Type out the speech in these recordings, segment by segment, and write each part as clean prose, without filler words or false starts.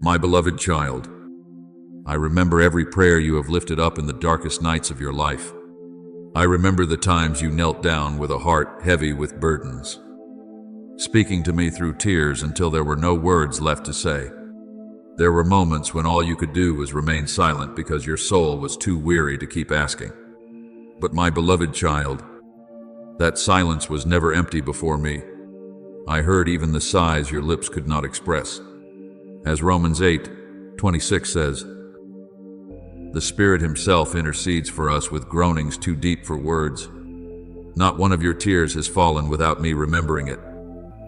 My beloved child, I remember every prayer you have lifted up in the darkest nights of your life. I remember the times you knelt down with a heart heavy with burdens, speaking to me through tears until there were no words left to say. There were moments when all you could do was remain silent because your soul was too weary to keep asking. But my beloved child, that silence was never empty before me. I heard even the sighs your lips could not express. As Romans 8:26 says, the Spirit Himself intercedes for us with groanings too deep for words. Not one of your tears has fallen without me remembering it.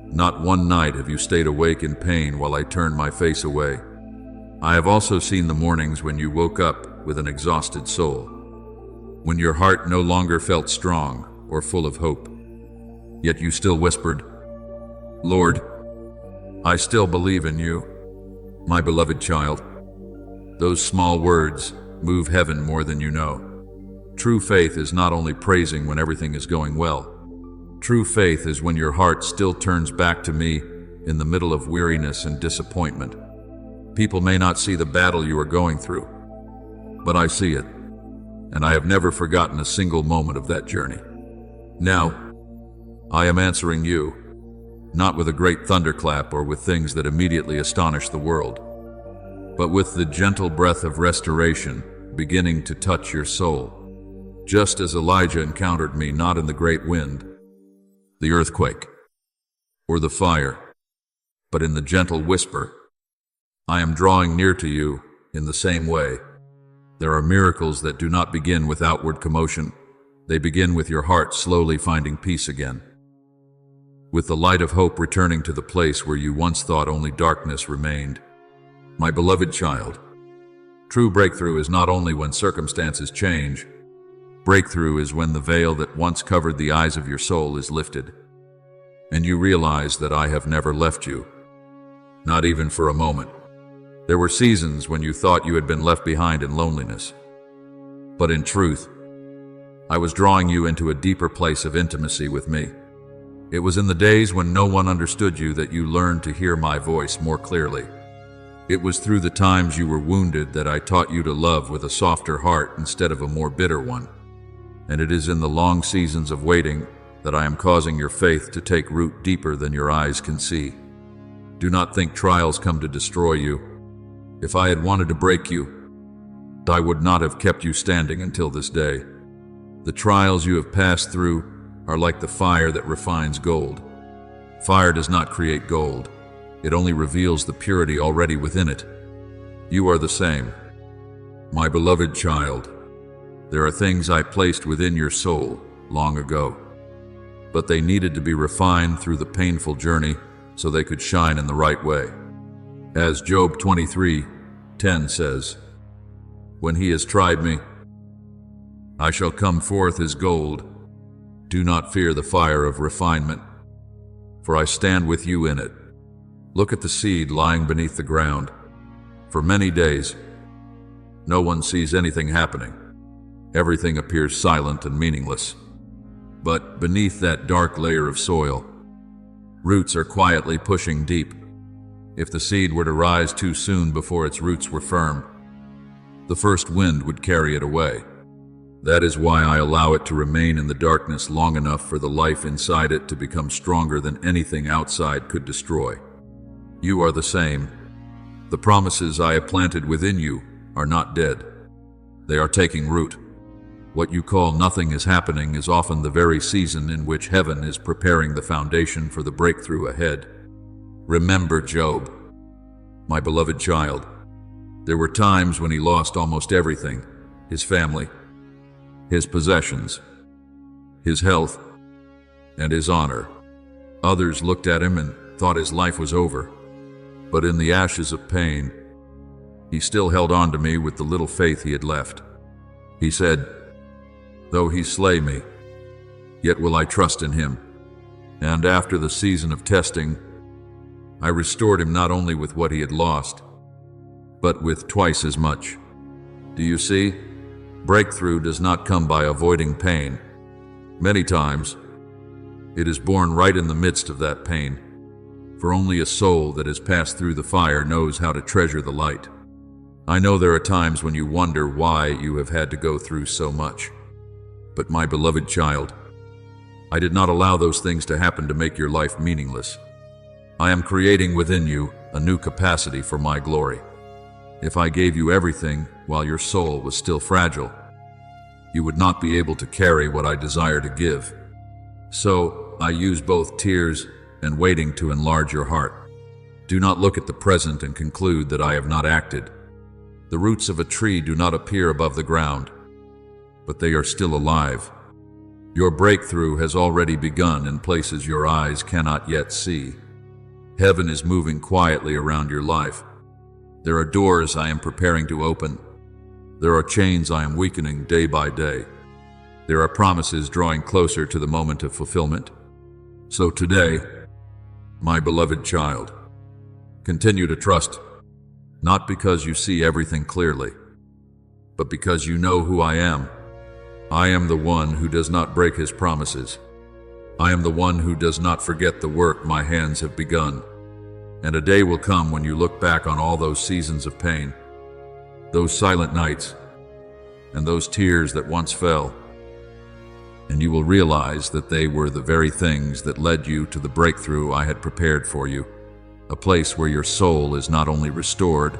Not one night have you stayed awake in pain while I turned my face away. I have also seen the mornings when you woke up with an exhausted soul, when your heart no longer felt strong or full of hope. Yet you still whispered, "Lord, I still believe in you." My beloved child, those small words move heaven more than you know. True faith is not only praising when everything is going well. True faith is when your heart still turns back to me in the middle of weariness and disappointment. People may not see the battle you are going through, but I see it, and I have never forgotten a single moment of that journey. Now, I am answering you, not with a great thunderclap or with things that immediately astonish the world, but with the gentle breath of restoration beginning to touch your soul, just as Elijah encountered me not in the great wind, the earthquake, or the fire, but in the gentle whisper. I am drawing near to you in the same way. There are miracles that do not begin with outward commotion. They begin with your heart slowly finding peace again, with the light of hope returning to the place where you once thought only darkness remained. My beloved child, true breakthrough is not only when circumstances change. Breakthrough is when the veil that once covered the eyes of your soul is lifted, and you realize that I have never left you, not even for a moment. There were seasons when you thought you had been left behind in loneliness, but in truth, I was drawing you into a deeper place of intimacy with me. It was in the days when no one understood you that you learned to hear my voice more clearly. It was through the times you were wounded that I taught you to love with a softer heart instead of a more bitter one. And it is in the long seasons of waiting that I am causing your faith to take root deeper than your eyes can see. Do not think trials come to destroy you. If I had wanted to break you, I would not have kept you standing until this day. The trials you have passed through are like the fire that refines gold. Fire does not create gold. It only reveals the purity already within it. You are the same. My beloved child, there are things I placed within your soul long ago, but they needed to be refined through the painful journey so they could shine in the right way. As Job 23:10 says, when he has tried me, I shall come forth as gold. Do not fear the fire of refinement, for I stand with you in it. Look at the seed lying beneath the ground. For many days, no one sees anything happening. Everything appears silent and meaningless. But beneath that dark layer of soil, roots are quietly pushing deep. If the seed were to rise too soon before its roots were firm, the first wind would carry it away. That is why I allow it to remain in the darkness long enough for the life inside it to become stronger than anything outside could destroy. You are the same. The promises I have planted within you are not dead. They are taking root. What you call nothing is happening is often the very season in which heaven is preparing the foundation for the breakthrough ahead. Remember Job, my beloved child. There were times when he lost almost everything: his family, his possessions, his health, and his honor. Others looked at him and thought his life was over. But in the ashes of pain, he still held on to me with the little faith he had left. He said, "Though he slay me, yet will I trust in him." And after the season of testing, I restored him not only with what he had lost, but with twice as much. Do you see? Breakthrough does not come by avoiding pain. Many times, it is born right in the midst of that pain. for only a soul that has passed through the fire knows how to treasure the light. I know there are times when you wonder why you have had to go through so much. But my beloved child, I did not allow those things to happen to make your life meaningless. I am creating within you a new capacity for my glory. If I gave you everything while your soul was still fragile, you would not be able to carry what I desire to give. So I use both tears and waiting to enlarge your heart. Do not look at the present and conclude that I have not acted. The roots of a tree do not appear above the ground, but they are still alive. Your breakthrough has already begun in places your eyes cannot yet see. Heaven is moving quietly around your life. There are doors I am preparing to open. There are chains I am weakening day by day. There are promises drawing closer to the moment of fulfillment. So today, my beloved child, continue to trust, not because you see everything clearly, but because you know who I am. I am the one who does not break his promises. I am the one who does not forget the work my hands have begun. And a day will come when you look back on all those seasons of pain, those silent nights, and those tears that once fell, and you will realize that they were the very things that led you to the breakthrough I had prepared for you, a place where your soul is not only restored,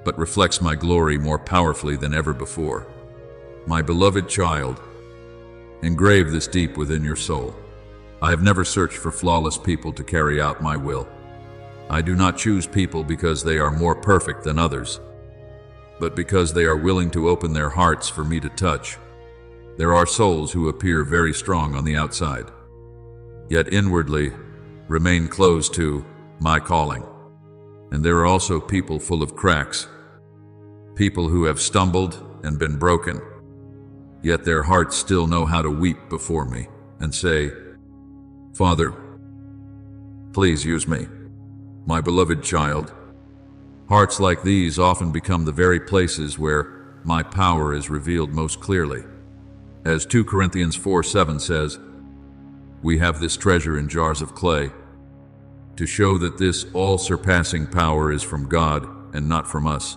but reflects my glory more powerfully than ever before. My beloved child, engrave this deep within your soul. I have never searched for flawless people to carry out my will. I do not choose people because they are more perfect than others, but because they are willing to open their hearts for me to touch. There are souls who appear very strong on the outside, yet inwardly remain closed to my calling. And there are also people full of cracks, people who have stumbled and been broken, yet their hearts still know how to weep before me and say, Father, please use me. My beloved child, hearts like these often become the very places where my power is revealed most clearly. As 2 Corinthians 4:7 says, we have this treasure in jars of clay, to show that this all-surpassing power is from God and not from us.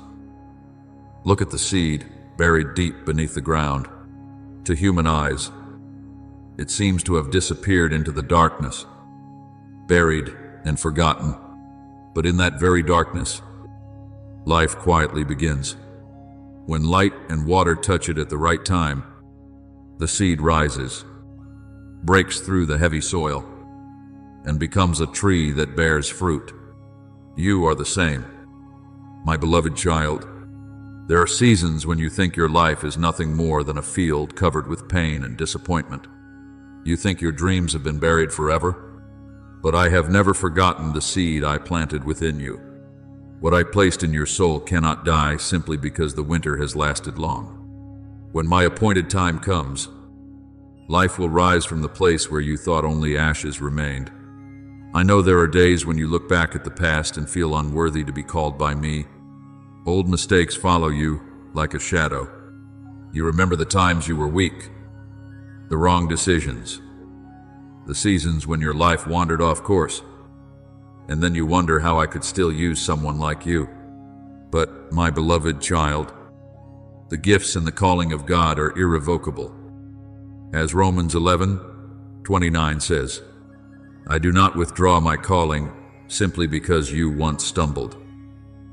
Look at the seed buried deep beneath the ground. To human eyes, it seems to have disappeared into the darkness, buried and forgotten. But in that very darkness, life quietly begins. When light and water touch it at the right time, the seed rises, breaks through the heavy soil, and becomes a tree that bears fruit. You are the same. My beloved child, there are seasons when you think your life is nothing more than a field covered with pain and disappointment. You think your dreams have been buried forever, but I have never forgotten the seed I planted within you. What I placed in your soul cannot die simply because the winter has lasted long. When my appointed time comes, life will rise from the place where you thought only ashes remained. I know there are days when you look back at the past and feel unworthy to be called by me. Old mistakes follow you like a shadow. You remember the times you were weak, the wrong decisions, the seasons when your life wandered off course, and then you wonder how I could still use someone like you. But, my beloved child, the gifts and the calling of God are irrevocable. As Romans 11:29 says, I do not withdraw my calling simply because you once stumbled.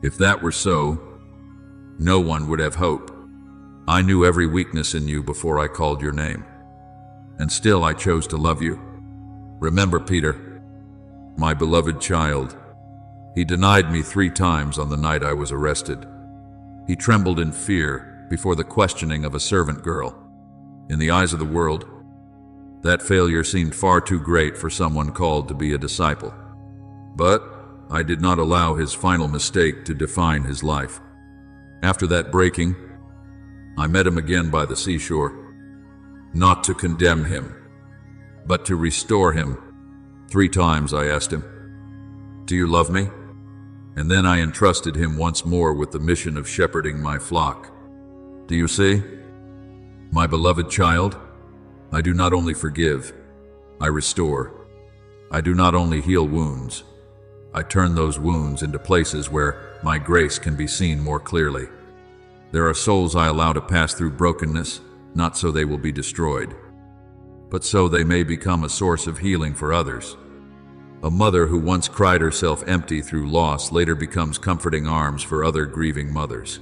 If that were so, no one would have hope. I knew every weakness in you before I called your name, and still I chose to love you. Remember Peter, my beloved child. He denied me 3 times on the night I was arrested. He trembled in fear before the questioning of a servant girl. In the eyes of the world, that failure seemed far too great for someone called to be a disciple. But I did not allow his final mistake to define his life. After that breaking, I met him again by the seashore, not to condemn him, but to restore him. 3 times I asked him, do you love me? And then I entrusted him once more with the mission of shepherding my flock. Do you see? My beloved child, I do not only forgive, I restore. I do not only heal wounds, I turn those wounds into places where my grace can be seen more clearly. There are souls I allow to pass through brokenness, not so they will be destroyed, but so they may become a source of healing for others. A mother who once cried herself empty through loss later becomes comforting arms for other grieving mothers.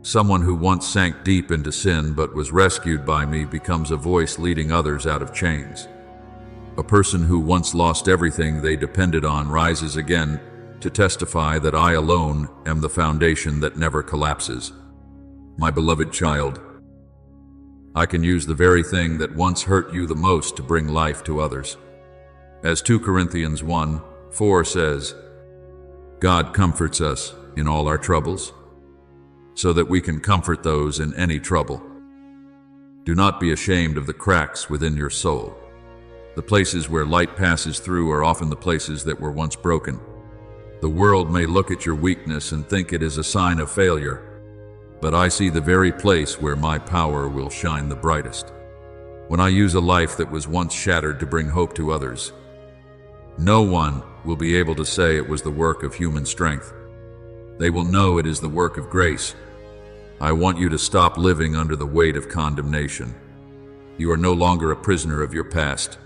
Someone who once sank deep into sin but was rescued by me becomes a voice leading others out of chains. A person who once lost everything they depended on rises again to testify that I alone am the foundation that never collapses. My beloved child, I can use the very thing that once hurt you the most to bring life to others. As 2 Corinthians 1:4 says, God comforts us in all our troubles, so that we can comfort those in any trouble. Do not be ashamed of the cracks within your soul. The places where light passes through are often the places that were once broken. The world may look at your weakness and think it is a sign of failure, but I see the very place where my power will shine the brightest. When I use a life that was once shattered to bring hope to others, no one will be able to say it was the work of human strength. They will know it is the work of grace. I want you to stop living under the weight of condemnation. You are no longer a prisoner of your past.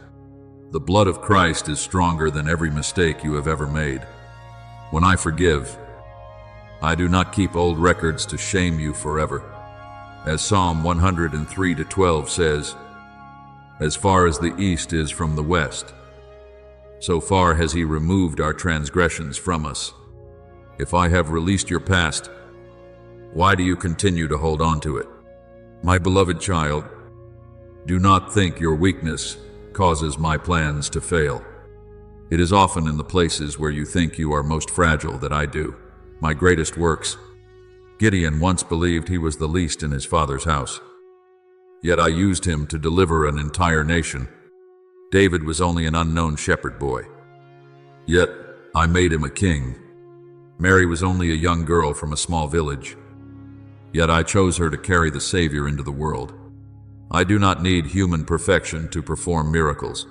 The blood of Christ is stronger than every mistake you have ever made. When I forgive, I do not keep old records to shame you forever. As Psalm 103:12 says, as far as the east is from the west, so far has he removed our transgressions from us. If I have released your past, why do you continue to hold on to it? My beloved child, do not think your weakness causes my plans to fail. It is often in the places where you think you are most fragile that I do my greatest works. Gideon once believed he was the least in his father's house, yet I used him to deliver an entire nation. David was only an unknown shepherd boy, yet I made him a king. Mary was only a young girl from a small village, yet I chose her to carry the Savior into the world. I do not need human perfection to perform miracles.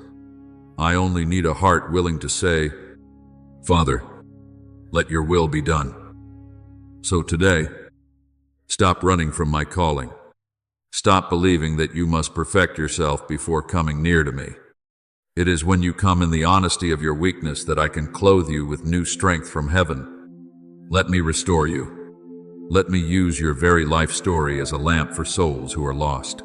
I only need a heart willing to say, Father, let your will be done. So today, stop running from my calling. Stop believing that you must perfect yourself before coming near to me. It is when you come in the honesty of your weakness that I can clothe you with new strength from heaven. Let me restore you. Let me use your very life story as a lamp for souls who are lost.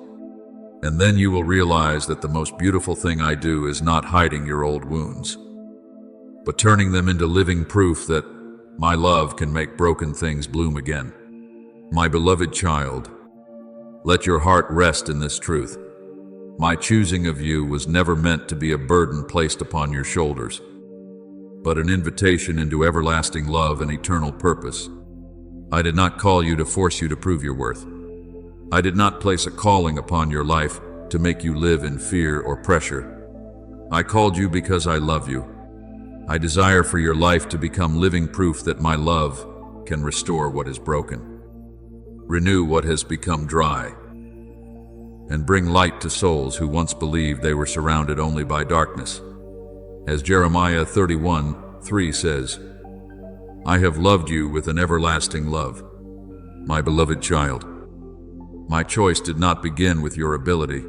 And then you will realize that the most beautiful thing I do is not hiding your old wounds, but turning them into living proof that my love can make broken things bloom again. My beloved child, let your heart rest in this truth. My choosing of you was never meant to be a burden placed upon your shoulders, but an invitation into everlasting love and eternal purpose. I did not call you to force you to prove your worth. I did not place a calling upon your life to make you live in fear or pressure. I called you because I love you. I desire for your life to become living proof that my love can restore what is broken, renew what has become dry, and bring light to souls who once believed they were surrounded only by darkness. As Jeremiah 31:3 says, I have loved you with an everlasting love. My beloved child, my choice did not begin with your ability,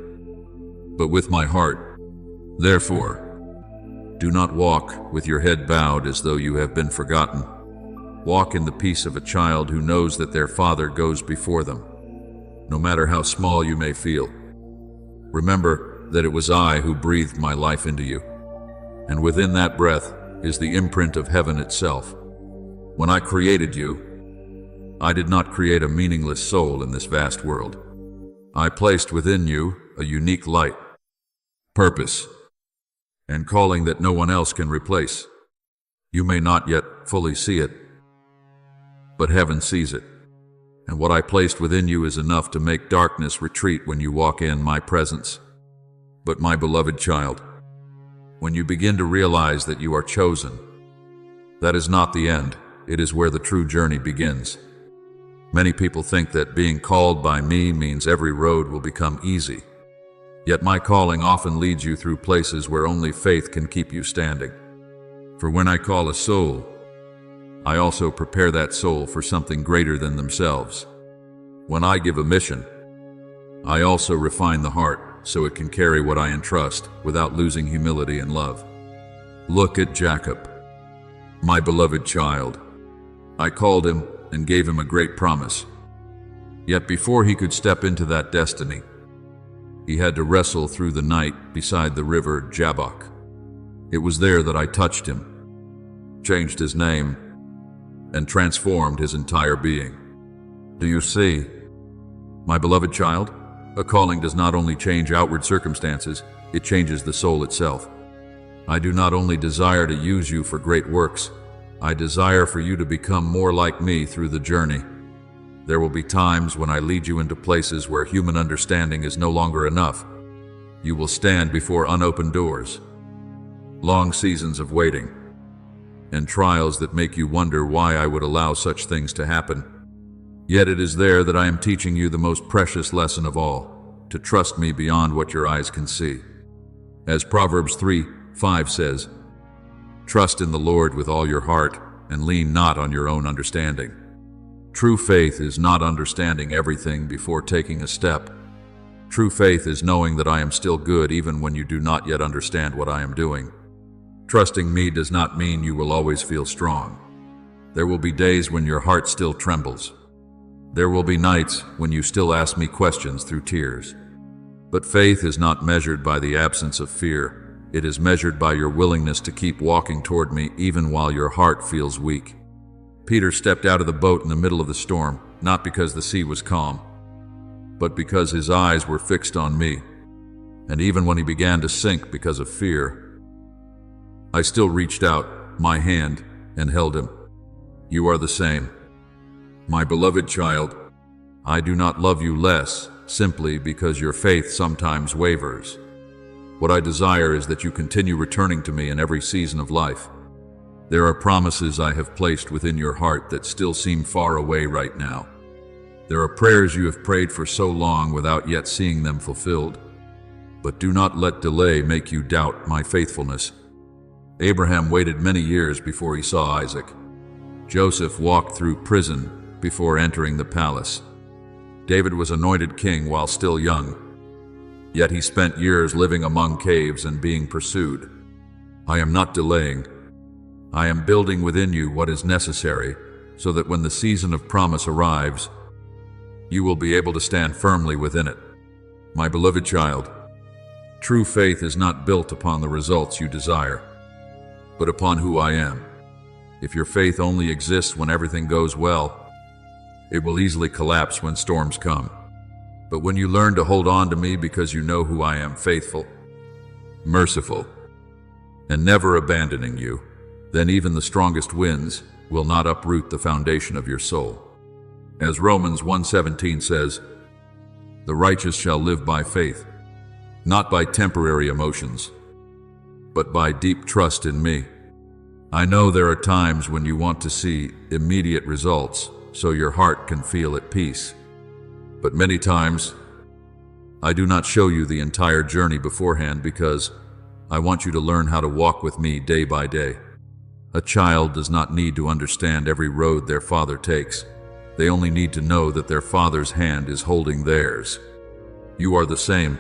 but with my heart. Therefore, do not walk with your head bowed as though you have been forgotten. Walk in the peace of a child who knows that their Father goes before them, no matter how small you may feel. Remember that it was I who breathed my life into you, and within that breath is the imprint of heaven itself. When I created you, I did not create a meaningless soul in this vast world. I placed within you a unique light, purpose, and calling that no one else can replace. You may not yet fully see it, but heaven sees it. And what I placed within you is enough to make darkness retreat when you walk in my presence. But my beloved child, when you begin to realize that you are chosen, that is not the end. It is where the true journey begins. Many people think that being called by me means every road will become easy. Yet my calling often leads you through places where only faith can keep you standing. For when I call a soul, I also prepare that soul for something greater than themselves. When I give a mission, I also refine the heart so it can carry what I entrust without losing humility and love. Look at Jacob, my beloved child. I called him and gave him a great promise. Yet before he could step into that destiny, he had to wrestle through the night beside the river Jabbok. It was there that I touched him, changed his name, and transformed his entire being. Do you see, my beloved child? A calling does not only change outward circumstances, it changes the soul itself. I do not only desire to use you for great works, I desire for you to become more like me through the journey. There will be times when I lead you into places where human understanding is no longer enough. You will stand before unopened doors, long seasons of waiting, and trials that make you wonder why I would allow such things to happen. Yet it is there that I am teaching you the most precious lesson of all, to trust me beyond what your eyes can see. As Proverbs 3:5 says, "Trust in the Lord with all your heart, and lean not on your own understanding." True faith is not understanding everything before taking a step. True faith is knowing that I am still good even when you do not yet understand what I am doing. Trusting me does not mean you will always feel strong. There will be days when your heart still trembles. There will be nights when you still ask me questions through tears. But faith is not measured by the absence of fear. It is measured by your willingness to keep walking toward me even while your heart feels weak. Peter stepped out of the boat in the middle of the storm, not because the sea was calm, but because his eyes were fixed on me. And even when he began to sink because of fear, I still reached out my hand and held him. You are the same. My beloved child, I do not love you less simply because your faith sometimes wavers. What I desire is that you continue returning to me in every season of life. There are promises I have placed within your heart that still seem far away right now. There are prayers you have prayed for so long without yet seeing them fulfilled. But do not let delay make you doubt my faithfulness. Abraham waited many years before he saw Isaac. Joseph walked through prison before entering the palace. David was anointed king while still young, yet he spent years living among caves and being pursued. I am not delaying. I am building within you what is necessary so that when the season of promise arrives, you will be able to stand firmly within it. My beloved child, true faith is not built upon the results you desire, but upon who I am. If your faith only exists when everything goes well, it will easily collapse when storms come. But when you learn to hold on to me because you know who I am, faithful, merciful, and never abandoning you, then even the strongest winds will not uproot the foundation of your soul. As Romans 1:17 says, the righteous shall live by faith, not by temporary emotions, but by deep trust in me. I know there are times when you want to see immediate results so your heart can feel at peace. But many times, I do not show you the entire journey beforehand because I want you to learn how to walk with me day by day. A child does not need to understand every road their father takes. They only need to know that their father's hand is holding theirs. You are the same.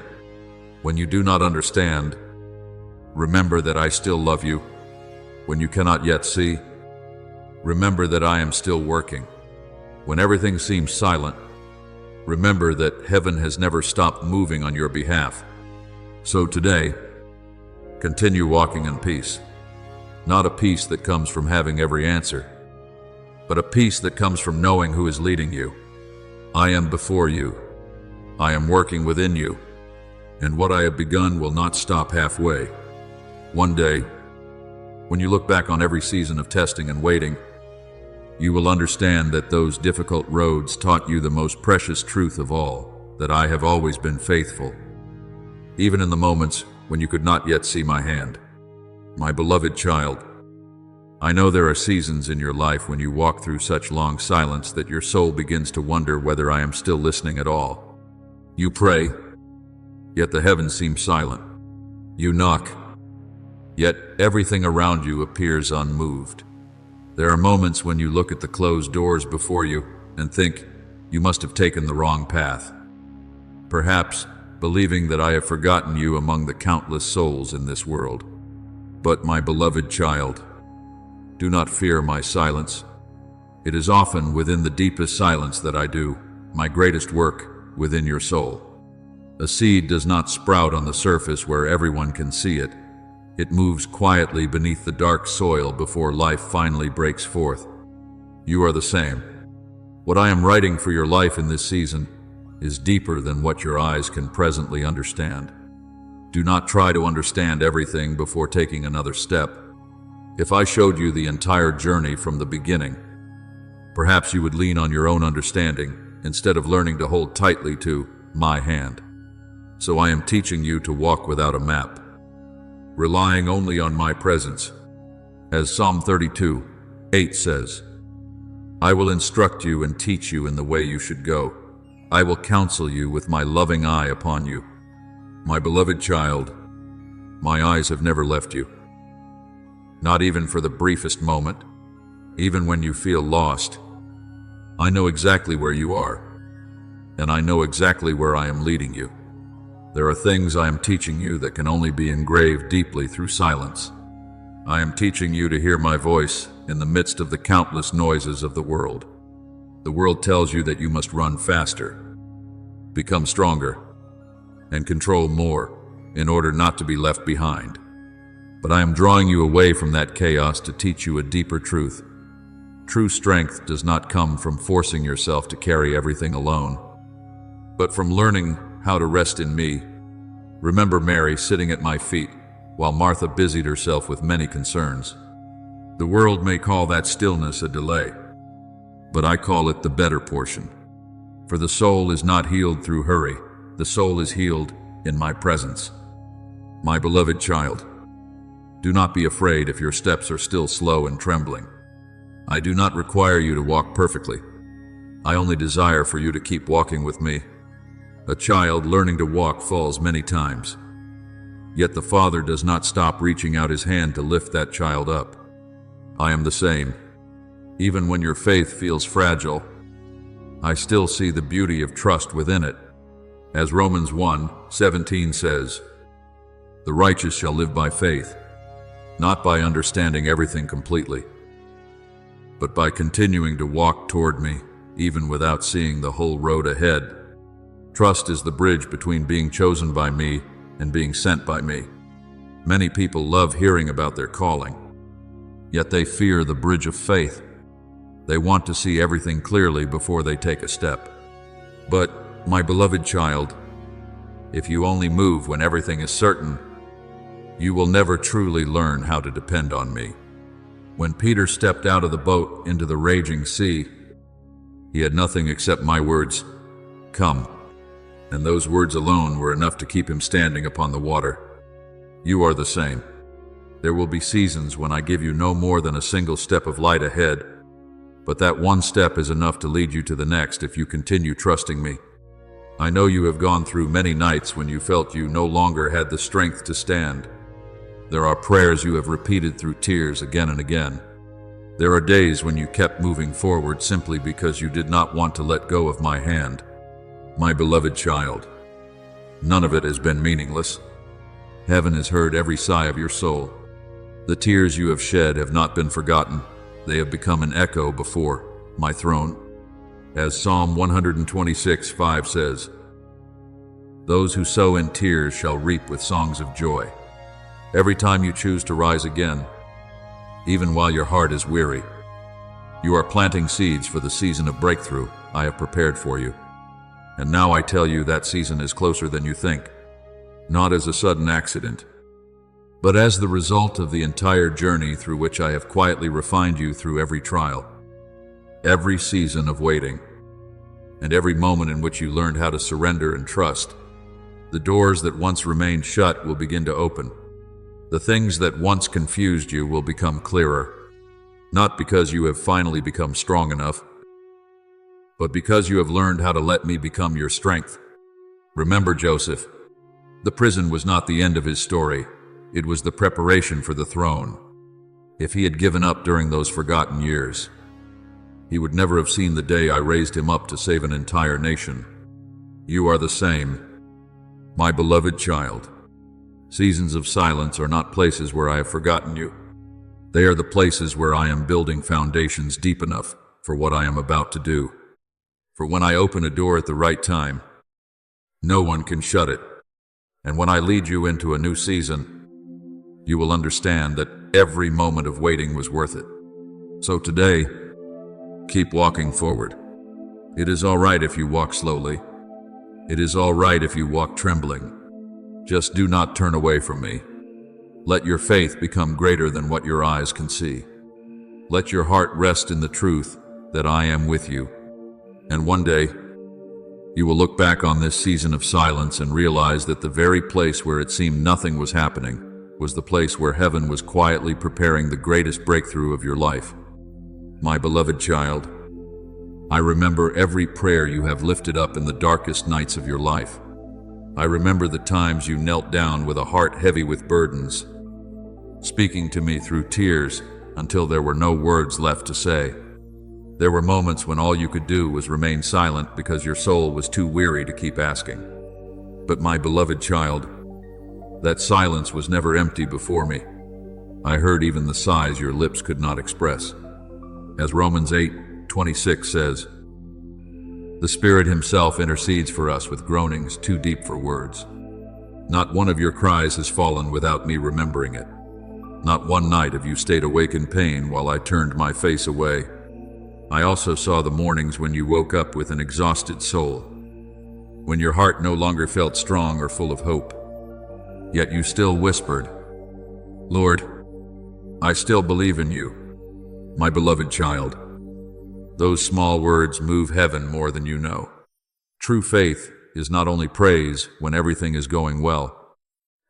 When you do not understand, remember that I still love you. When you cannot yet see, remember that I am still working. When everything seems silent, remember that heaven has never stopped moving on your behalf. So today, continue walking in peace. Not a peace that comes from having every answer, but a peace that comes from knowing who is leading you. I am before you. I am working within you, and what I have begun will not stop halfway. One day, when you look back on every season of testing and waiting, you will understand that those difficult roads taught you the most precious truth of all, that I have always been faithful, even in the moments when you could not yet see my hand. My beloved child, I know there are seasons in your life when you walk through such long silence that your soul begins to wonder whether I am still listening at all. You pray, yet the heavens seem silent. You knock, Yet everything around you appears unmoved. There are moments when you look at the closed doors before you and think you must have taken the wrong path. Perhaps believing that I have forgotten you among the countless souls in this world. But my beloved child, do not fear my silence. It is often within the deepest silence that I do my greatest work within your soul. A seed does not sprout on the surface where everyone can see it. It moves quietly beneath the dark soil before life finally breaks forth. You are the same. What I am writing for your life in this season is deeper than what your eyes can presently understand. Do not try to understand everything before taking another step. If I showed you the entire journey from the beginning, perhaps you would lean on your own understanding instead of learning to hold tightly to my hand. So I am teaching you to walk without a map, relying only on my presence. As Psalm 32:8 says, I will instruct you and teach you in the way you should go. I will counsel you with my loving eye upon you. My beloved child, my eyes have never left you. Not even for the briefest moment, even when you feel lost. I know exactly where you are, and I know exactly where I am leading you. There are things I am teaching you that can only be engraved deeply through silence. I am teaching you to hear my voice in the midst of the countless noises of the world. The world tells you that you must run faster, become stronger, and control more in order not to be left behind. But I am drawing you away from that chaos to teach you a deeper truth. True strength does not come from forcing yourself to carry everything alone, but from learning how to rest in me. Remember Mary sitting at my feet while Martha busied herself with many concerns. The world may call that stillness a delay, but I call it the better portion. For the soul is not healed through hurry. The soul is healed in my presence. My beloved child, do not be afraid if your steps are still slow and trembling. I do not require you to walk perfectly. I only desire for you to keep walking with me. A child learning to walk falls many times, yet the Father does not stop reaching out his hand to lift that child up. I am the same. Even when your faith feels fragile, I still see the beauty of trust within it. As Romans 1:17 says, the righteous shall live by faith, not by understanding everything completely, but by continuing to walk toward me, even without seeing the whole road ahead. Trust is the bridge between being chosen by me and being sent by me. Many people love hearing about their calling, yet they fear the bridge of faith. They want to see everything clearly before they take a step. But, my beloved child, if you only move when everything is certain, you will never truly learn how to depend on me. When Peter stepped out of the boat into the raging sea, he had nothing except my words, "Come." And those words alone were enough to keep him standing upon the water. You are the same. There will be seasons when I give you no more than a single step of light ahead, but that one step is enough to lead you to the next if you continue trusting me. I know you have gone through many nights when you felt you no longer had the strength to stand. There are prayers you have repeated through tears again and again. There are days when you kept moving forward simply because you did not want to let go of my hand. My beloved child, none of it has been meaningless. Heaven has heard every sigh of your soul. The tears you have shed have not been forgotten. They have become an echo before my throne. As Psalm 126:5 says, those who sow in tears shall reap with songs of joy. Every time you choose to rise again, even while your heart is weary, you are planting seeds for the season of breakthrough I have prepared for you. And now I tell you that season is closer than you think, not as a sudden accident, but as the result of the entire journey through which I have quietly refined you through every trial, every season of waiting, and every moment in which you learned how to surrender and trust. The doors that once remained shut will begin to open. The things that once confused you will become clearer, not because you have finally become strong enough, but because you have learned how to let me become your strength. Remember Joseph. The prison was not the end of his story. It was the preparation for the throne. If he had given up during those forgotten years, he would never have seen the day I raised him up to save an entire nation. You are the same, my beloved child. Seasons of silence are not places where I have forgotten you. They are the places where I am building foundations deep enough for what I am about to do. For when I open a door at the right time, no one can shut it. And when I lead you into a new season, you will understand that every moment of waiting was worth it. So today, keep walking forward. It is all right if you walk slowly. It is all right if you walk trembling. Just do not turn away from me. Let your faith become greater than what your eyes can see. Let your heart rest in the truth that I am with you. And one day, you will look back on this season of silence and realize that the very place where it seemed nothing was happening was the place where heaven was quietly preparing the greatest breakthrough of your life. My beloved child, I remember every prayer you have lifted up in the darkest nights of your life. I remember the times you knelt down with a heart heavy with burdens, speaking to me through tears until there were no words left to say. There were moments when all you could do was remain silent because your soul was too weary to keep asking. But my beloved child, that silence was never empty before me. I heard even the sighs your lips could not express. As Romans 8:26 says, the Spirit Himself intercedes for us with groanings too deep for words. Not one of your cries has fallen without me remembering it. Not one night have you stayed awake in pain while I turned my face away. I also saw the mornings when you woke up with an exhausted soul, when your heart no longer felt strong or full of hope. Yet you still whispered, Lord, I still believe in you, my beloved child. Those small words move heaven more than you know. True faith is not only praise when everything is going well.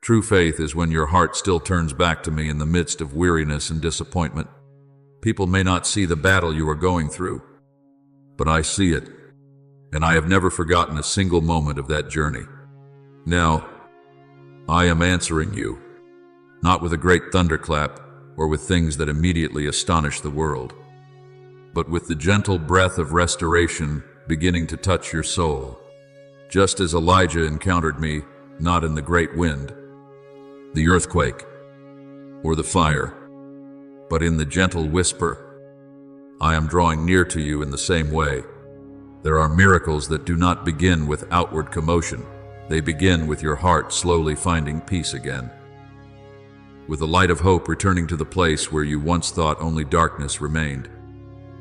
True faith is when your heart still turns back to me in the midst of weariness and disappointment. People may not see the battle you are going through, but I see it, and I have never forgotten a single moment of that journey. Now, I am answering you, not with a great thunderclap or with things that immediately astonish the world, but with the gentle breath of restoration beginning to touch your soul, just as Elijah encountered me, not in the great wind, the earthquake, or the fire, but in the gentle whisper. I am drawing near to you in the same way. There are miracles that do not begin with outward commotion. They begin with your heart slowly finding peace again, with the light of hope returning to the place where you once thought only darkness remained.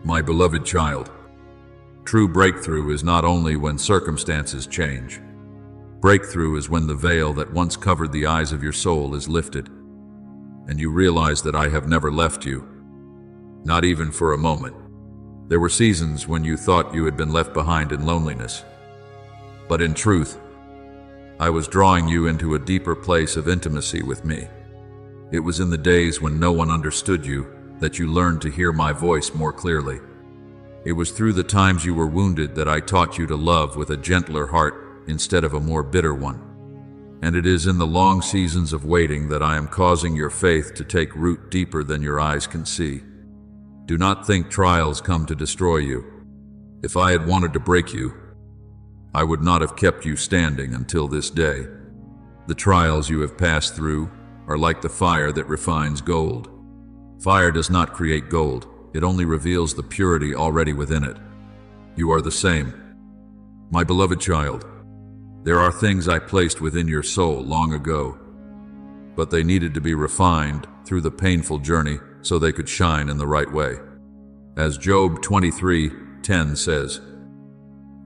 My beloved child, true breakthrough is not only when circumstances change. Breakthrough is when the veil that once covered the eyes of your soul is lifted, and you realize that I have never left you, not even for a moment. There were seasons when you thought you had been left behind in loneliness, but in truth, I was drawing you into a deeper place of intimacy with me. It was in the days when no one understood you that you learned to hear my voice more clearly. It was through the times you were wounded that I taught you to love with a gentler heart instead of a more bitter one. And it is in the long seasons of waiting that I am causing your faith to take root deeper than your eyes can see. Do not think trials come to destroy you. If I had wanted to break you, I would not have kept you standing until this day. The trials you have passed through are like the fire that refines gold. Fire does not create gold, it only reveals the purity already within it. You are the same. My beloved child, there are things I placed within your soul long ago, but they needed to be refined through the painful journey so they could shine in the right way. As Job 23:10 says,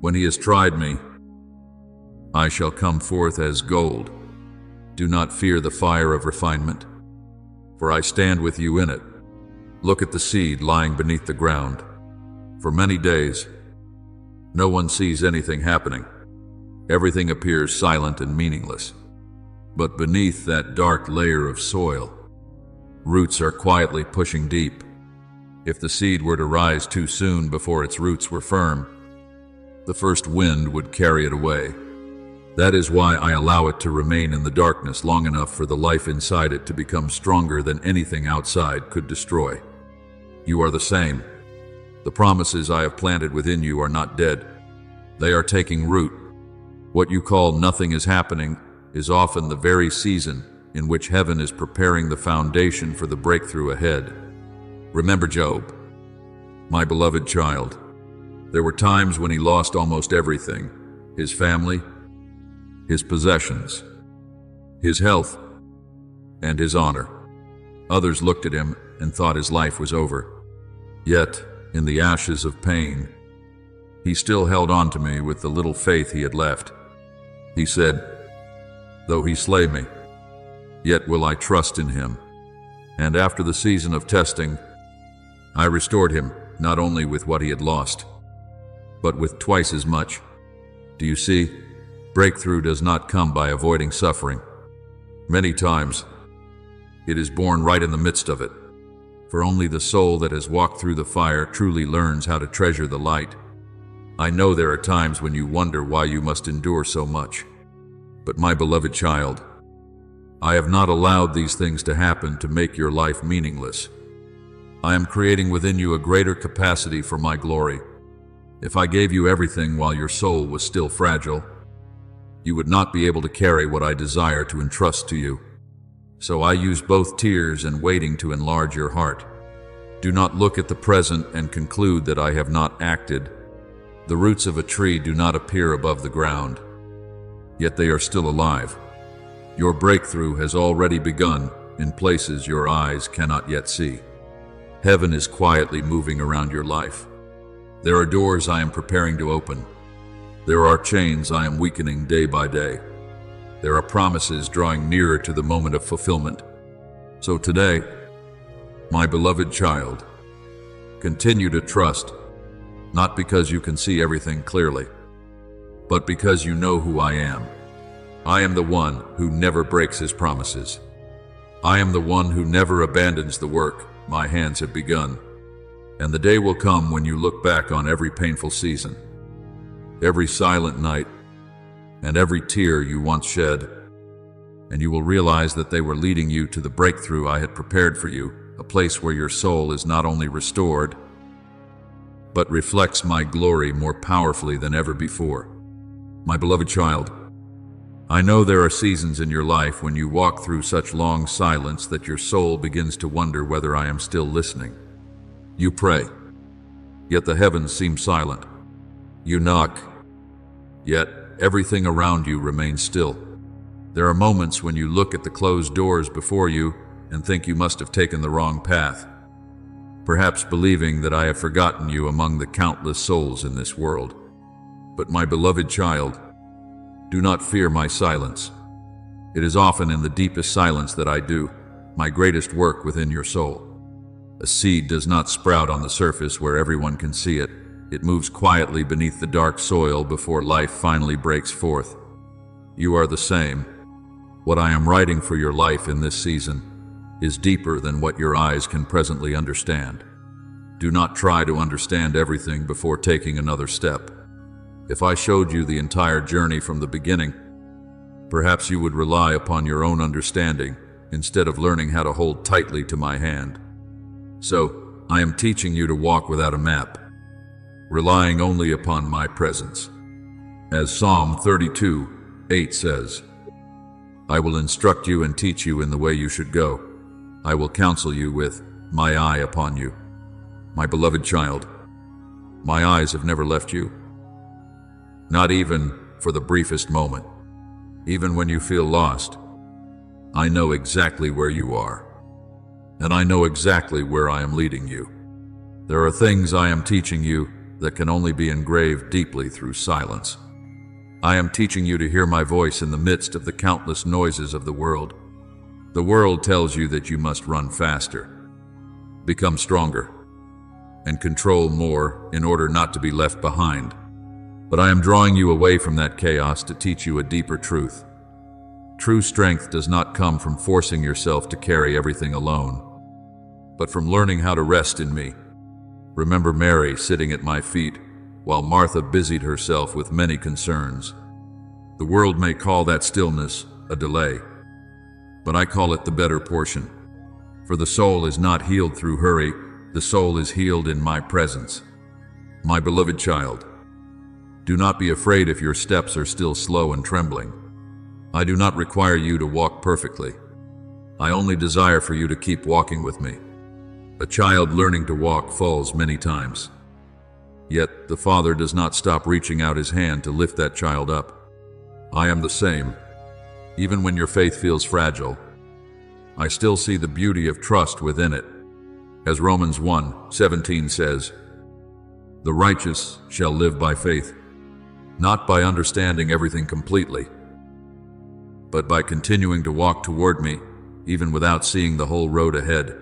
when he has tried me, I shall come forth as gold. Do not fear the fire of refinement, for I stand with you in it. Look at the seed lying beneath the ground. For many days, no one sees anything happening. Everything appears silent and meaningless. But beneath that dark layer of soil, roots are quietly pushing deep. If the seed were to rise too soon before its roots were firm, the first wind would carry it away. That is why I allow it to remain in the darkness long enough for the life inside it to become stronger than anything outside could destroy. You are the same. The promises I have planted within you are not dead. They are taking root. What you call nothing is happening is often the very season in which heaven is preparing the foundation for the breakthrough ahead. Remember Job, my beloved child. There were times when he lost almost everything: his family, his possessions, his health, and his honor. Others looked at him and thought his life was over. Yet, in the ashes of pain, he still held on to me with the little faith he had left. He said, "Though he slay me, yet will I trust in him." And after the season of testing, I restored him not only with what he had lost, but with twice as much. Do you see? Breakthrough does not come by avoiding suffering. Many times, it is born right in the midst of it. For only the soul that has walked through the fire truly learns how to treasure the light. I know there are times when you wonder why you must endure so much. But my beloved child, I have not allowed these things to happen to make your life meaningless. I am creating within you a greater capacity for my glory. If I gave you everything while your soul was still fragile, you would not be able to carry what I desire to entrust to you. So I use both tears and waiting to enlarge your heart. Do not look at the present and conclude that I have not acted. The roots of a tree do not appear above the ground, yet they are still alive. Your breakthrough has already begun in places your eyes cannot yet see. Heaven is quietly moving around your life. There are doors I am preparing to open. There are chains I am weakening day by day. There are promises drawing nearer to the moment of fulfillment. So today, my beloved child, continue to trust, not because you can see everything clearly, but because you know who I am. I am the one who never breaks his promises. I am the one who never abandons the work my hands have begun. And the day will come when you look back on every painful season, every silent night, and every tear you once shed, and you will realize that they were leading you to the breakthrough I had prepared for you, a place where your soul is not only restored, but reflects my glory more powerfully than ever before. My beloved child, I know there are seasons in your life when you walk through such long silence that your soul begins to wonder whether I am still listening. You pray, yet the heavens seem silent. You knock, yet everything around you remains still. There are moments when you look at the closed doors before you and think you must have taken the wrong path, perhaps believing that I have forgotten you among the countless souls in this world. But my beloved child, do not fear my silence. It is often in the deepest silence that I do my greatest work within your soul. A seed does not sprout on the surface where everyone can see it. It moves quietly beneath the dark soil before life finally breaks forth. You are the same. What I am writing for your life in this season is deeper than what your eyes can presently understand. Do not try to understand everything before taking another step. If I showed you the entire journey from the beginning, perhaps you would rely upon your own understanding instead of learning how to hold tightly to my hand. So, I am teaching you to walk without a map, relying only upon my presence. As Psalm 32:8 says, I will instruct you and teach you in the way you should go. I will counsel you with my eye upon you. My beloved child, my eyes have never left you. Not even for the briefest moment. Even when you feel lost, I know exactly where you are. And I know exactly where I am leading you. There are things I am teaching you that can only be engraved deeply through silence. I am teaching you to hear my voice in the midst of the countless noises of the world. The world tells you that you must run faster, become stronger, and control more in order not to be left behind. But I am drawing you away from that chaos to teach you a deeper truth. True strength does not come from forcing yourself to carry everything alone, but from learning how to rest in me. Remember Mary sitting at my feet while Martha busied herself with many concerns. The world may call that stillness a delay, but I call it the better portion. For the soul is not healed through hurry, the soul is healed in my presence. My beloved child, do not be afraid if your steps are still slow and trembling. I do not require you to walk perfectly. I only desire for you to keep walking with me. A child learning to walk falls many times. Yet the Father does not stop reaching out his hand to lift that child up. I am the same. Even when your faith feels fragile, I still see the beauty of trust within it. As Romans 1:17 says, "The righteous shall live by faith, not by understanding everything completely, but by continuing to walk toward me, even without seeing the whole road ahead."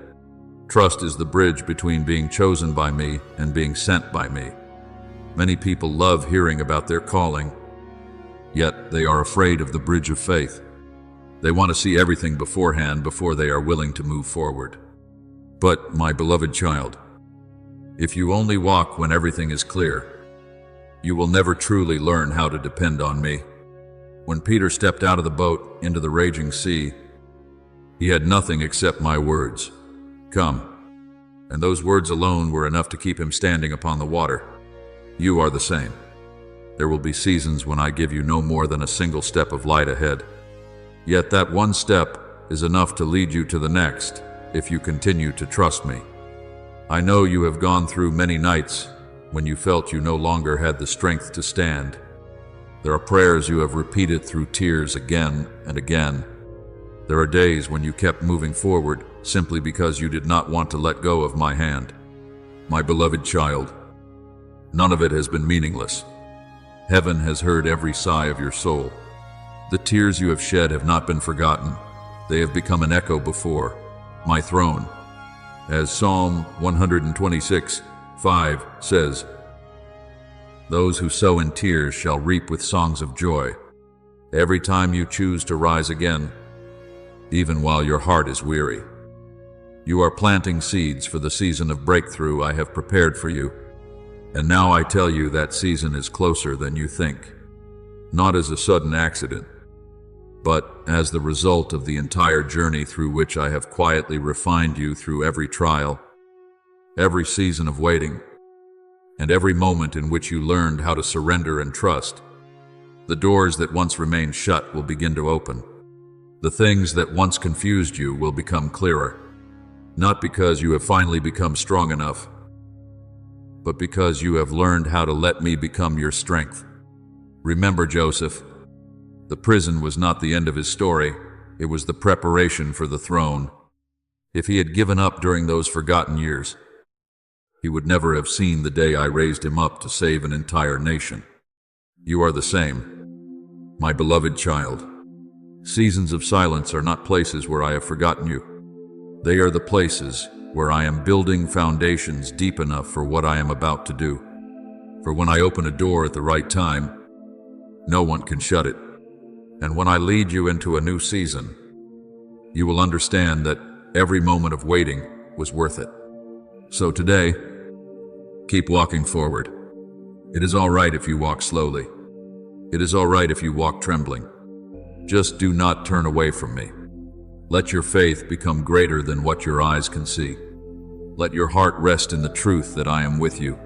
Trust is the bridge between being chosen by me and being sent by me. Many people love hearing about their calling, yet they are afraid of the bridge of faith. They want to see everything beforehand before they are willing to move forward. But, my beloved child, if you only walk when everything is clear, you will never truly learn how to depend on me. When Peter stepped out of the boat into the raging sea, he had nothing except my words, "Come." And those words alone were enough to keep him standing upon the water. You are the same. There will be seasons when I give you no more than a single step of light ahead. Yet that one step is enough to lead you to the next if you continue to trust me. I know you have gone through many nights when you felt you no longer had the strength to stand. There are prayers you have repeated through tears again and again. There are days when you kept moving forward simply because you did not want to let go of my hand. My beloved child, none of it has been meaningless. Heaven has heard every sigh of your soul. The tears you have shed have not been forgotten. They have become an echo before my throne. As Psalm 126:5 says, "Those who sow in tears shall reap with songs of joy." Every time you choose to rise again, even while your heart is weary, you are planting seeds for the season of breakthrough I have prepared for you. And now I tell you that season is closer than you think, not as a sudden accident, but as the result of the entire journey through which I have quietly refined you through every trial, every season of waiting, and every moment in which you learned how to surrender and trust. The doors that once remained shut will begin to open. The things that once confused you will become clearer, not because you have finally become strong enough, but because you have learned how to let me become your strength. Remember Joseph. The prison was not the end of his story, it was the preparation for the throne. If he had given up during those forgotten years, he would never have seen the day I raised him up to save an entire nation. You are the same, my beloved child. Seasons of silence are not places where I have forgotten you. They are the places where I am building foundations deep enough for what I am about to do. For when I open a door at the right time, no one can shut it. And when I lead you into a new season, you will understand that every moment of waiting was worth it. So today, keep walking forward. It is all right if you walk slowly. It is all right if you walk trembling. Just do not turn away from me. Let your faith become greater than what your eyes can see. Let your heart rest in the truth that I am with you.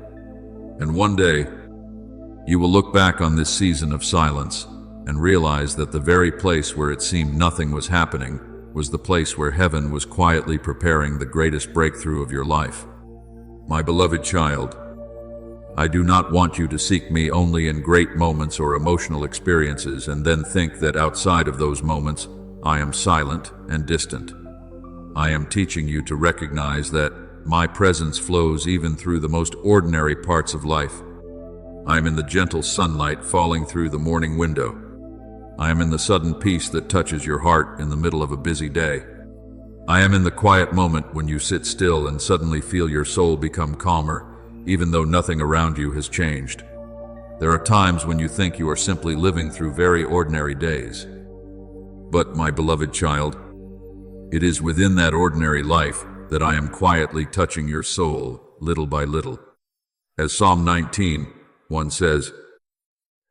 And one day, you will look back on this season of silence and realize that the very place where it seemed nothing was happening was the place where heaven was quietly preparing the greatest breakthrough of your life. My beloved child, I do not want you to seek me only in great moments or emotional experiences and then think that outside of those moments, I am silent and distant. I am teaching you to recognize that my presence flows even through the most ordinary parts of life. I am in the gentle sunlight falling through the morning window. I am in the sudden peace that touches your heart in the middle of a busy day. I am in the quiet moment when you sit still and suddenly feel your soul become calmer, even though nothing around you has changed. There are times when you think you are simply living through very ordinary days. But, my beloved child, it is within that ordinary life that I am quietly touching your soul little by little. As Psalm 19:1 says,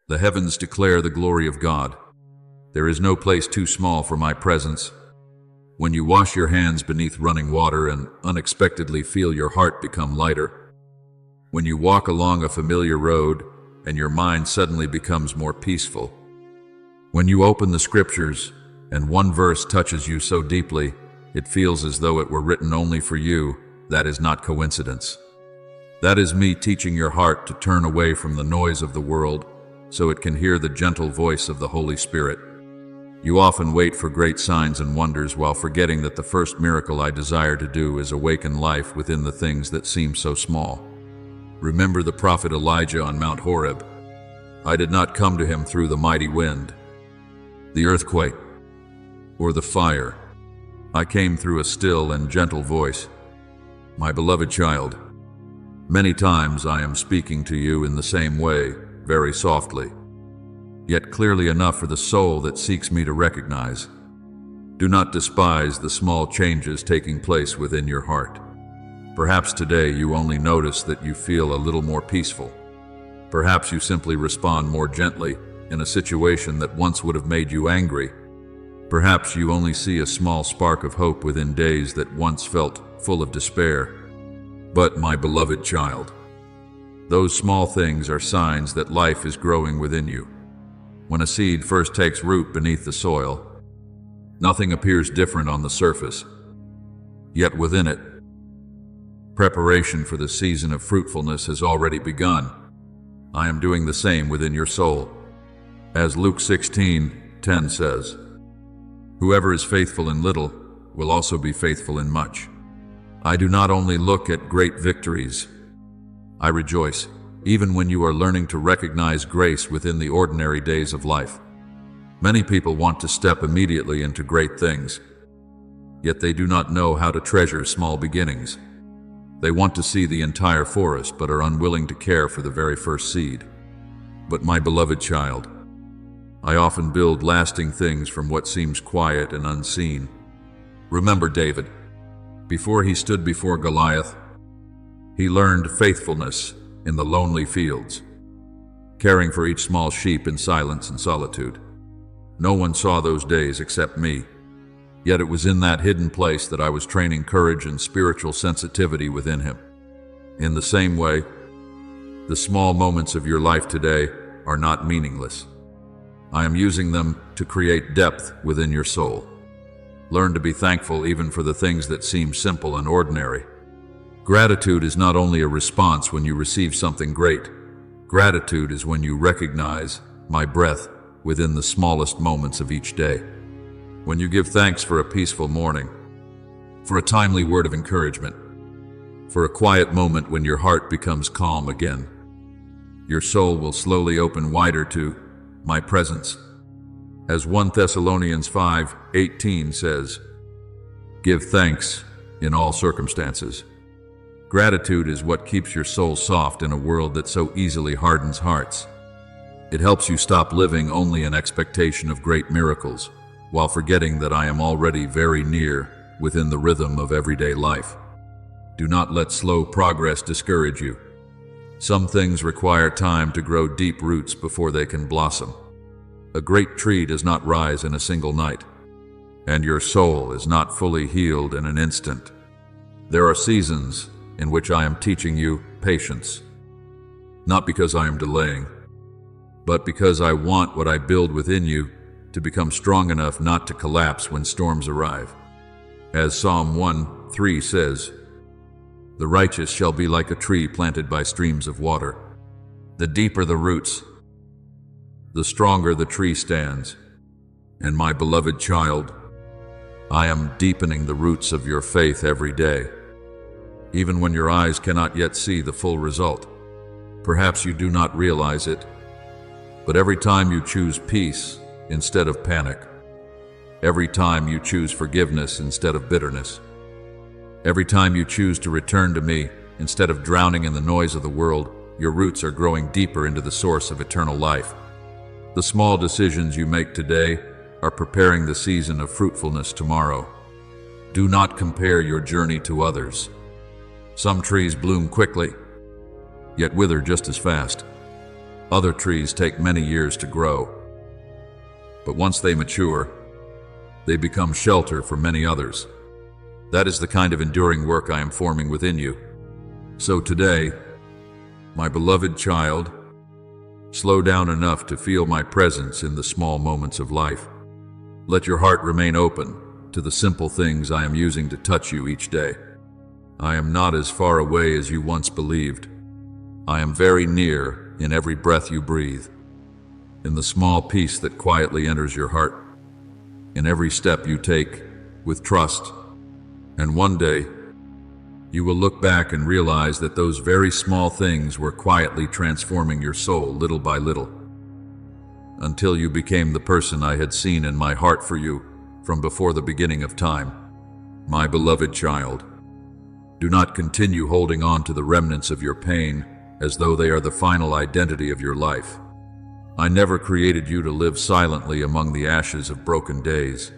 The heavens declare the glory of God. There is no place too small for my presence. When you wash your hands beneath running water and unexpectedly feel your heart become lighter. When you walk along a familiar road and your mind suddenly becomes more peaceful. When you open the scriptures and one verse touches you so deeply, it feels as though it were written only for you. That is not coincidence. That is me teaching your heart to turn away from the noise of the world so it can hear the gentle voice of the Holy Spirit. You often wait for great signs and wonders while forgetting that the first miracle I desire to do is awaken life within the things that seem so small. Remember the prophet Elijah on Mount Horeb. I did not come to him through the mighty wind, the earthquake, or the fire. I came through a still and gentle voice. My beloved child, many times I am speaking to you in the same way, very softly, yet clearly enough for the soul that seeks me to recognize. Do not despise the small changes taking place within your heart. Perhaps today you only notice that you feel a little more peaceful. Perhaps you simply respond more gently in a situation that once would have made you angry. Perhaps you only see a small spark of hope within days that once felt full of despair. But my beloved child, those small things are signs that life is growing within you. When a seed first takes root beneath the soil, nothing appears different on the surface. Yet within it, preparation for the season of fruitfulness has already begun. I am doing the same within your soul. As Luke 16:10 says, whoever is faithful in little will also be faithful in much. I do not only look at great victories, I rejoice even when you are learning to recognize grace within the ordinary days of life. Many people want to step immediately into great things, yet they do not know how to treasure small beginnings. They want to see the entire forest but are unwilling to care for the very first seed. But my beloved child, I often build lasting things from what seems quiet and unseen. Remember David. Before he stood before Goliath, he learned faithfulness in the lonely fields, caring for each small sheep in silence and solitude. No one saw those days except me. Yet it was in that hidden place that I was training courage and spiritual sensitivity within him. In the same way, the small moments of your life today are not meaningless. I am using them to create depth within your soul. Learn to be thankful even for the things that seem simple and ordinary. Gratitude is not only a response when you receive something great. Gratitude is when you recognize my breath within the smallest moments of each day. When you give thanks for a peaceful morning, for a timely word of encouragement, for a quiet moment when your heart becomes calm again, your soul will slowly open wider to my presence. As 1 Thessalonians 5:18 says, give thanks in all circumstances. Gratitude is what keeps your soul soft in a world that so easily hardens hearts. It helps you stop living only in expectation of great miracles, while forgetting that I am already very near within the rhythm of everyday life. Do not let slow progress discourage you. Some things require time to grow deep roots before they can blossom. A great tree does not rise in a single night, and your soul is not fully healed in an instant. There are seasons in which I am teaching you patience, not because I am delaying, but because I want what I build within you to become strong enough not to collapse when storms arrive. As Psalm 1:3 says, the righteous shall be like a tree planted by streams of water. The deeper the roots, the stronger the tree stands. And my beloved child, I am deepening the roots of your faith every day, even when your eyes cannot yet see the full result. Perhaps you do not realize it, but every time you choose peace instead of panic, every time you choose forgiveness instead of bitterness, every time you choose to return to me instead of drowning in the noise of the world, your roots are growing deeper into the source of eternal life. The small decisions you make today are preparing the season of fruitfulness tomorrow. Do not compare your journey to others. Some trees bloom quickly, yet wither just as fast. Other trees take many years to grow, but once they mature, they become shelter for many others. That is the kind of enduring work I am forming within you. So today, my beloved child, slow down enough to feel my presence in the small moments of life. Let your heart remain open to the simple things I am using to touch you each day. I am not as far away as you once believed. I am very near in every breath you breathe, in the small peace that quietly enters your heart, in every step you take with trust. And one day, you will look back and realize that those very small things were quietly transforming your soul little by little, until you became the person I had seen in my heart for you from before the beginning of time. My beloved child, do not continue holding on to the remnants of your pain as though they are the final identity of your life. I never created you to live silently among the ashes of broken days.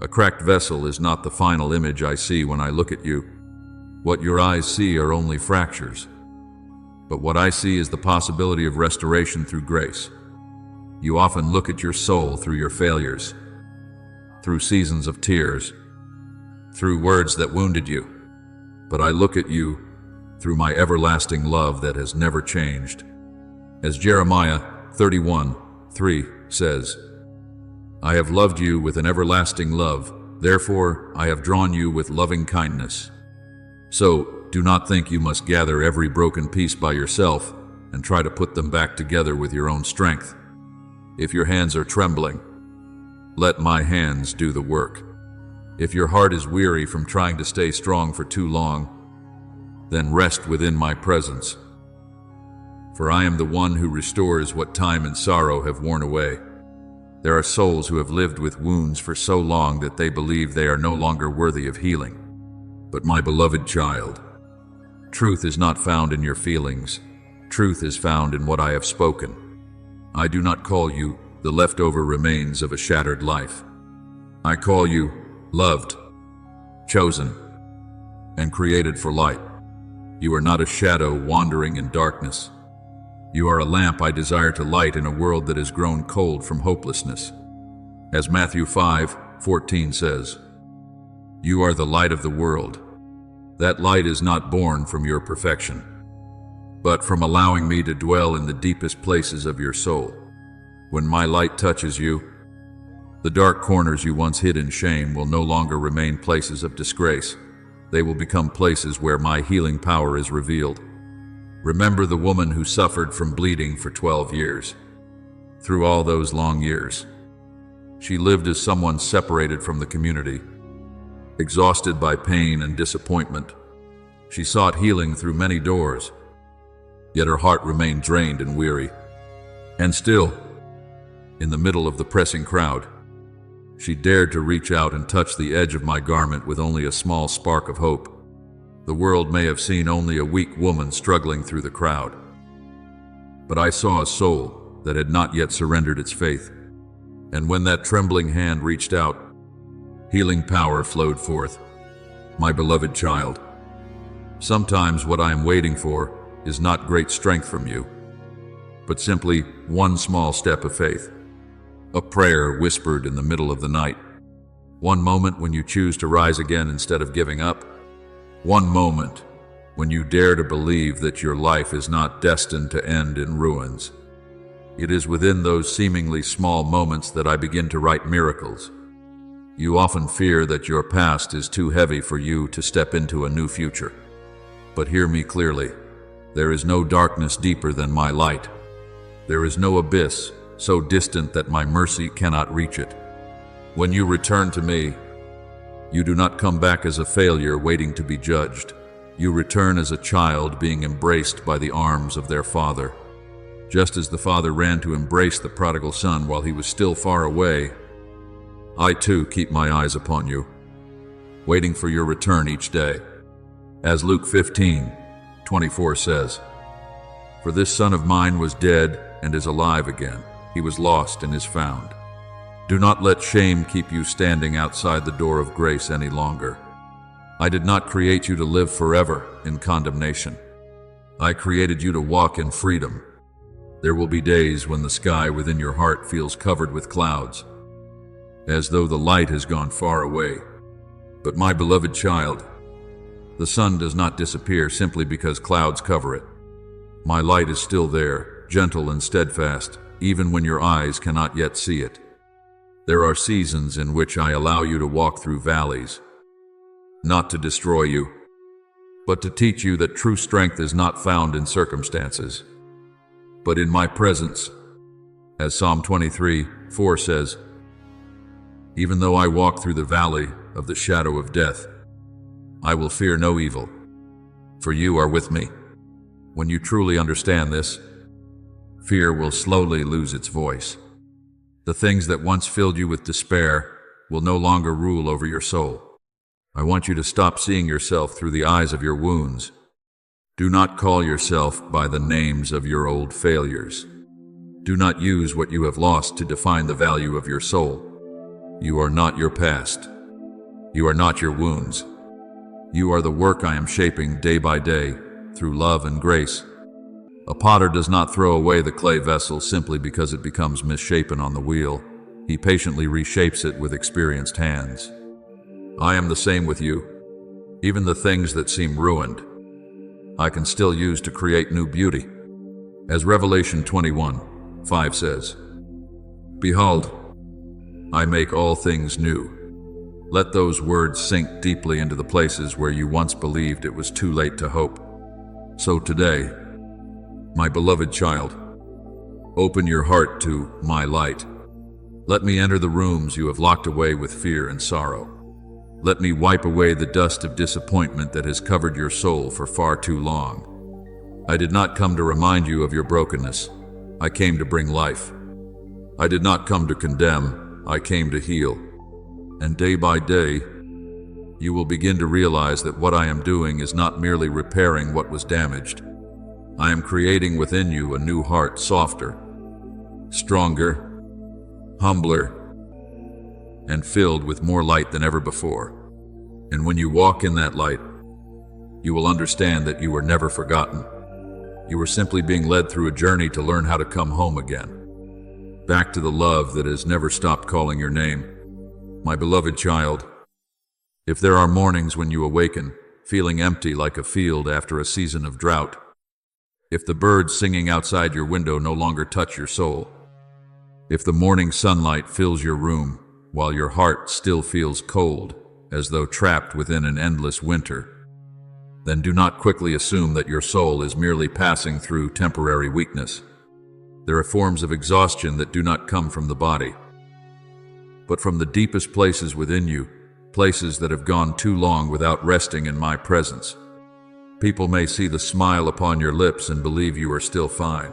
A cracked vessel is not the final image I see when I look at you. What your eyes see are only fractures. But what I see is the possibility of restoration through grace. You often look at your soul through your failures, through seasons of tears, through words that wounded you. But I look at you through my everlasting love that has never changed. As Jeremiah 31:3 says, I have loved you with an everlasting love, therefore I have drawn you with loving kindness. So do not think you must gather every broken piece by yourself and try to put them back together with your own strength. If your hands are trembling, let my hands do the work. If your heart is weary from trying to stay strong for too long, then rest within my presence. For I am the one who restores what time and sorrow have worn away. There are souls who have lived with wounds for so long that they believe they are no longer worthy of healing. But my beloved child, truth is not found in your feelings. Truth is found in what I have spoken. I do not call you the leftover remains of a shattered life. I call you loved, chosen, and created for light. You are not a shadow wandering in darkness. You are a lamp I desire to light in a world that has grown cold from hopelessness. As Matthew 5:14 says, you are the light of the world. That light is not born from your perfection, but from allowing me to dwell in the deepest places of your soul. When my light touches you, the dark corners you once hid in shame will no longer remain places of disgrace. They will become places where my healing power is revealed. Remember the woman who suffered from bleeding for 12 years. Through all those long years, she lived as someone separated from the community, exhausted by pain and disappointment. She sought healing through many doors, yet her heart remained drained and weary. And still, in the middle of the pressing crowd, she dared to reach out and touch the edge of my garment with only a small spark of hope. The world may have seen only a weak woman struggling through the crowd, but I saw a soul that had not yet surrendered its faith. And when that trembling hand reached out, healing power flowed forth. My beloved child, sometimes what I am waiting for is not great strength from you, but simply one small step of faith. A prayer whispered in the middle of the night. One moment when you choose to rise again instead of giving up. One moment when you dare to believe that your life is not destined to end in ruins. It is within those seemingly small moments that I begin to write miracles. You often fear that your past is too heavy for you to step into a new future. But hear me clearly. There is no darkness deeper than my light. There is no abyss so distant that my mercy cannot reach it. When you return to me, you do not come back as a failure waiting to be judged. You return as a child being embraced by the arms of their father. Just as the father ran to embrace the prodigal son while he was still far away, I too keep my eyes upon you, waiting for your return each day. As Luke 15:24 says, for this son of mine was dead and is alive again. He was lost and is found. Do not let shame keep you standing outside the door of grace any longer. I did not create you to live forever in condemnation. I created you to walk in freedom. There will be days when the sky within your heart feels covered with clouds, as though the light has gone far away. But my beloved child, the sun does not disappear simply because clouds cover it. My light is still there, gentle and steadfast, even when your eyes cannot yet see it. There are seasons in which I allow you to walk through valleys, not to destroy you, but to teach you that true strength is not found in circumstances, but in my presence. As Psalm 23:4 says, "Even though I walk through the valley of the shadow of death, I will fear no evil, for you are with me." When you truly understand this, fear will slowly lose its voice. The things that once filled you with despair will no longer rule over your soul. I want you to stop seeing yourself through the eyes of your wounds. Do not call yourself by the names of your old failures. Do not use what you have lost to define the value of your soul. You are not your past. You are not your wounds. You are the work I am shaping day by day through love and grace. A potter does not throw away the clay vessel simply because it becomes misshapen on the wheel. He patiently reshapes it with experienced hands. I am the same with you. Even the things that seem ruined, I can still use to create new beauty. As Revelation 21:5 says, "Behold, I make all things new." Let those words sink deeply into the places where you once believed it was too late to hope. So today, my beloved child, open your heart to my light. Let me enter the rooms you have locked away with fear and sorrow. Let me wipe away the dust of disappointment that has covered your soul for far too long. I did not come to remind you of your brokenness. I came to bring life. I did not come to condemn. I came to heal. And day by day, you will begin to realize that what I am doing is not merely repairing what was damaged. I am creating within you a new heart, softer, stronger, humbler, and filled with more light than ever before. And when you walk in that light, you will understand that you were never forgotten. You were simply being led through a journey to learn how to come home again, back to the love that has never stopped calling your name. My beloved child, if there are mornings when you awaken, feeling empty like a field after a season of drought, if the birds singing outside your window no longer touch your soul, if the morning sunlight fills your room while your heart still feels cold, as though trapped within an endless winter, then do not quickly assume that your soul is merely passing through temporary weakness. There are forms of exhaustion that do not come from the body, but from the deepest places within you, places that have gone too long without resting in my presence. People may see the smile upon your lips and believe you are still fine,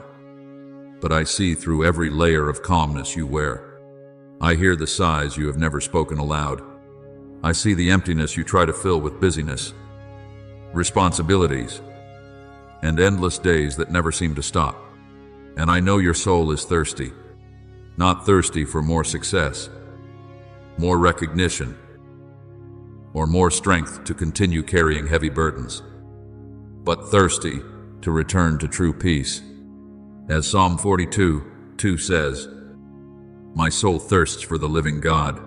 but I see through every layer of calmness you wear. I hear the sighs you have never spoken aloud. I see the emptiness you try to fill with busyness, responsibilities, and endless days that never seem to stop. And I know your soul is thirsty, not thirsty for more success, more recognition, or more strength to continue carrying heavy burdens, but thirsty to return to true peace. As Psalm 42:2 says, "My soul thirsts for the living God."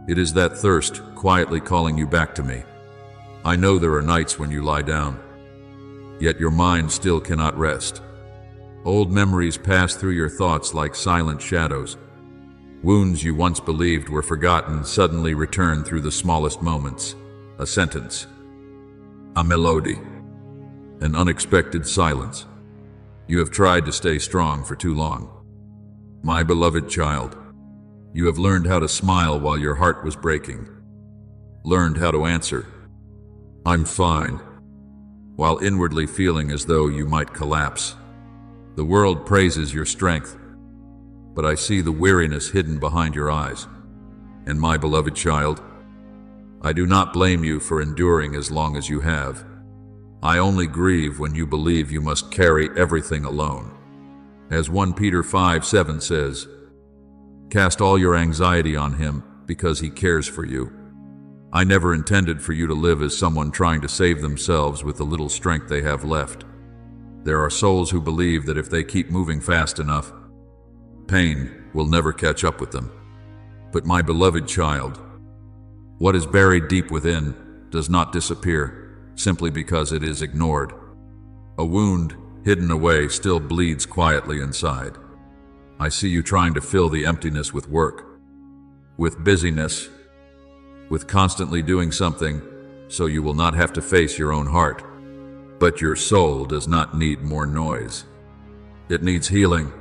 It is that thirst quietly calling you back to me. I know there are nights when you lie down, yet your mind still cannot rest. Old memories pass through your thoughts like silent shadows. Wounds you once believed were forgotten suddenly return through the smallest moments. A sentence, a melody, an unexpected silence. You have tried to stay strong for too long. My beloved child, you have learned how to smile while your heart was breaking. Learned how to answer, "I'm fine," while inwardly feeling as though you might collapse. The world praises your strength, but I see the weariness hidden behind your eyes. And my beloved child, I do not blame you for enduring as long as you have. I only grieve when you believe you must carry everything alone. As 1 Peter 5:7 says, "Cast all your anxiety on him because he cares for you." I never intended for you to live as someone trying to save themselves with the little strength they have left. There are souls who believe that if they keep moving fast enough, pain will never catch up with them. But my beloved child, what is buried deep within does not disappear simply because it is ignored. A wound hidden away still bleeds quietly inside. I see you trying to fill the emptiness with work, with busyness, with constantly doing something so you will not have to face your own heart. But your soul does not need more noise. It needs healing.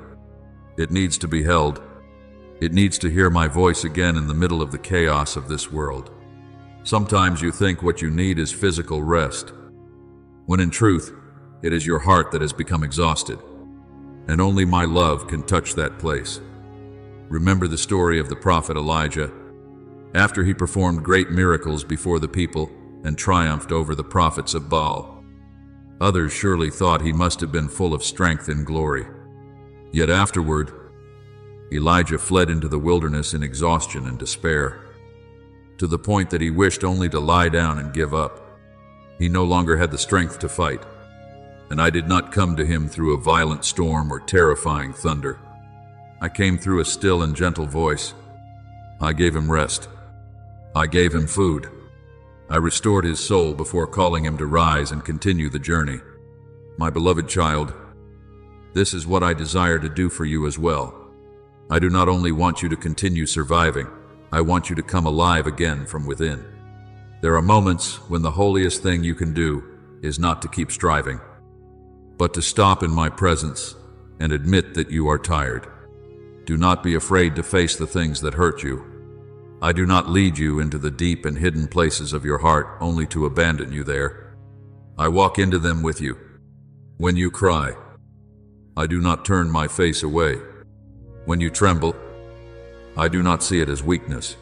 It needs to be held. It needs to hear my voice again in the middle of the chaos of this world. Sometimes you think what you need is physical rest, when in truth, it is your heart that has become exhausted, and only my love can touch that place. Remember the story of the prophet Elijah. After he performed great miracles before the people and triumphed over the prophets of Baal, others surely thought he must have been full of strength and glory. Yet afterward, Elijah fled into the wilderness in exhaustion and despair, to the point that he wished only to lie down and give up. He no longer had the strength to fight, and I did not come to him through a violent storm or terrifying thunder. I came through a still and gentle voice. I gave him rest. I gave him food. I restored his soul before calling him to rise and continue the journey. My beloved child, this is what I desire to do for you as well. I do not only want you to continue surviving, I want you to come alive again from within. There are moments when the holiest thing you can do is not to keep striving, but to stop in my presence and admit that you are tired. Do not be afraid to face the things that hurt you. I do not lead you into the deep and hidden places of your heart only to abandon you there. I walk into them with you. When you cry, I do not turn my face away. When you tremble, I do not see it as weakness.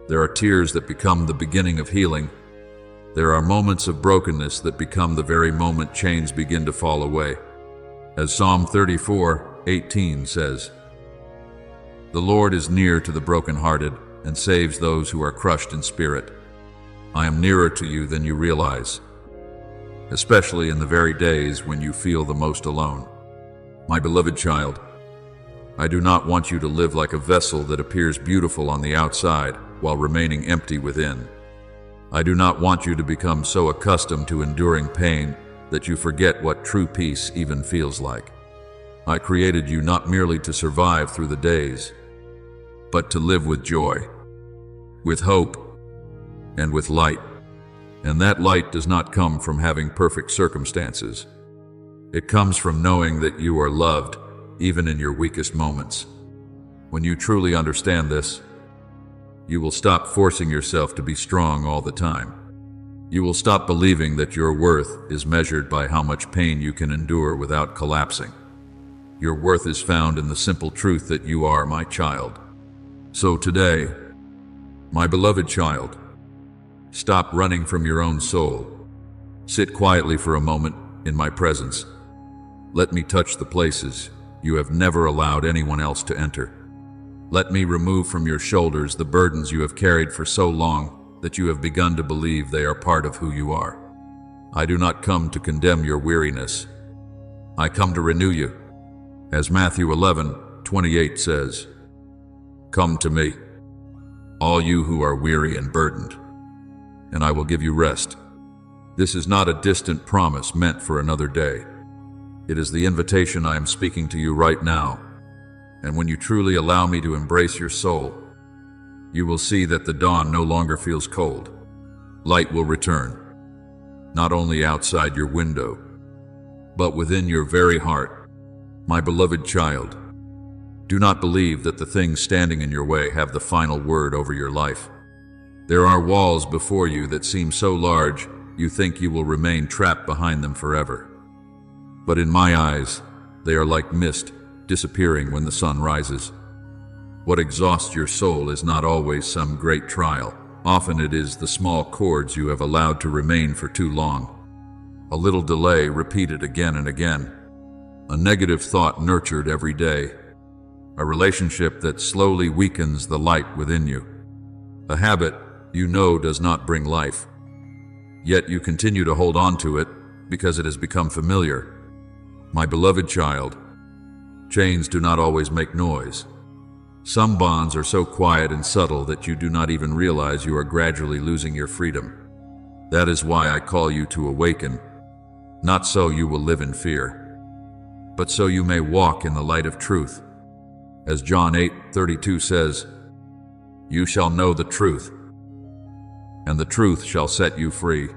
There are tears that become the beginning of healing. There are moments of brokenness that become the very moment chains begin to fall away. As Psalm 34:18 says, "The Lord is near to the brokenhearted and saves those who are crushed in spirit." I am nearer to you than you realize, especially in the very days when you feel the most alone. My beloved child, I do not want you to live like a vessel that appears beautiful on the outside while remaining empty within. I do not want you to become so accustomed to enduring pain that you forget what true peace even feels like. I created you not merely to survive through the days, but to live with joy, with hope, and with light. And that light does not come from having perfect circumstances. It comes from knowing that you are loved even in your weakest moments. When you truly understand this, you will stop forcing yourself to be strong all the time. You will stop believing that your worth is measured by how much pain you can endure without collapsing. Your worth is found in the simple truth that you are my child. So today, my beloved child, stop running from your own soul. Sit quietly for a moment in my presence. Let me touch the places you have never allowed anyone else to enter. Let me remove from your shoulders the burdens you have carried for so long that you have begun to believe they are part of who you are. I do not come to condemn your weariness. I come to renew you. As Matthew 11:28 says, "Come to me, all you who are weary and burdened, and I will give you rest." This is not a distant promise meant for another day. It is the invitation I am speaking to you right now. And when you truly allow me to embrace your soul, you will see that the dawn no longer feels cold. Light will return, not only outside your window, but within your very heart. My beloved child, do not believe that the things standing in your way have the final word over your life. There are walls before you that seem so large you think you will remain trapped behind them forever. But in my eyes, they are like mist disappearing when the sun rises. What exhausts your soul is not always some great trial. Often it is the small cords you have allowed to remain for too long. A little delay repeated again and again. A negative thought nurtured every day. A relationship that slowly weakens the light within you. A habit you know does not bring life. Yet you continue to hold on to it because it has become familiar. My beloved child, chains do not always make noise. Some bonds are so quiet and subtle that you do not even realize you are gradually losing your freedom. That is why I call you to awaken, not so you will live in fear, but so you may walk in the light of truth. As John 8:32 says, "You shall know the truth, and the truth shall set you free."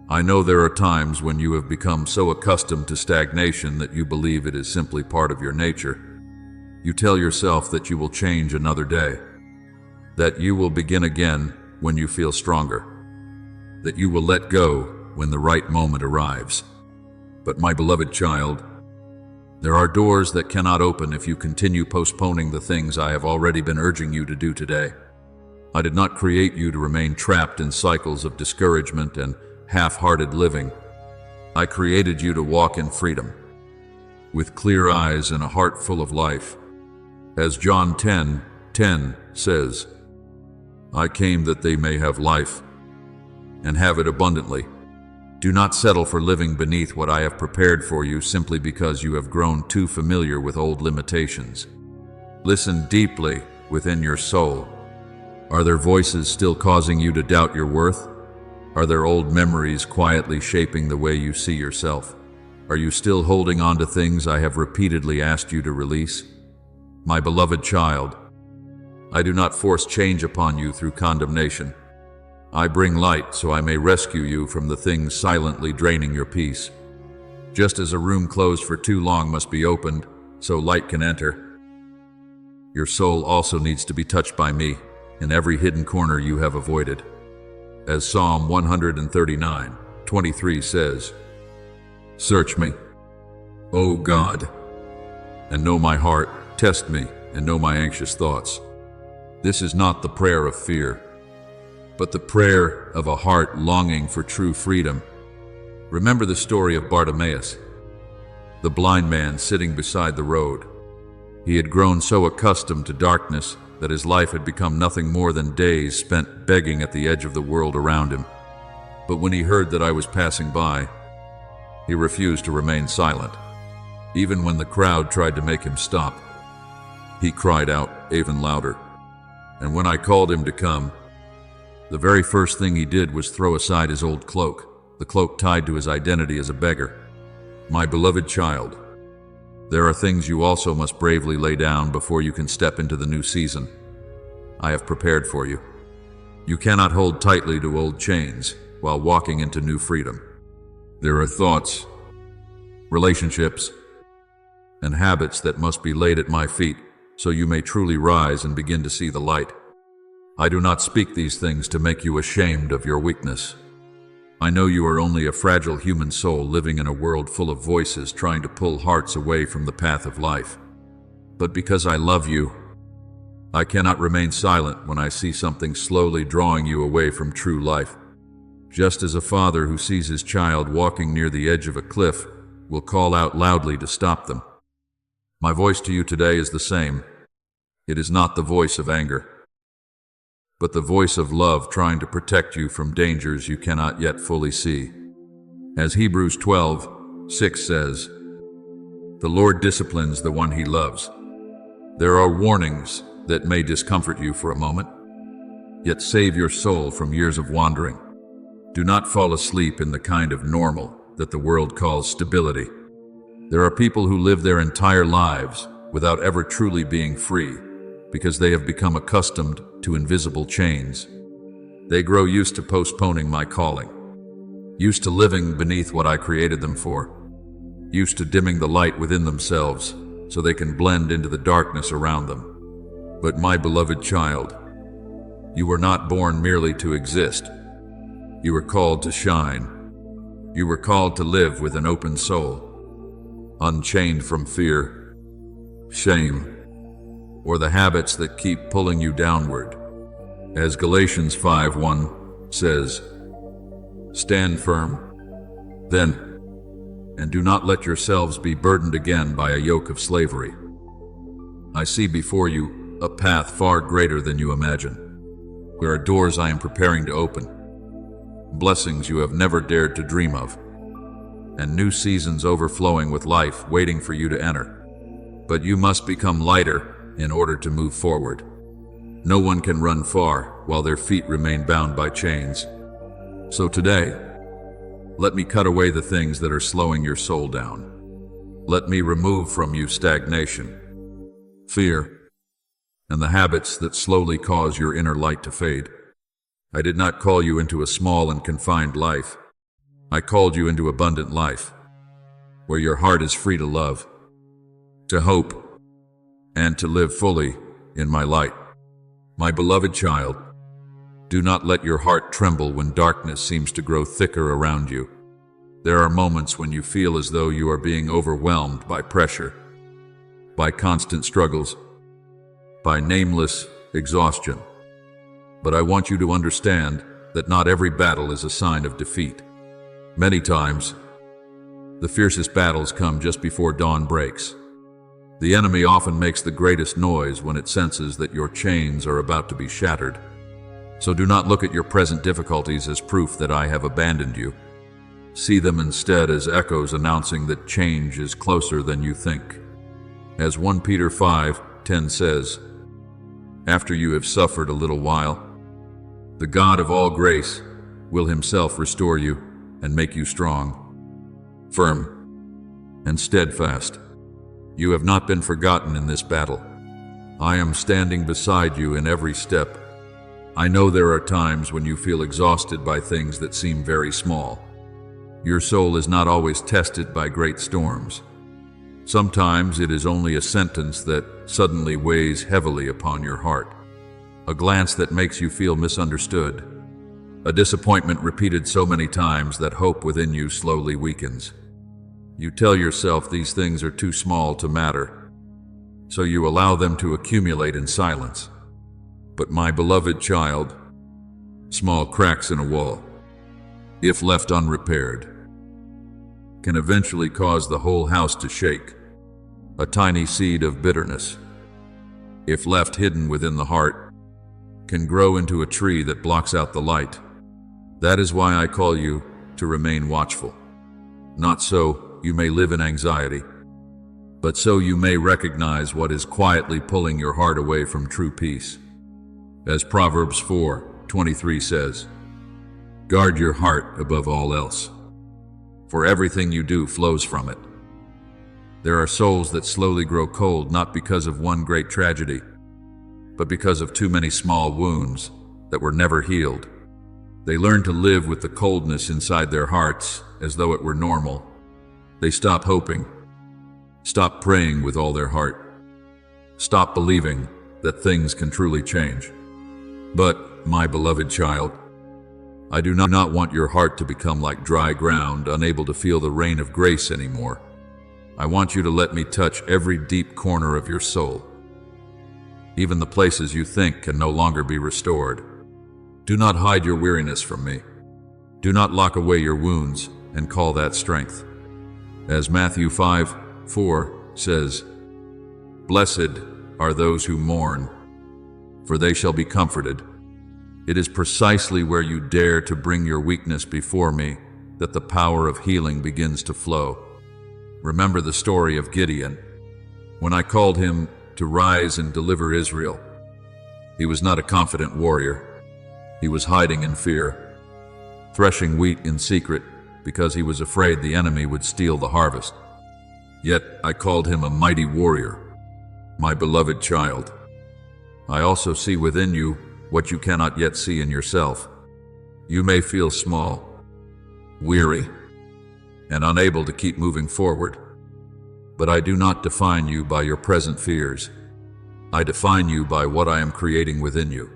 I know there are times when you have become so accustomed to stagnation that you believe it is simply part of your nature. You tell yourself that you will change another day, that you will begin again when you feel stronger, that you will let go when the right moment arrives. But my beloved child, there are doors that cannot open if you continue postponing the things I have already been urging you to do today. I did not create you to remain trapped in cycles of discouragement and half-hearted living. I created you to walk in freedom, with clear eyes and a heart full of life. As John 10:10 says, "I came that they may have life, and have it abundantly." Do not settle for living beneath what I have prepared for you simply because you have grown too familiar with old limitations. Listen deeply within your soul. Are there voices still causing you to doubt your worth? Are there old memories quietly shaping the way you see yourself? Are you still holding on to things I have repeatedly asked you to release? My beloved child, I do not force change upon you through condemnation. I bring light so I may rescue you from the things silently draining your peace. Just as a room closed for too long must be opened so light can enter, your soul also needs to be touched by me in every hidden corner you have avoided. As Psalm 139:23 says, "Search me, O God, and know my heart. Test me and know my anxious thoughts." This is not the prayer of fear, but the prayer of a heart longing for true freedom. Remember the story of Bartimaeus, the blind man sitting beside the road. He had grown so accustomed to darkness that his life had become nothing more than days spent begging at the edge of the world around him. But when he heard that I was passing by, he refused to remain silent. Even when the crowd tried to make him stop, he cried out even louder. And when I called him to come, the very first thing he did was throw aside his old cloak, the cloak tied to his identity as a beggar. My beloved child, there are things you also must bravely lay down before you can step into the new season I have prepared for you. You cannot hold tightly to old chains while walking into new freedom. There are thoughts, relationships, and habits that must be laid at my feet so you may truly rise and begin to see the light. I do not speak these things to make you ashamed of your weakness. I know you are only a fragile human soul living in a world full of voices trying to pull hearts away from the path of life. But because I love you, I cannot remain silent when I see something slowly drawing you away from true life. Just as a father who sees his child walking near the edge of a cliff will call out loudly to stop them. My voice to you today is the same. It is not the voice of anger, but the voice of love trying to protect you from dangers you cannot yet fully see. As Hebrews 12:6 says, "The Lord disciplines the one he loves." There are warnings that may discomfort you for a moment, yet save your soul from years of wandering. Do not fall asleep in the kind of normal that the world calls stability. There are people who live their entire lives without ever truly being free because they have become accustomed to invisible chains. They grow used to postponing my calling, used to living beneath what I created them for, used to dimming the light within themselves so they can blend into the darkness around them. But my beloved child, you were not born merely to exist. You were called to shine. You were called to live with an open soul, unchained from fear, shame, or the habits that keep pulling you downward. As Galatians 5:1 says, "Stand firm, then, and do not let yourselves be burdened again by a yoke of slavery." I see before you a path far greater than you imagine. There are doors I am preparing to open, blessings you have never dared to dream of. and new seasons overflowing with life waiting for you to enter. But you must become lighter in order to move forward. No one can run far while their feet remain bound by chains. So today, let me cut away the things that are slowing your soul down. Let me remove from you stagnation, fear, and the habits that slowly cause your inner light to fade. I did not call you into a small and confined life. I called you into abundant life, where your heart is free to love, to hope, and to live fully in my light. My beloved child, do not let your heart tremble when darkness seems to grow thicker around you. There are moments when you feel as though you are being overwhelmed by pressure, by constant struggles, by nameless exhaustion. But I want you to understand that not every battle is a sign of defeat. Many times, the fiercest battles come just before dawn breaks. The enemy often makes the greatest noise when it senses that your chains are about to be shattered. So do not look at your present difficulties as proof that I have abandoned you. See them instead as echoes announcing that change is closer than you think. As 1 Peter 5:10 says, after you have suffered a little while, the God of all grace will himself restore you and make you strong, firm, and steadfast. You have not been forgotten in this battle. I am standing beside you in every step. I know there are times when you feel exhausted by things that seem very small. Your soul is not always tested by great storms. Sometimes it is only a sentence that suddenly weighs heavily upon your heart, a glance that makes you feel misunderstood, a disappointment repeated so many times that hope within you slowly weakens. You tell yourself these things are too small to matter, so you allow them to accumulate in silence. But my beloved child, small cracks in a wall, if left unrepaired, can eventually cause the whole house to shake. A tiny seed of bitterness, if left hidden within the heart, can grow into a tree that blocks out the light. That is why I call you to remain watchful. Not so you may live in anxiety, but so you may recognize what is quietly pulling your heart away from true peace. As Proverbs 4:23 says, guard your heart above all else, for everything you do flows from it. There are souls that slowly grow cold not because of one great tragedy, but because of too many small wounds that were never healed. They learn to live with the coldness inside their hearts as though it were normal. They stop hoping, stop praying with all their heart, stop believing that things can truly change. But, my beloved child, I do not want your heart to become like dry ground, unable to feel the rain of grace anymore. I want you to let me touch every deep corner of your soul, even the places you think can no longer be restored. Do not hide your weariness from me. Do not lock away your wounds and call that strength. As Matthew 5:4 says, blessed are those who mourn, for they shall be comforted. It is precisely where you dare to bring your weakness before me that the power of healing begins to flow. Remember the story of Gideon. When I called him to rise and deliver Israel, he was not a confident warrior. He was hiding in fear, threshing wheat in secret because he was afraid the enemy would steal the harvest. Yet I called him a mighty warrior, my beloved child. I also see within you what you cannot yet see in yourself. You may feel small, weary, and unable to keep moving forward. But I do not define you by your present fears. I define you by what I am creating within you.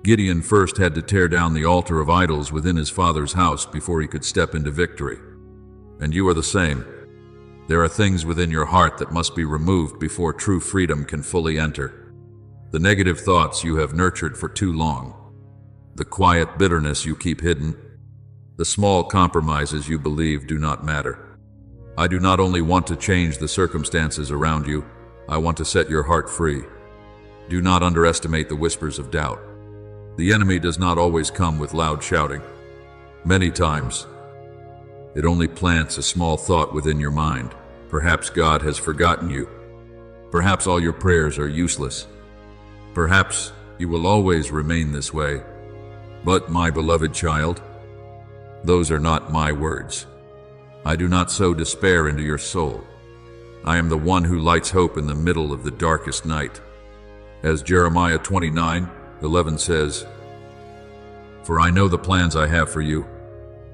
Gideon first had to tear down the altar of idols within his father's house before he could step into victory. And you are the same. There are things within your heart that must be removed before true freedom can fully enter. The negative thoughts you have nurtured for too long, the quiet bitterness you keep hidden, the small compromises you believe do not matter. I do not only want to change the circumstances around you, I want to set your heart free. Do not underestimate the whispers of doubt. The enemy does not always come with loud shouting. Many times, It only plants a small thought within your mind. Perhaps God has forgotten you. Perhaps all your prayers are useless. Perhaps you will always remain this way. But, my beloved child, those are not my words. I do not sow despair into your soul. I am the one who lights hope in the middle of the darkest night. As Jeremiah 29:11 says, "For I know the plans I have for you,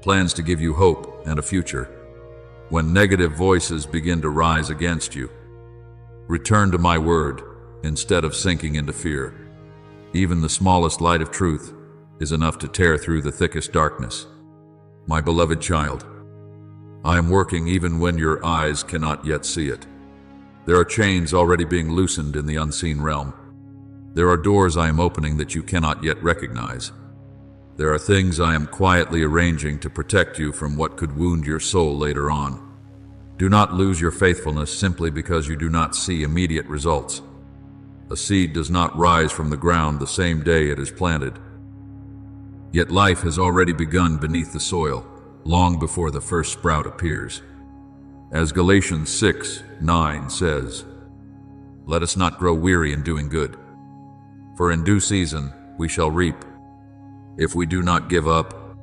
plans to give you hope and a future." When negative voices begin to rise against you, return to my word instead of sinking into fear. Even the smallest light of truth is enough to tear through the thickest darkness. My beloved child, I am working even when your eyes cannot yet see it. There are chains already being loosened in the unseen realm. There are doors I am opening that you cannot yet recognize. There are things I am quietly arranging to protect you from what could wound your soul later on. Do not lose your faithfulness simply because you do not see immediate results. A seed does not rise from the ground the same day it is planted. Yet life has already begun beneath the soil, long before the first sprout appears. As Galatians 6:9 says, "Let us not grow weary in doing good, for in due season we shall reap, if we do not give up."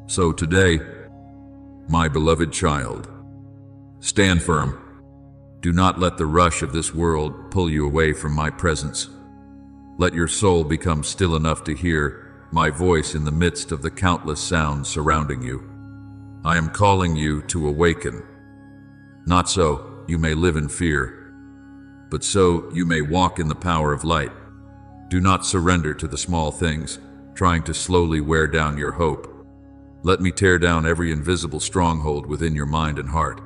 So today, my beloved child, stand firm. Do not let the rush of this world pull you away from my presence. Let your soul become still enough to hear my voice in the midst of the countless sounds surrounding you. I am calling you to awaken. Not so you may live in fear, but so you may walk in the power of light. Do not surrender to the small things, trying to slowly wear down your hope. Let me tear down every invisible stronghold within your mind and heart.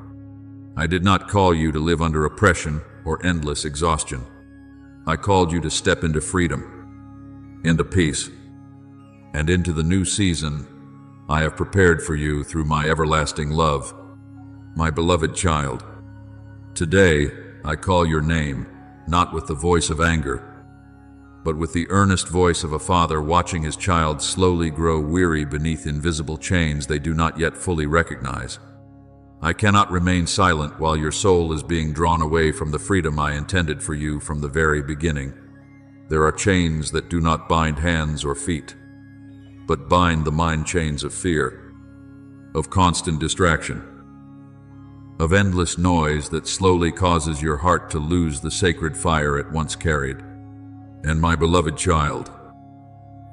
I did not call you to live under oppression or endless exhaustion. I called you to step into freedom, into peace, and into the new season I have prepared for you through my everlasting love. My beloved child, today I call your name, not with the voice of anger, but with the earnest voice of a father watching his child slowly grow weary beneath invisible chains they do not yet fully recognize. I cannot remain silent while your soul is being drawn away from the freedom I intended for you from the very beginning. There are chains that do not bind hands or feet, but bind the mind chains of fear, of constant distraction, of endless noise that slowly causes your heart to lose the sacred fire it once carried. And my beloved child,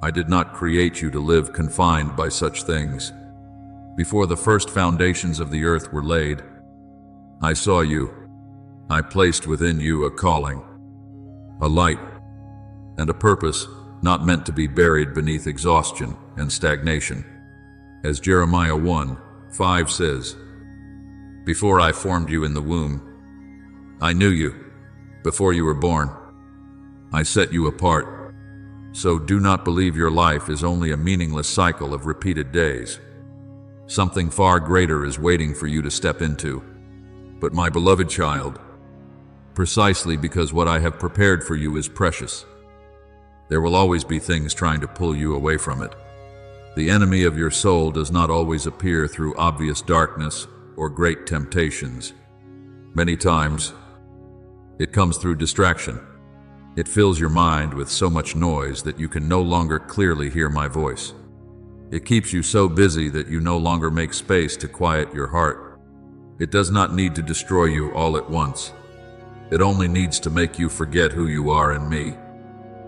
I did not create you to live confined by such things. Before the first foundations of the earth were laid, I saw you. I placed within you a calling, a light, and a purpose not meant to be buried beneath exhaustion and stagnation. As Jeremiah 1:5 says, "Before I formed you in the womb, I knew you. Before you were born, I set you apart." So do not believe your life is only a meaningless cycle of repeated days. Something far greater is waiting for you to step into. But my beloved child, precisely because what I have prepared for you is precious, there will always be things trying to pull you away from it. The enemy of your soul does not always appear through obvious darkness or great temptations. Many times, it comes through distraction. It fills your mind with so much noise that you can no longer clearly hear my voice. It keeps you so busy that you no longer make space to quiet your heart. It does not need to destroy you all at once. It only needs to make you forget who you are in me.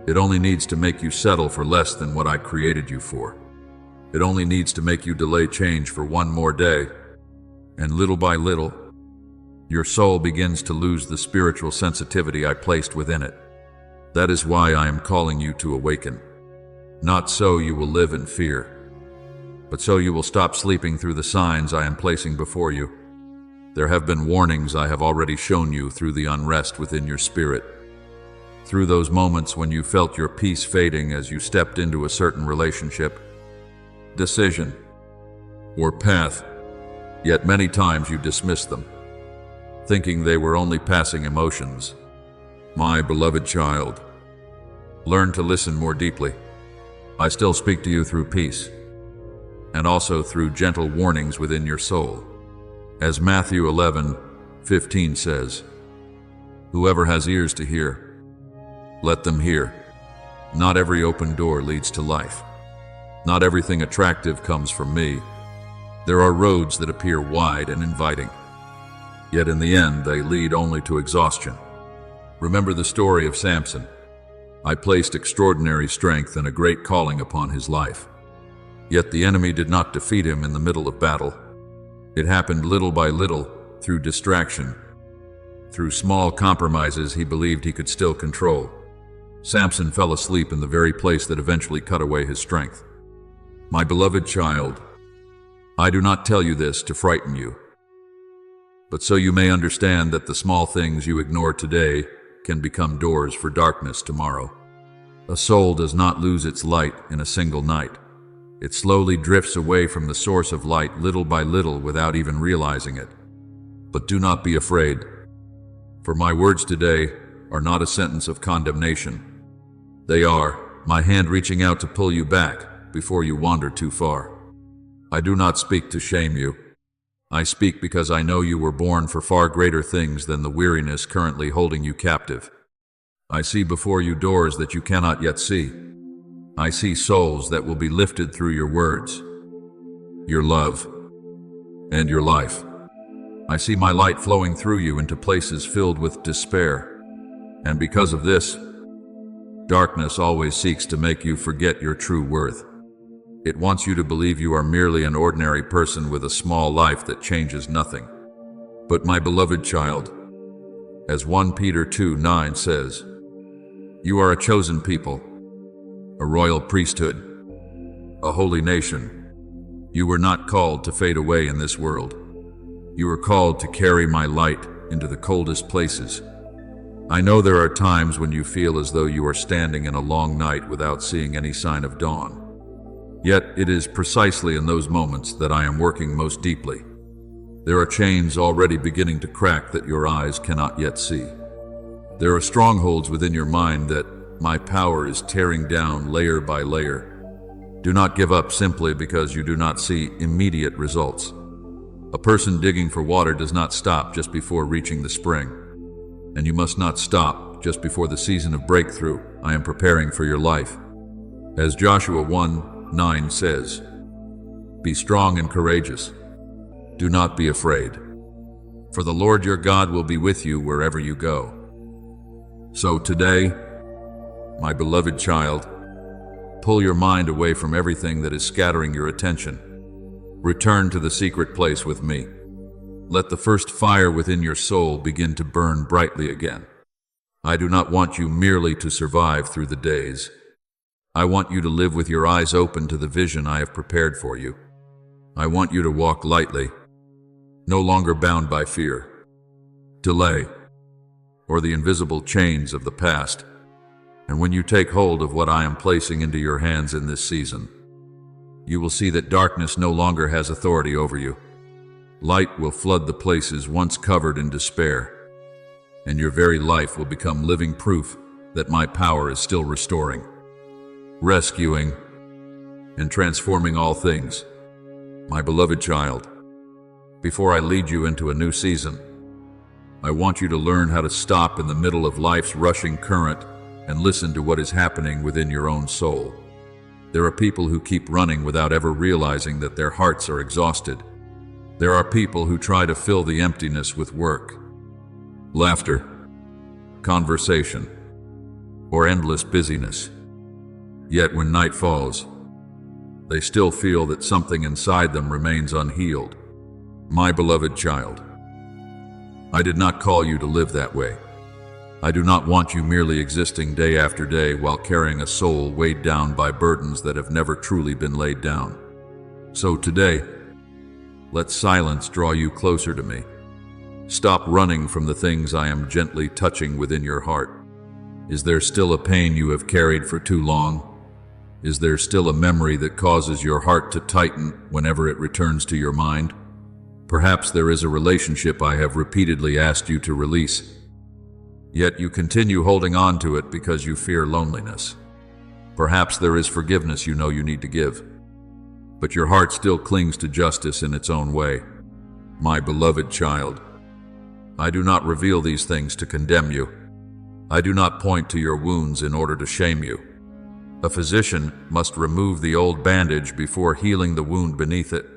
It only needs to make you settle for less than what I created you for. It only needs to make you delay change for one more day. And little by little, your soul begins to lose the spiritual sensitivity I placed within it. That is why I am calling you to awaken. Not so you will live in fear, but so you will stop sleeping through the signs I am placing before you. There have been warnings I have already shown you through the unrest within your spirit. Through those moments when you felt your peace fading as you stepped into a certain relationship, decision, or path, yet many times you dismissed them, thinking they were only passing emotions. My beloved child, learn to listen more deeply. I still speak to you through peace. and also through gentle warnings within your soul. As Matthew 11:15 says, "Whoever has ears to hear, let them hear." Not every open door leads to life. Not everything attractive comes from me. There are roads that appear wide and inviting, yet in the end they lead only to exhaustion. Remember the story of Samson. I placed extraordinary strength and a great calling upon his life. Yet the enemy did not defeat him in the middle of battle. It happened little by little, through distraction. Through small compromises he believed he could still control. Samson fell asleep in the very place that eventually cut away his strength. My beloved child, I do not tell you this to frighten you, but so you may understand that the small things you ignore today can become doors for darkness tomorrow. A soul does not lose its light in a single night. It slowly drifts away from the source of light little by little without even realizing it. But do not be afraid, for my words today are not a sentence of condemnation. They are my hand reaching out to pull you back before you wander too far. I do not speak to shame you. I speak because I know you were born for far greater things than the weariness currently holding you captive. I see before you doors that you cannot yet see. I see souls that will be lifted through your words, your love, and your life. I see my light flowing through you into places filled with despair. And because of this, darkness always seeks to make you forget your true worth. It wants you to believe you are merely an ordinary person with a small life that changes nothing. But my beloved child, as 1 Peter 2:9 says, you are a chosen people, a royal priesthood, a holy nation. You were not called to fade away in this world. You were called to carry my light into the coldest places. I know there are times when you feel as though you are standing in a long night without seeing any sign of dawn. Yet it is precisely in those moments that I am working most deeply. There are chains already beginning to crack that your eyes cannot yet see. There are strongholds within your mind that my power is tearing down layer by layer. Do not give up simply because you do not see immediate results. A person digging for water does not stop just before reaching the spring. And you must not stop just before the season of breakthrough I am preparing for your life. As Joshua 1:9 says, be strong and courageous. Do not be afraid, for the Lord your God will be with you wherever you go. So today, my beloved child, pull your mind away from everything that is scattering your attention. Return to the secret place with me. Let the first fire within your soul begin to burn brightly again. I do not want you merely to survive through the days. I want you to live with your eyes open to the vision I have prepared for you. I want you to walk lightly, no longer bound by fear, delay, or the invisible chains of the past. And when you take hold of what I am placing into your hands in this season, you will see that darkness no longer has authority over you. Light will flood the places once covered in despair, and your very life will become living proof that my power is still restoring, rescuing, and transforming all things. My beloved child, before I lead you into a new season, I want you to learn how to stop in the middle of life's rushing current and listen to what is happening within your own soul. There are people who keep running without ever realizing that their hearts are exhausted. There are people who try to fill the emptiness with work, laughter, conversation, or endless busyness. Yet when night falls, they still feel that something inside them remains unhealed. My beloved child, I did not call you to live that way. I do not want you merely existing day after day while carrying a soul weighed down by burdens that have never truly been laid down. So today, let silence draw you closer to me. Stop running from the things I am gently touching within your heart. Is there still a pain you have carried for too long? Is there still a memory that causes your heart to tighten whenever it returns to your mind? Perhaps there is a relationship I have repeatedly asked you to release, yet you continue holding on to it because you fear loneliness. Perhaps there is forgiveness you know you need to give. but your heart still clings to justice in its own way. My beloved child, I do not reveal these things to condemn you. I do not point to your wounds in order to shame you. A physician must remove the old bandage before healing the wound beneath it.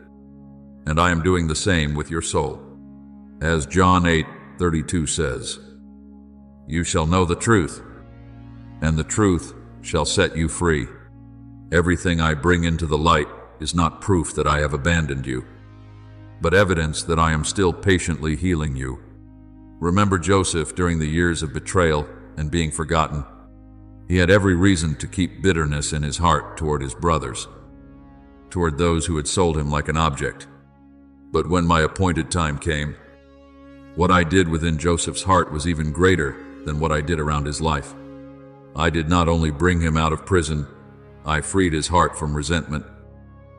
And I am doing the same with your soul. As John 8:32 says, "You shall know the truth, and the truth shall set you free." Everything I bring into the light is not proof that I have abandoned you, but evidence that I am still patiently healing you. Remember Joseph during the years of betrayal and being forgotten. He had every reason to keep bitterness in his heart toward his brothers, toward those who had sold him like an object. But when my appointed time came, what I did within Joseph's heart was even greater than what I did around his life. I did not only bring him out of prison, I freed his heart from resentment.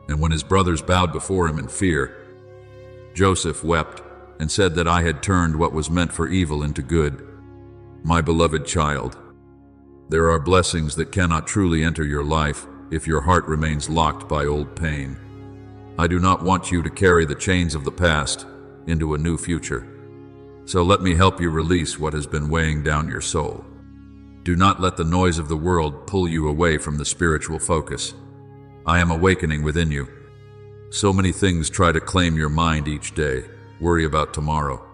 And when his brothers bowed before him in fear, Joseph wept and said that I had turned what was meant for evil into good. My beloved child, there are blessings that cannot truly enter your life if your heart remains locked by old pain. I do not want you to carry the chains of the past into a new future. So let me help you release what has been weighing down your soul. Do not let the noise of the world pull you away from the spiritual focus. I am awakening within you. So many things try to claim your mind each day. Worry about tomorrow.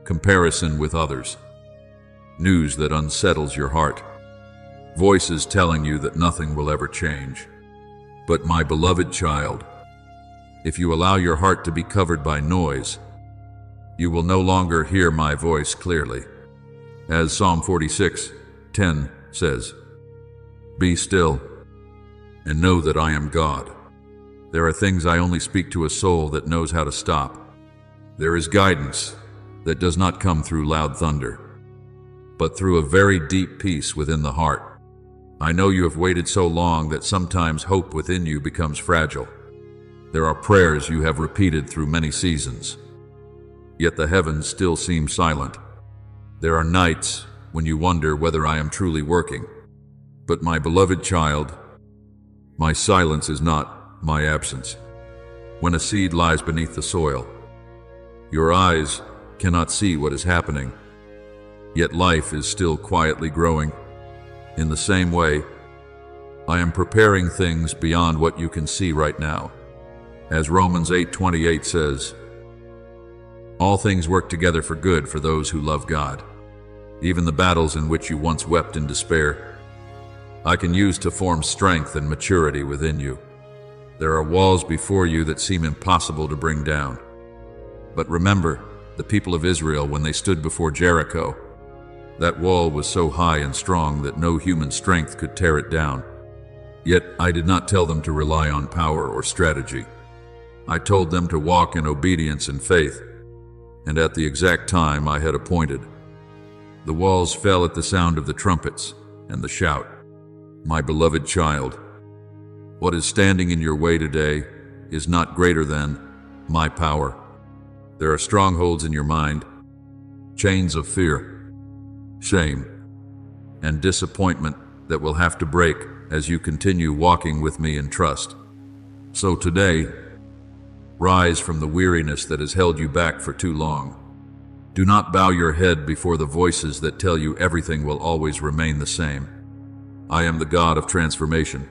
Comparison with others. News that unsettles your heart. Voices telling you that nothing will ever change. But my beloved child, if you allow your heart to be covered by noise, you will no longer hear my voice clearly. As Psalm 46:10 says, "Be still and know that I am God. There are things I only speak to a soul that knows how to stop. There is guidance that does not come through loud thunder, but through a very deep peace within the heart. I know you have waited so long that sometimes hope within you becomes fragile. There are prayers you have repeated through many seasons, yet the heavens still seem silent. There are nights when you wonder whether I am truly working. But my beloved child, my silence is not my absence. When a seed lies beneath the soil, your eyes cannot see what is happening, yet life is still quietly growing. In the same way, I am preparing things beyond what you can see right now. As Romans 8:28 says, all things work together for good for those who love God. Even the battles in which you once wept in despair, I can use to form strength and maturity within you. There are walls before you that seem impossible to bring down. But remember the people of Israel when they stood before Jericho. That wall was so high and strong that no human strength could tear it down. Yet I did not tell them to rely on power or strategy. I told them to walk in obedience and faith, and at the exact time I had appointed. The walls fell at the sound of the trumpets and the shout. My beloved child, what is standing in your way today is not greater than my power. There are strongholds in your mind, chains of fear, shame, and disappointment that will have to break as you continue walking with me in trust. So today, rise from the weariness that has held you back for too long. Do not bow your head before the voices that tell you everything will always remain the same. I am the God of transformation,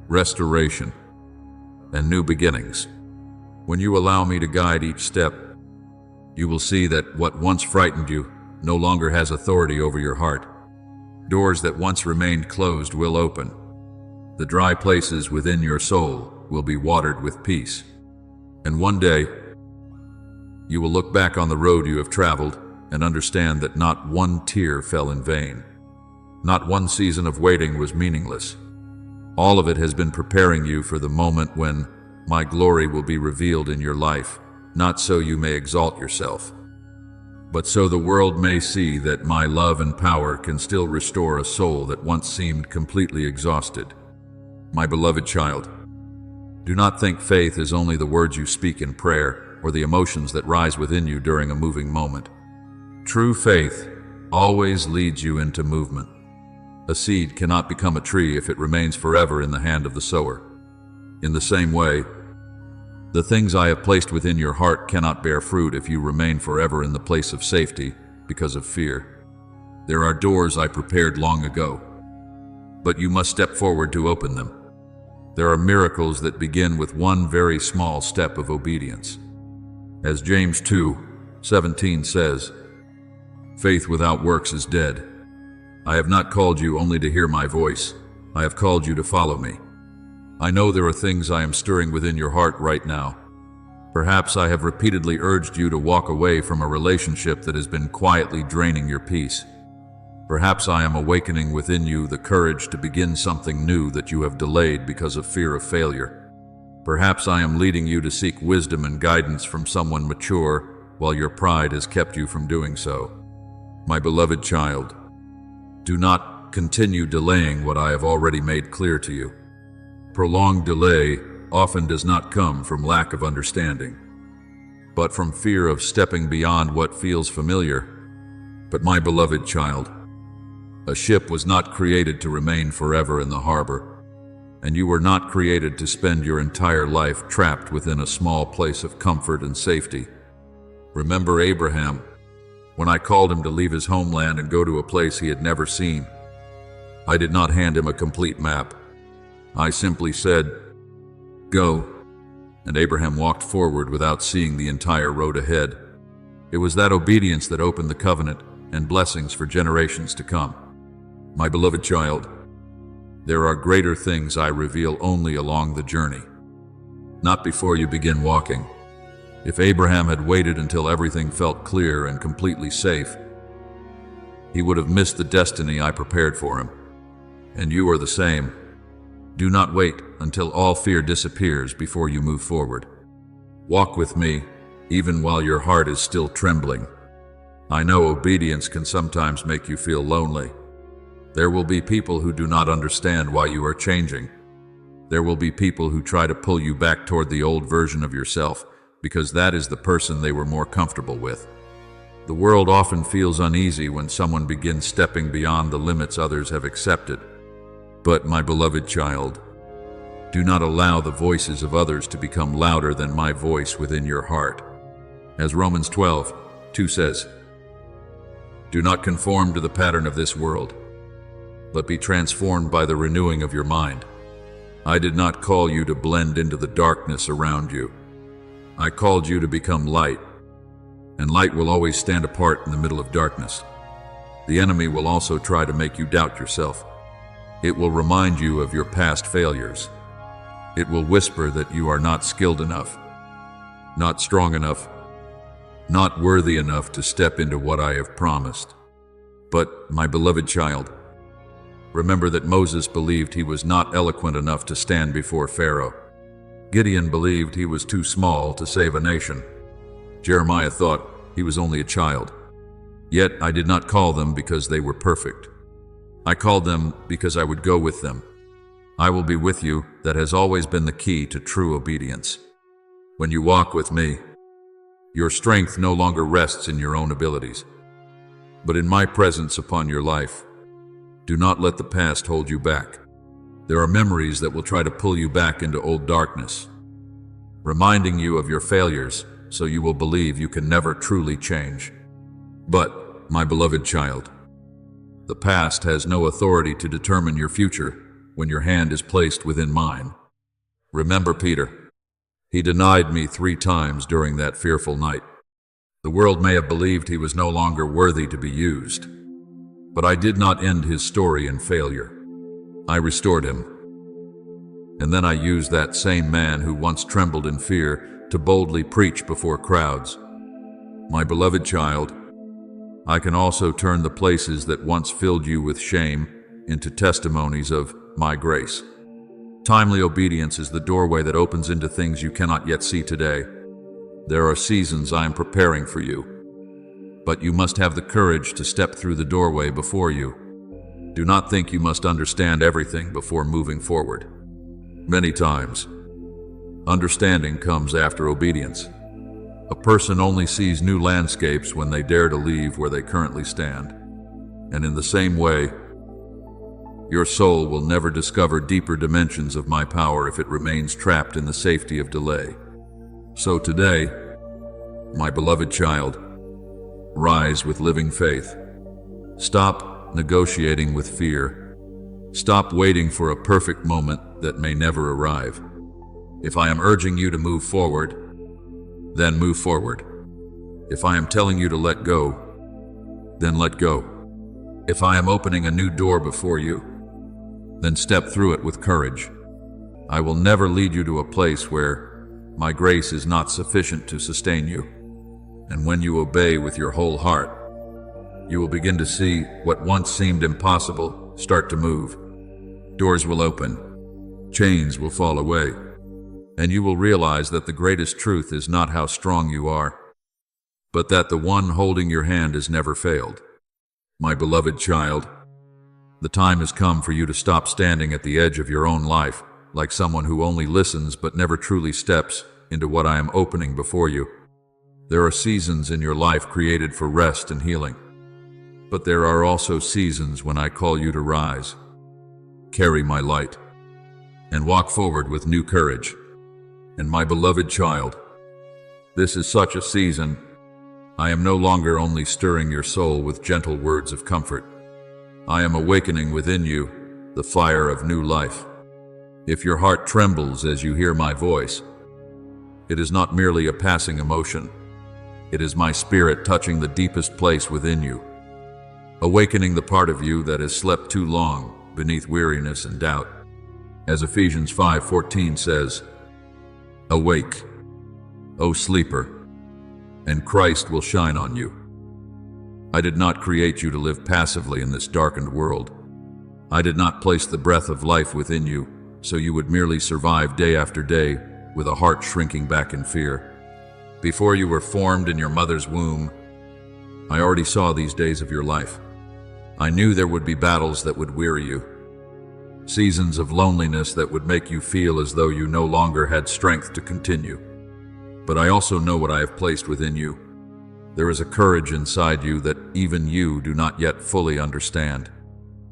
restoration, and new beginnings. When you allow me to guide each step, you will see that what once frightened you no longer has authority over your heart. Doors that once remained closed will open. The dry places within your soul will be watered with peace. And one day, you will look back on the road you have traveled and understand that not one tear fell in vain. Not one season of waiting was meaningless. All of it has been preparing you for the moment when my glory will be revealed in your life, not so you may exalt yourself, but so the world may see that my love and power can still restore a soul that once seemed completely exhausted. My beloved child, do not think faith is only the words you speak in prayer or the emotions that rise within you during a moving moment. True faith always leads you into movement. A seed cannot become a tree if it remains forever in the hand of the sower. In the same way, the things I have placed within your heart cannot bear fruit if you remain forever in the place of safety because of fear. There are doors I prepared long ago, but you must step forward to open them. There are miracles that begin with one very small step of obedience. As James 2:17 says, "Faith without works is dead. I have not called you only to hear my voice. I have called you to follow me." I know there are things I am stirring within your heart right now. Perhaps I have repeatedly urged you to walk away from a relationship that has been quietly draining your peace. Perhaps I am awakening within you the courage to begin something new that you have delayed because of fear of failure. Perhaps I am leading you to seek wisdom and guidance from someone mature while your pride has kept you from doing so. My beloved child, do not continue delaying what I have already made clear to you. Prolonged delay often does not come from lack of understanding, but from fear of stepping beyond what feels familiar. But my beloved child, a ship was not created to remain forever in the harbor, and you were not created to spend your entire life trapped within a small place of comfort and safety. Remember Abraham, when I called him to leave his homeland and go to a place he had never seen. I did not hand him a complete map. I simply said, "Go," and Abraham walked forward without seeing the entire road ahead. It was that obedience that opened the covenant and blessings for generations to come. My beloved child, there are greater things I reveal only along the journey, not before you begin walking. If Abraham had waited until everything felt clear and completely safe, he would have missed the destiny I prepared for him. And you are the same. Do not wait until all fear disappears before you move forward. Walk with me, even while your heart is still trembling. I know obedience can sometimes make you feel lonely. There will be people who do not understand why you are changing. There will be people who try to pull you back toward the old version of yourself because that is the person they were more comfortable with. The world often feels uneasy when someone begins stepping beyond the limits others have accepted. But, my beloved child, do not allow the voices of others to become louder than my voice within your heart. As Romans 12:2 says, "Do not conform to the pattern of this world, but be transformed by the renewing of your mind." I did not call you to blend into the darkness around you. I called you to become light, and light will always stand apart in the middle of darkness. The enemy will also try to make you doubt yourself. It will remind you of your past failures. It will whisper that you are not skilled enough, not strong enough, not worthy enough to step into what I have promised. But, my beloved child, remember that Moses believed he was not eloquent enough to stand before Pharaoh. Gideon believed he was too small to save a nation. Jeremiah thought he was only a child. Yet I did not call them because they were perfect. I called them because I would go with them. I will be with you. That has always been the key to true obedience. When you walk with me, your strength no longer rests in your own abilities, but in my presence upon your life. Do not let the past hold you back. There are memories that will try to pull you back into old darkness, reminding you of your failures so you will believe you can never truly change. But, my beloved child, the past has no authority to determine your future when your hand is placed within mine. Remember Peter. He denied me 3 times during that fearful night. The world may have believed he was no longer worthy to be used, but I did not end his story in failure. I restored him. And then I used that same man who once trembled in fear to boldly preach before crowds. My beloved child, I can also turn the places that once filled you with shame into testimonies of my grace. Timely obedience is the doorway that opens into things you cannot yet see today. There are seasons I am preparing for you, but you must have the courage to step through the doorway before you. Do not think you must understand everything before moving forward. Many times, understanding comes after obedience. A person only sees new landscapes when they dare to leave where they currently stand. And in the same way, Your soul will never discover deeper dimensions of my power if it remains trapped in the safety of delay. So today, my beloved child, rise with living faith. Stop negotiating with fear. Stop waiting for a perfect moment that may never arrive. If I am urging you to move forward, then move forward. If I am telling you to let go, then let go. If I am opening a new door before you, then step through it with courage. I will never lead you to a place where my grace is not sufficient to sustain you. And when you obey with your whole heart, you will begin to see what once seemed impossible start to move. Doors will open, chains will fall away, and you will realize that the greatest truth is not how strong you are, but that the one holding your hand has never failed. My beloved child, the time has come for you to stop standing at the edge of your own life like someone who only listens but never truly steps into what I am opening before you. There are seasons in your life created for rest and healing, but there are also seasons when I call you to rise, carry my light, and walk forward with new courage. And my beloved child, this is such a season. I am no longer only stirring your soul with gentle words of comfort. I am awakening within you the fire of new life. If your heart trembles as you hear my voice, it is not merely a passing emotion. It is my spirit touching the deepest place within you, awakening the part of you that has slept too long beneath weariness and doubt. As Ephesians 5:14 says, "Awake, O sleeper, and Christ will shine on you." I did not create you to live passively in this darkened world. I did not place the breath of life within you so you would merely survive day after day with a heart shrinking back in fear. Before you were formed in your mother's womb, I already saw these days of your life. I knew there would be battles that would weary you, seasons of loneliness that would make you feel as though you no longer had strength to continue. But I also know what I have placed within you. There is a courage inside you that even you do not yet fully understand.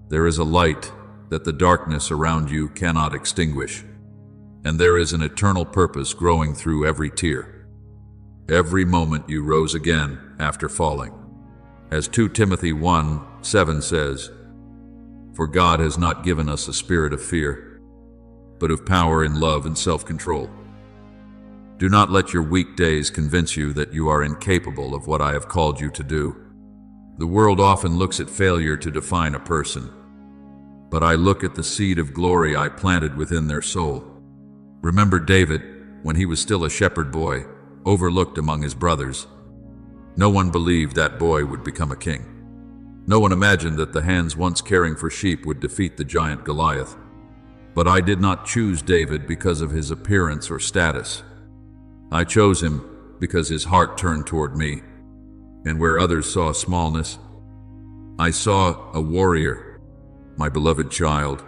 There is a light that the darkness around you cannot extinguish. And there is an eternal purpose growing through every tear. Every moment you rose again after falling. As 2 Timothy 1:7 says, "For God has not given us a spirit of fear, but of power and love and self-control." Do not let your weak days convince you that you are incapable of what I have called you to do. The world often looks at failure to define a person, but I look at the seed of glory I planted within their soul. Remember David, when he was still a shepherd boy, overlooked among his brothers. No one believed that boy would become a king. No one imagined that the hands once caring for sheep would defeat the giant Goliath. But I did not choose David because of his appearance or status. I chose him because his heart turned toward me, and where others saw smallness, I saw a warrior. My beloved child,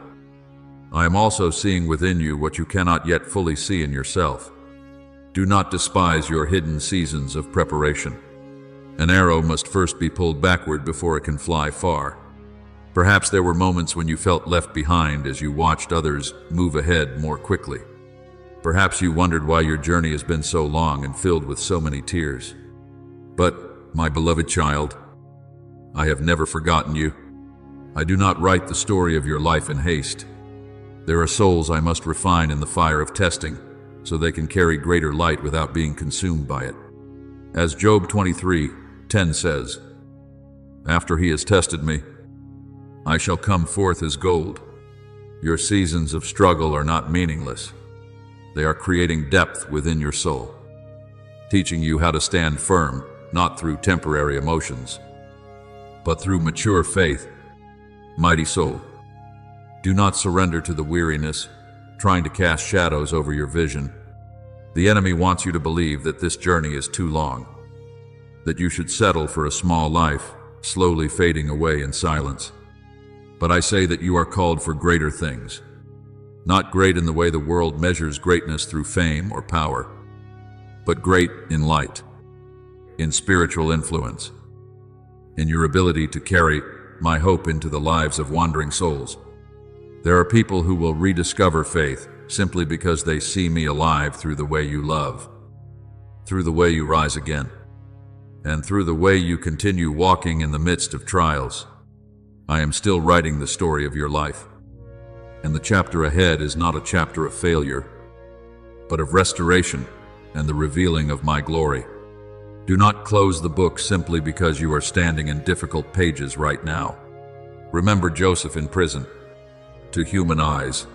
I am also seeing within you what you cannot yet fully see in yourself. Do not despise your hidden seasons of preparation. An arrow must first be pulled backward before it can fly far. Perhaps there were moments when you felt left behind as you watched others move ahead more quickly. Perhaps you wondered why your journey has been so long and filled with so many tears. But, my beloved child, I have never forgotten you. I do not write the story of your life in haste. There are souls I must refine in the fire of testing, so they can carry greater light without being consumed by it. As Job 23:10 says, "After he has tested me, I shall come forth as gold." Your seasons of struggle are not meaningless. They are creating depth within your soul, teaching you how to stand firm, not through temporary emotions, but through mature faith. Mighty soul, do not surrender to the weariness, trying to cast shadows over your vision. The enemy wants you to believe that this journey is too long, that you should settle for a small life, slowly fading away in silence. But I say that you are called for greater things. Not great in the way the world measures greatness through fame or power, but great in light, in spiritual influence, in your ability to carry my hope into the lives of wandering souls. There are people who will rediscover faith simply because they see me alive through the way you love, through the way you rise again, and through the way you continue walking in the midst of trials. I am still writing the story of your life, and the chapter ahead is not a chapter of failure, but of restoration and the revealing of my glory. Do not close the book simply because you are standing in difficult pages right now. Remember Joseph in prison. To human eyes,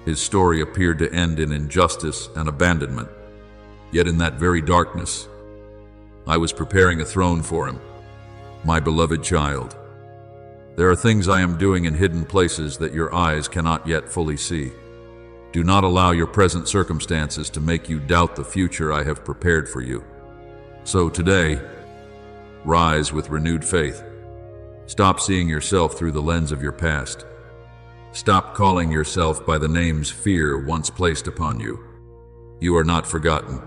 his story appeared to end in injustice and abandonment. Yet in that very darkness, I was preparing a throne for him. My beloved child, there are things I am doing in hidden places that your eyes cannot yet fully see. Do not allow your present circumstances to make you doubt the future I have prepared for you. So today, rise with renewed faith. Stop seeing yourself through the lens of your past. Stop calling yourself by the names fear once placed upon you. You are not forgotten.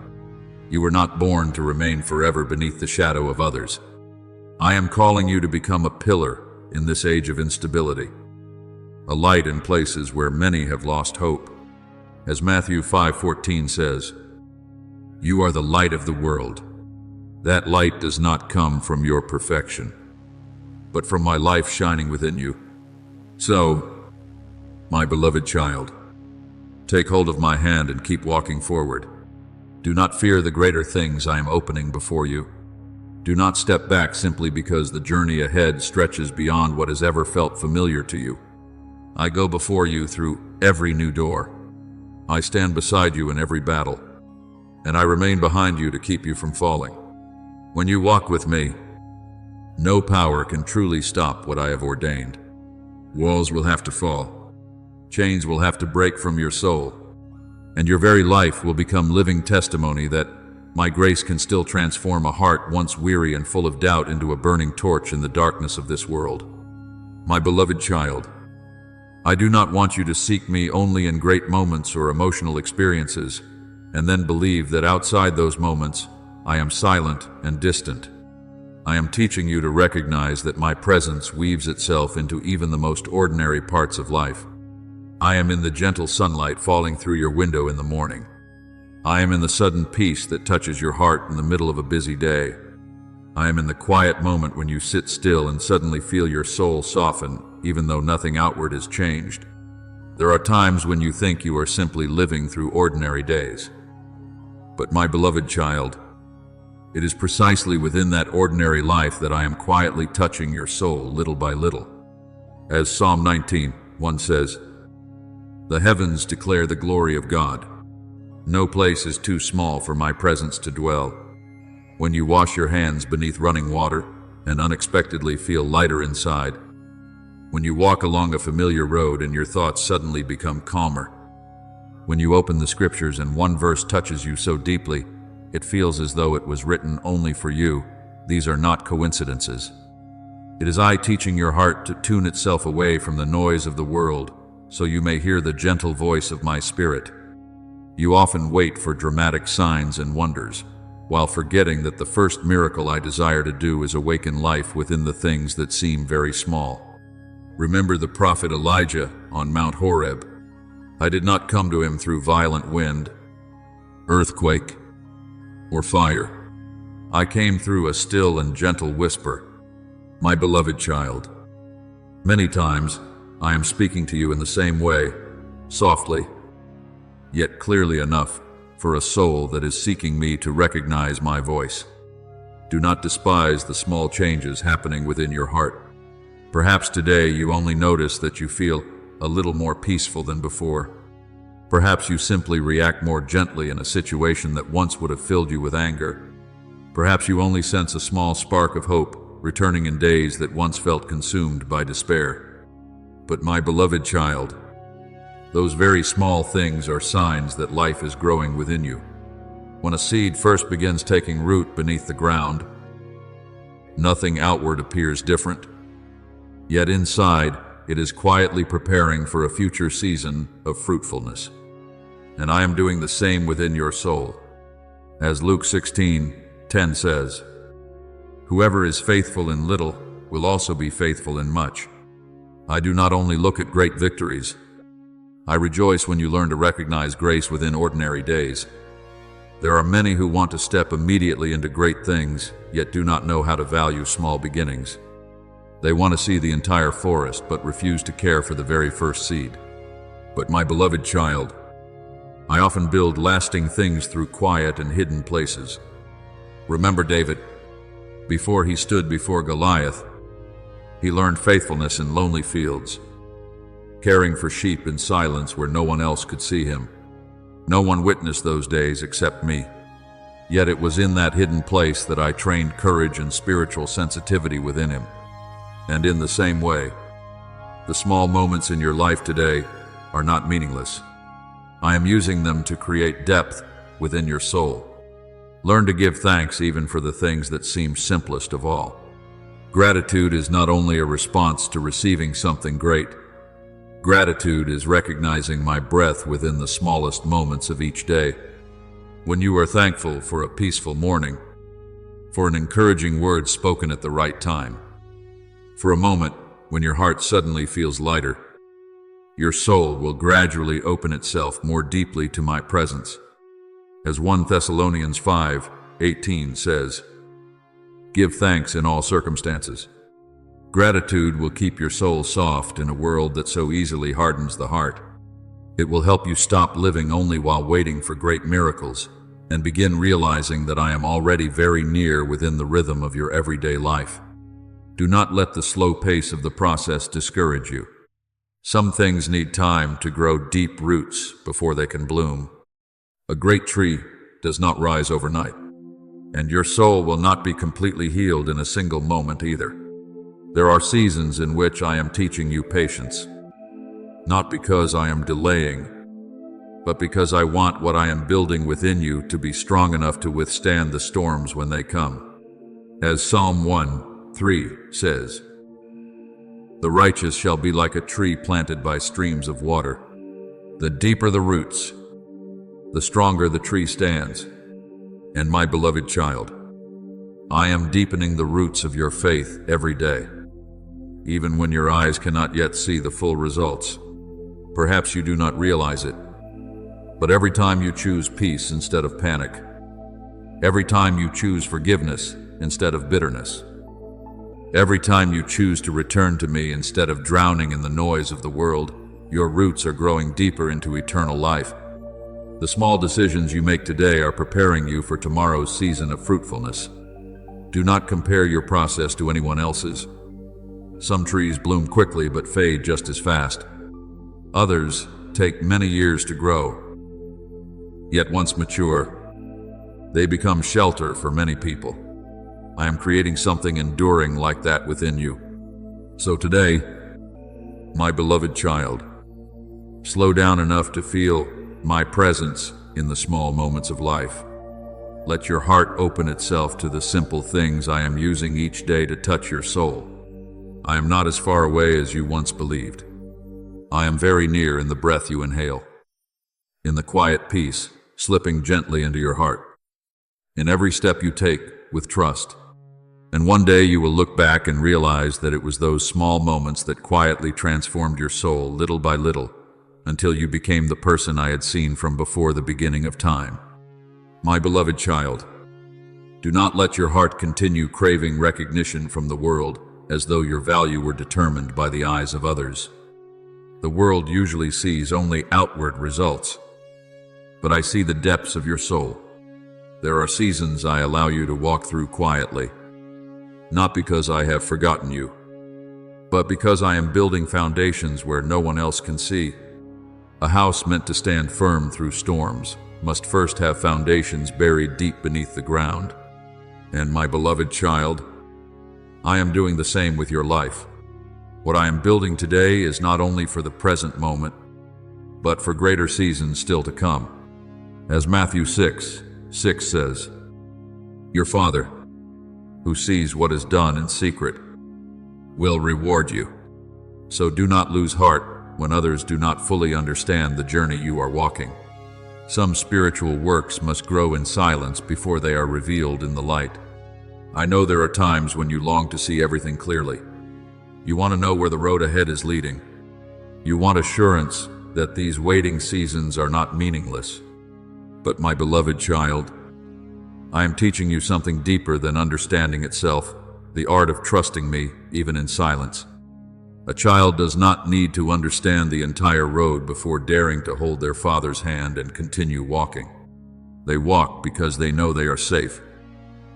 You were not born to remain forever beneath the shadow of others. I am calling you to become a pillar in this age of instability, a light in places where many have lost hope. As Matthew 5:14 says, "You are the light of the world." That light does not come from your perfection, but from my life shining within you. So, my beloved child, take hold of my hand and keep walking forward. Do not fear the greater things I am opening before you. Do not step back simply because the journey ahead stretches beyond what has ever felt familiar to you. I go before you through every new door. I stand beside you in every battle, and I remain behind you to keep you from falling. When you walk with me, no power can truly stop what I have ordained. Walls will have to fall. Chains will have to break from your soul, and your very life will become living testimony that my grace can still transform a heart once weary and full of doubt into a burning torch in the darkness of this world. My beloved child, I do not want you to seek me only in great moments or emotional experiences, and then believe that outside those moments, I am silent and distant. I am teaching you to recognize that my presence weaves itself into even the most ordinary parts of life. I am in the gentle sunlight falling through your window in the morning. I am in the sudden peace that touches your heart in the middle of a busy day. I am in the quiet moment when you sit still and suddenly feel your soul soften, even though nothing outward has changed. There are times when you think you are simply living through ordinary days. But my beloved child, it is precisely within that ordinary life that I am quietly touching your soul little by little. As Psalm 19:1 says, "The heavens declare the glory of God. No place is too small for my presence to dwell." When you wash your hands beneath running water and unexpectedly feel lighter inside, when you walk along a familiar road and your thoughts suddenly become calmer, when you open the scriptures and one verse touches you so deeply, it feels as though it was written only for you, these are not coincidences. It is I teaching your heart to tune itself away from the noise of the world so you may hear the gentle voice of my Spirit. You often wait for dramatic signs and wonders, while forgetting that the first miracle I desire to do is awaken life within the things that seem very small. Remember the prophet Elijah on Mount Horeb. I did not come to him through violent wind, earthquake, or fire. I came through a still and gentle whisper. My beloved child, many times I am speaking to you in the same way, softly, yet clearly enough for a soul that is seeking me to recognize my voice. Do not despise the small changes happening within your heart. Perhaps today you only notice that you feel a little more peaceful than before. Perhaps you simply react more gently in a situation that once would have filled you with anger. Perhaps you only sense a small spark of hope returning in days that once felt consumed by despair. But my beloved child, those very small things are signs that life is growing within you. When a seed first begins taking root beneath the ground, nothing outward appears different. Yet inside, it is quietly preparing for a future season of fruitfulness. And I am doing the same within your soul. As Luke 16:10 says, "Whoever is faithful in little will also be faithful in much." I do not only look at great victories. I rejoice when you learn to recognize grace within ordinary days. There are many who want to step immediately into great things, yet do not know how to value small beginnings. They want to see the entire forest, but refuse to care for the very first seed. But my beloved child, I often build lasting things through quiet and hidden places. Remember David. Before he stood before Goliath, he learned faithfulness in lonely fields, caring for sheep in silence where no one else could see him. No one witnessed those days except me. Yet it was in that hidden place that I trained courage and spiritual sensitivity within him. And in the same way, the small moments in your life today are not meaningless. I am using them to create depth within your soul. Learn to give thanks even for the things that seem simplest of all. Gratitude is not only a response to receiving something great. Gratitude is recognizing my breath within the smallest moments of each day. When you are thankful for a peaceful morning, for an encouraging word spoken at the right time, for a moment when your heart suddenly feels lighter, your soul will gradually open itself more deeply to my presence. As 1 Thessalonians 5:18 says, give thanks in all circumstances. Gratitude will keep your soul soft in a world that so easily hardens the heart. It will help you stop living only while waiting for great miracles and begin realizing that I am already very near within the rhythm of your everyday life. Do not let the slow pace of the process discourage you. Some things need time to grow deep roots before they can bloom. A great tree does not rise overnight, and your soul will not be completely healed in a single moment either. There are seasons in which I am teaching you patience, not because I am delaying, but because I want what I am building within you to be strong enough to withstand the storms when they come. As Psalm 1:3 says, the righteous shall be like a tree planted by streams of water. The deeper the roots, the stronger the tree stands. And my beloved child, I am deepening the roots of your faith every day, even when your eyes cannot yet see the full results. Perhaps you do not realize it, but every time you choose peace instead of panic, every time you choose forgiveness instead of bitterness, every time you choose to return to me instead of drowning in the noise of the world, your roots are growing deeper into eternal life. The small decisions you make today are preparing you for tomorrow's season of fruitfulness. Do not compare your process to anyone else's. Some trees bloom quickly but fade just as fast. Others take many years to grow. Yet once mature, they become shelter for many people. I am creating something enduring like that within you. So today, my beloved child, slow down enough to feel my presence in the small moments of life. Let your heart open itself to the simple things I am using each day to touch your soul. I am not as far away as you once believed. I am very near in the breath you inhale, in the quiet peace slipping gently into your heart, in every step you take with trust. And one day you will look back and realize that it was those small moments that quietly transformed your soul little by little, until you became the person I had seen from before the beginning of time. My beloved child, do not let your heart continue craving recognition from the world as though your value were determined by the eyes of others. The world usually sees only outward results, but I see the depths of your soul. There are seasons I allow you to walk through quietly, not because I have forgotten you, but because I am building foundations where no one else can see. A house meant to stand firm through storms must first have foundations buried deep beneath the ground. And my beloved child, I am doing the same with your life. What I am building today is not only for the present moment, but for greater seasons still to come. As Matthew 6:6 says, your Father, who sees what is done in secret, will reward you. So do not lose heart when others do not fully understand the journey you are walking. Some spiritual works must grow in silence before they are revealed in the light. I know there are times when you long to see everything clearly, You want to know where the road ahead is leading. You want assurance that these waiting seasons are not meaningless. But my beloved child, I am teaching you something deeper than understanding itself, the art of trusting me, even in silence. A child does not need to understand the entire road before daring to hold their father's hand and continue walking. They walk because they know they are safe.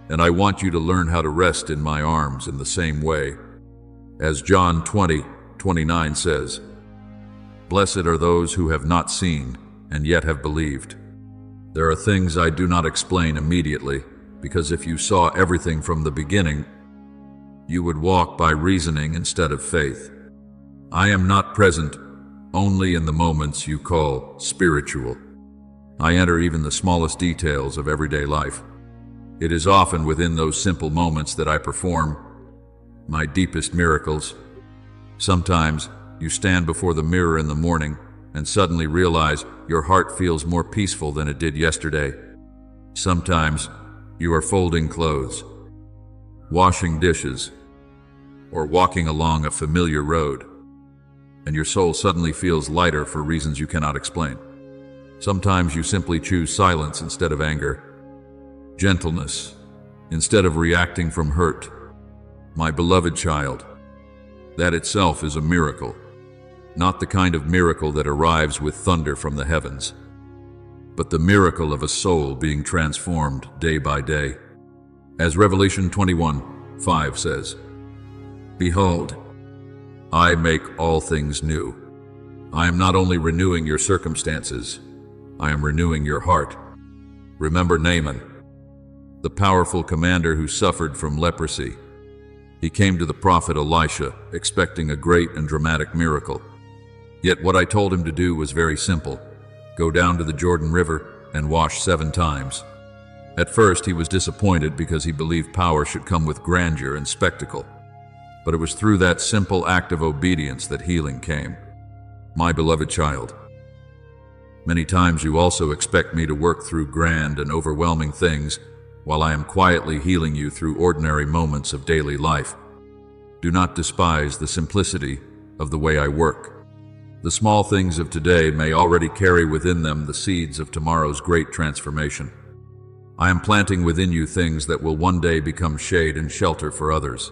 And I want you to learn how to rest in my arms in the same way. As John 20:29 says, "Blessed are those who have not seen and yet have believed." There are things I do not explain immediately, because if you saw everything from the beginning, you would walk by reasoning instead of faith. I am not present only in the moments you call spiritual. I enter even the smallest details of everyday life. It is often within those simple moments that I perform my deepest miracles. Sometimes you stand before the mirror in the morning and suddenly realize your heart feels more peaceful than it did yesterday. Sometimes you are folding clothes, washing dishes, or walking along a familiar road, and your soul suddenly feels lighter for reasons you cannot explain. Sometimes you simply choose silence instead of anger, gentleness instead of reacting from hurt. My beloved child, that itself is a miracle. Not the kind of miracle that arrives with thunder from the heavens, but the miracle of a soul being transformed day by day. As Revelation 21:5 says, "Behold, I make all things new." I am not only renewing your circumstances, I am renewing your heart. Remember Naaman, the powerful commander who suffered from leprosy. He came to the prophet Elisha expecting a great and dramatic miracle. Yet what I told him to do was very simple. Go down to the Jordan River and wash 7 times. At first he was disappointed because he believed power should come with grandeur and spectacle. But it was through that simple act of obedience that healing came. My beloved child, many times you also expect me to work through grand and overwhelming things while I am quietly healing you through ordinary moments of daily life. Do not despise the simplicity of the way I work. The small things of today may already carry within them the seeds of tomorrow's great transformation. I am planting within you things that will one day become shade and shelter for others.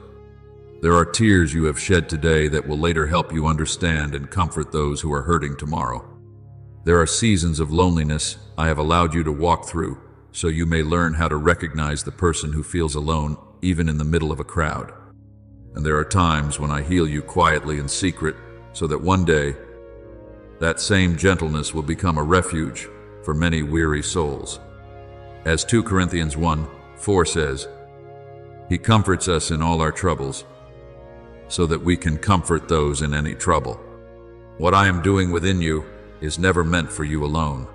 There are tears you have shed today that will later help you understand and comfort those who are hurting tomorrow. There are seasons of loneliness I have allowed you to walk through, so you may learn how to recognize the person who feels alone even in the middle of a crowd. And there are times when I heal you quietly in secret, so that one day that same gentleness will become a refuge for many weary souls. As 2 Corinthians 1:4 says, "He comforts us in all our troubles, so that we can comfort those in any trouble." What I am doing within you is never meant for you alone.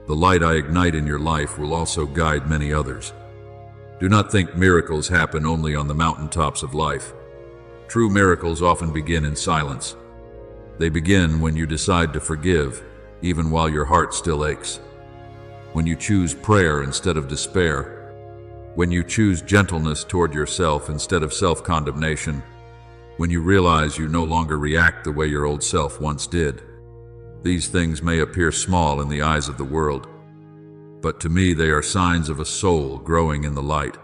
The light I ignite in your life will also guide many others. Do not think miracles happen only on the mountaintops of life. True miracles often begin in silence. They begin when you decide to forgive, even while your heart still aches. When you choose prayer instead of despair. When you choose gentleness toward yourself instead of self-condemnation. When you realize you no longer react the way your old self once did. These things may appear small in the eyes of the world, but to me they are signs of a soul growing in the light.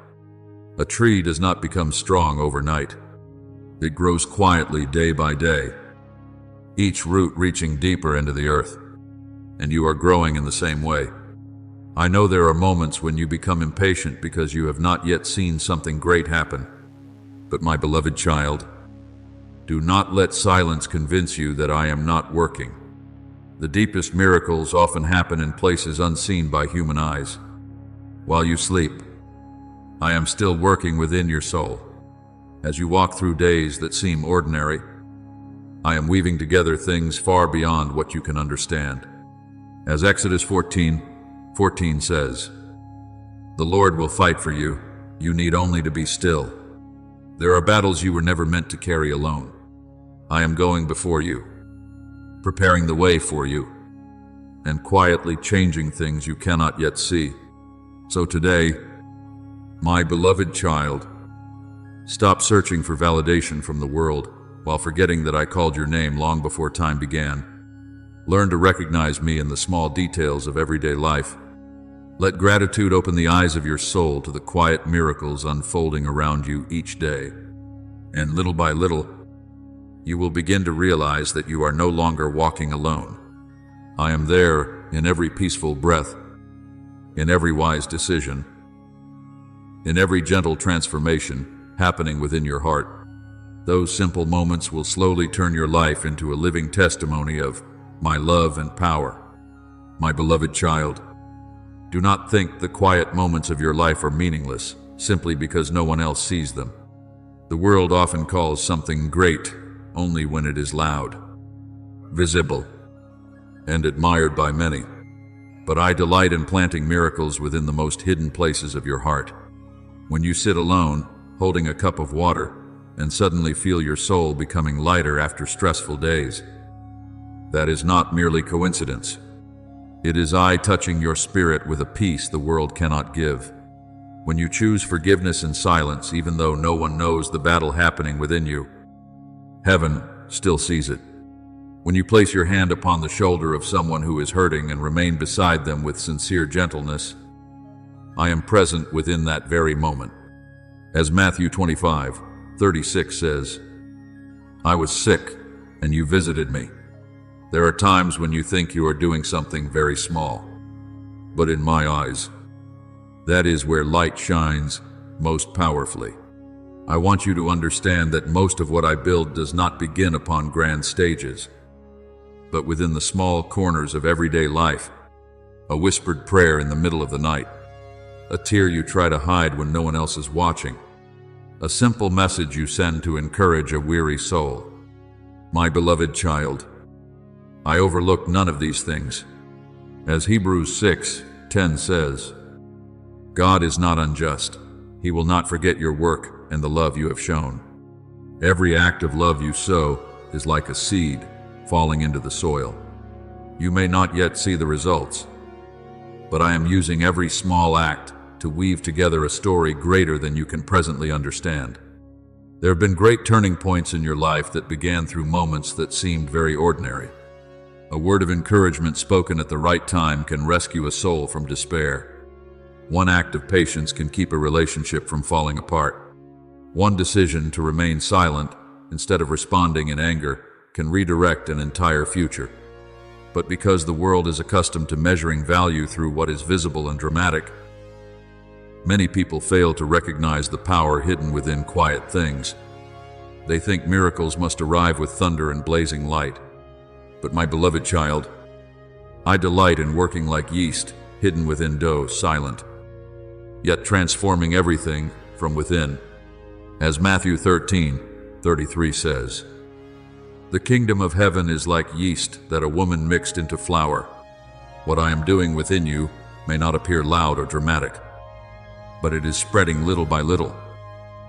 A tree does not become strong overnight. It grows quietly day by day, each root reaching deeper into the earth, and you are growing in the same way. I know there are moments when you become impatient because you have not yet seen something great happen. But my beloved child, do not let silence convince you that I am not working. The deepest miracles often happen in places unseen by human eyes. While you sleep, I am still working within your soul. As you walk through days that seem ordinary, I am weaving together things far beyond what you can understand. As Exodus 14:14 says, "The Lord will fight for you. You need only to be still." There are battles you were never meant to carry alone. I am going before you, preparing the way for you, and quietly changing things you cannot yet see. So today, my beloved child, stop searching for validation from the world while forgetting that I called your name long before time began. Learn to recognize me in the small details of everyday life. Let gratitude open the eyes of your soul to the quiet miracles unfolding around you each day. And little by little, you will begin to realize that you are no longer walking alone. I am there in every peaceful breath, in every wise decision, in every gentle transformation happening within your heart. Those simple moments will slowly turn your life into a living testimony of my love and power. My beloved child, do not think the quiet moments of your life are meaningless simply because no one else sees them. The world often calls something great only when it is loud, visible, and admired by many. But I delight in planting miracles within the most hidden places of your heart. When you sit alone, holding a cup of water, and suddenly feel your soul becoming lighter after stressful days, that is not merely coincidence. It is I touching your spirit with a peace the world cannot give. When you choose forgiveness in silence, even though no one knows the battle happening within you, heaven still sees it. When you place your hand upon the shoulder of someone who is hurting and remain beside them with sincere gentleness, I am present within that very moment. As Matthew 25:36 says, I was sick and you visited me. There are times when you think you are doing something very small, but in my eyes, that is where light shines most powerfully. I want you to understand that most of what I build does not begin upon grand stages, but within the small corners of everyday life. A whispered prayer in the middle of the night, a tear you try to hide when no one else is watching, a simple message you send to encourage a weary soul. My beloved child, I overlook none of these things. As Hebrews 6:10 says, God is not unjust. He will not forget your work and the love you have shown. Every act of love you sow is like a seed falling into the soil. You may not yet see the results, but I am using every small act to weave together a story greater than you can presently understand. There have been great turning points in your life that began through moments that seemed very ordinary. A word of encouragement spoken at the right time can rescue a soul from despair. One act of patience can keep a relationship from falling apart. One decision to remain silent instead of responding in anger can redirect an entire future. But because the world is accustomed to measuring value through what is visible and dramatic, many people fail to recognize the power hidden within quiet things. They think miracles must arrive with thunder and blazing light. But my beloved child, I delight in working like yeast hidden within dough, silent, yet transforming everything from within. As Matthew 13:33 says, the kingdom of heaven is like yeast that a woman mixed into flour. What I am doing within you may not appear loud or dramatic, but it is spreading little by little.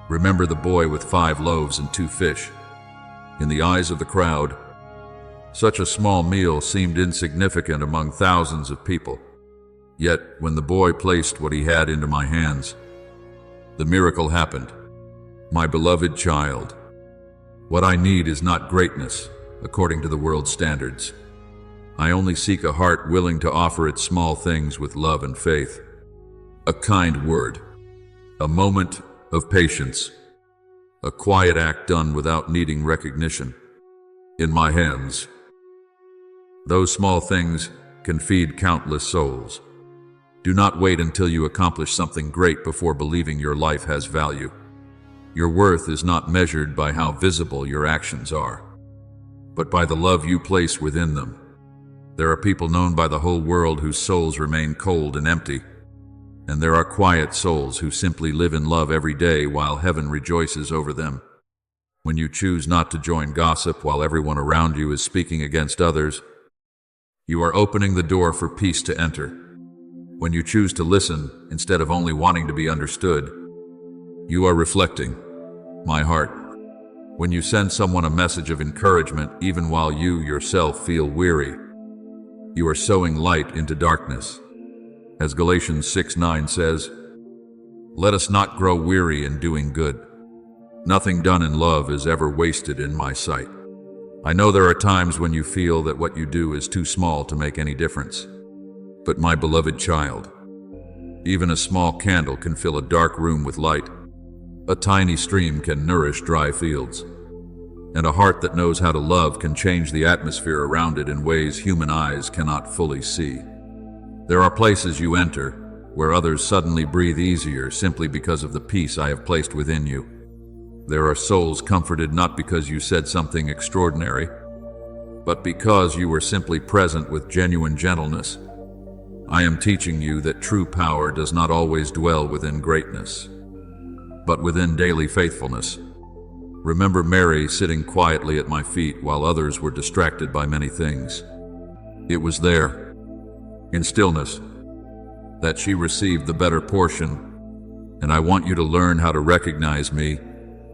Remember the boy with 5 loaves and 2 fish. In the eyes of the crowd, such a small meal seemed insignificant among thousands of people. Yet, when the boy placed what he had into my hands, the miracle happened. My beloved child, what I need is not greatness, according to the world's standards. I only seek a heart willing to offer its small things with love and faith. A kind word, a moment of patience, a quiet act done without needing recognition. In my hands, those small things can feed countless souls. Do not wait until you accomplish something great before believing your life has value. Your worth is not measured by how visible your actions are, but by the love you place within them. There are people known by the whole world whose souls remain cold and empty, and there are quiet souls who simply live in love every day while heaven rejoices over them. When you choose not to join gossip while everyone around you is speaking against others, you are opening the door for peace to enter. When you choose to listen instead of only wanting to be understood, you are reflecting my heart. When you send someone a message of encouragement even while you yourself feel weary, you are sowing light into darkness. As Galatians 6:9 says, let us not grow weary in doing good, Nothing done in love is ever wasted in my sight. I know there are times when you feel that what you do is too small to make any difference. But my beloved child, even a small candle can fill a dark room with light. A tiny stream can nourish dry fields. And a heart that knows how to love can change the atmosphere around it in ways human eyes cannot fully see. There are places you enter where others suddenly breathe easier simply because of the peace I have placed within you. There are souls comforted not because you said something extraordinary, but because you were simply present with genuine gentleness. I am teaching you that true power does not always dwell within greatness, but within daily faithfulness. Remember Mary sitting quietly at my feet while others were distracted by many things. It was there, in stillness, that she received the better portion, and I want you to learn how to recognize me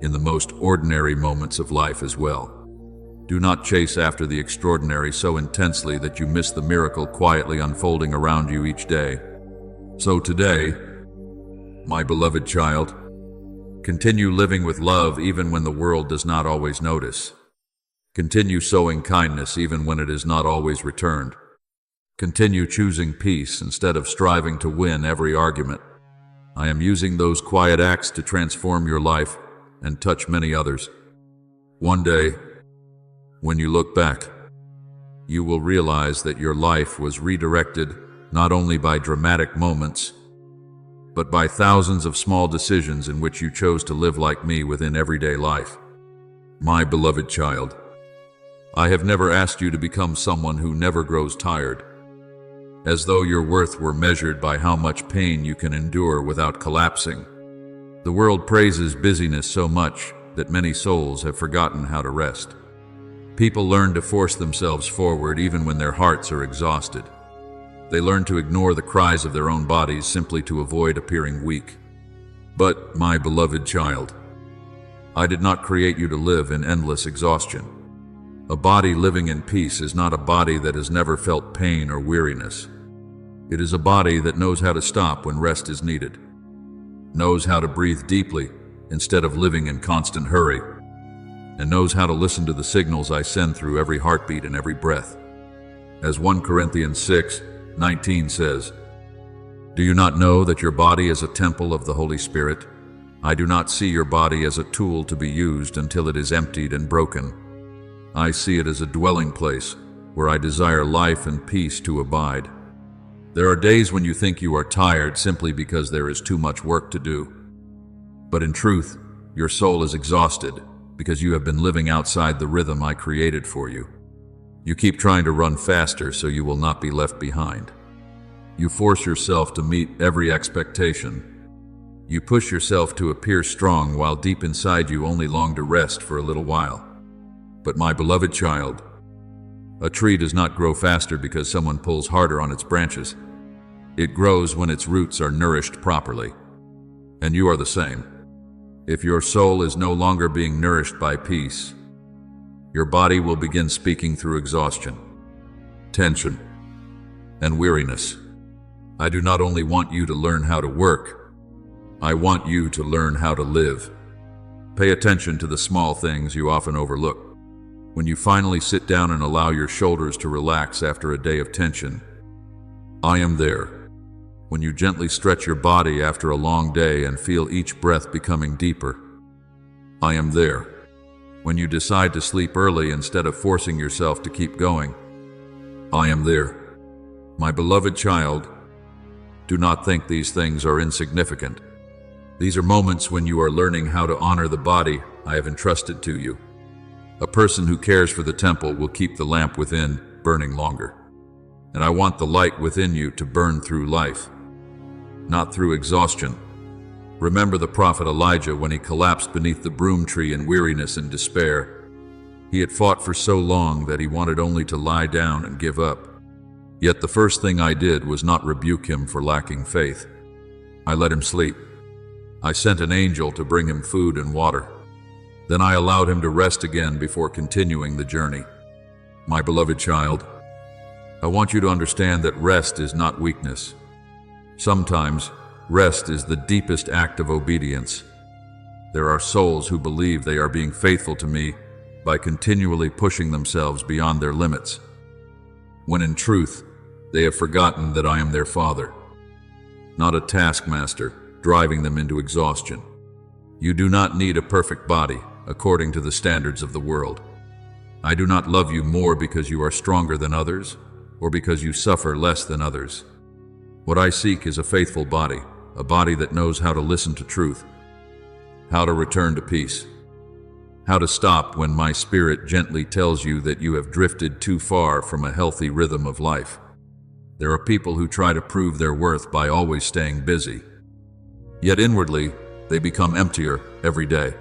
in the most ordinary moments of life as well. Do not chase after the extraordinary so intensely that you miss the miracle quietly unfolding around you each day. So today, my beloved child, continue living with love even when the world does not always notice. Continue sowing kindness even when it is not always returned. Continue choosing peace instead of striving to win every argument. I am using those quiet acts to transform your life and touch many others. One day, when you look back, you will realize that your life was redirected not only by dramatic moments, but by thousands of small decisions in which you chose to live like me within everyday life. My beloved child, I have never asked you to become someone who never grows tired, as though your worth were measured by how much pain you can endure without collapsing. The world praises busyness so much that many souls have forgotten how to rest. People learn to force themselves forward even when their hearts are exhausted. They learn to ignore the cries of their own bodies simply to avoid appearing weak. But, my beloved child, I did not create you to live in endless exhaustion. A body living in peace is not a body that has never felt pain or weariness. It is a body that knows how to stop when rest is needed, knows how to breathe deeply instead of living in constant hurry, and knows how to listen to the signals I send through every heartbeat and every breath. As 1 Corinthians 6:19 says, "Do you not know that your body is a temple of the Holy Spirit? I do not see your body as a tool to be used until it is emptied and broken. I see it as a dwelling place where I desire life and peace to abide." There are days when you think you are tired simply because there is too much work to do. But in truth, your soul is exhausted because you have been living outside the rhythm I created for you. You keep trying to run faster so you will not be left behind. You force yourself to meet every expectation. You push yourself to appear strong while deep inside you only long to rest for a little while. But my beloved child, a tree does not grow faster because someone pulls harder on its branches. It grows when its roots are nourished properly. And you are the same. If your soul is no longer being nourished by peace, your body will begin speaking through exhaustion, tension, and weariness. I do not only want you to learn how to work, I want you to learn how to live. Pay attention to the small things you often overlook. When you finally sit down and allow your shoulders to relax after a day of tension, I am there. When you gently stretch your body after a long day and feel each breath becoming deeper, I am there. When you decide to sleep early instead of forcing yourself to keep going, I am there. My beloved child, do not think these things are insignificant. These are moments when you are learning how to honor the body I have entrusted to you. A person who cares for the temple will keep the lamp within burning longer. And I want the light within you to burn through life, not through exhaustion. Remember the prophet Elijah when he collapsed beneath the broom tree in weariness and despair. He had fought for so long that he wanted only to lie down and give up. Yet the first thing I did was not rebuke him for lacking faith. I let him sleep. I sent an angel to bring him food and water. Then I allowed him to rest again before continuing the journey. My beloved child, I want you to understand that rest is not weakness. Sometimes, rest is the deepest act of obedience. There are souls who believe they are being faithful to me by continually pushing themselves beyond their limits, when in truth, they have forgotten that I am their father, not a taskmaster driving them into exhaustion. You do not need a perfect body according to the standards of the world. I do not love you more because you are stronger than others or because you suffer less than others. What I seek is a faithful body, a body that knows how to listen to truth, how to return to peace, how to stop when my spirit gently tells you that you have drifted too far from a healthy rhythm of life. There are people who try to prove their worth by always staying busy. Yet inwardly, they become emptier every day.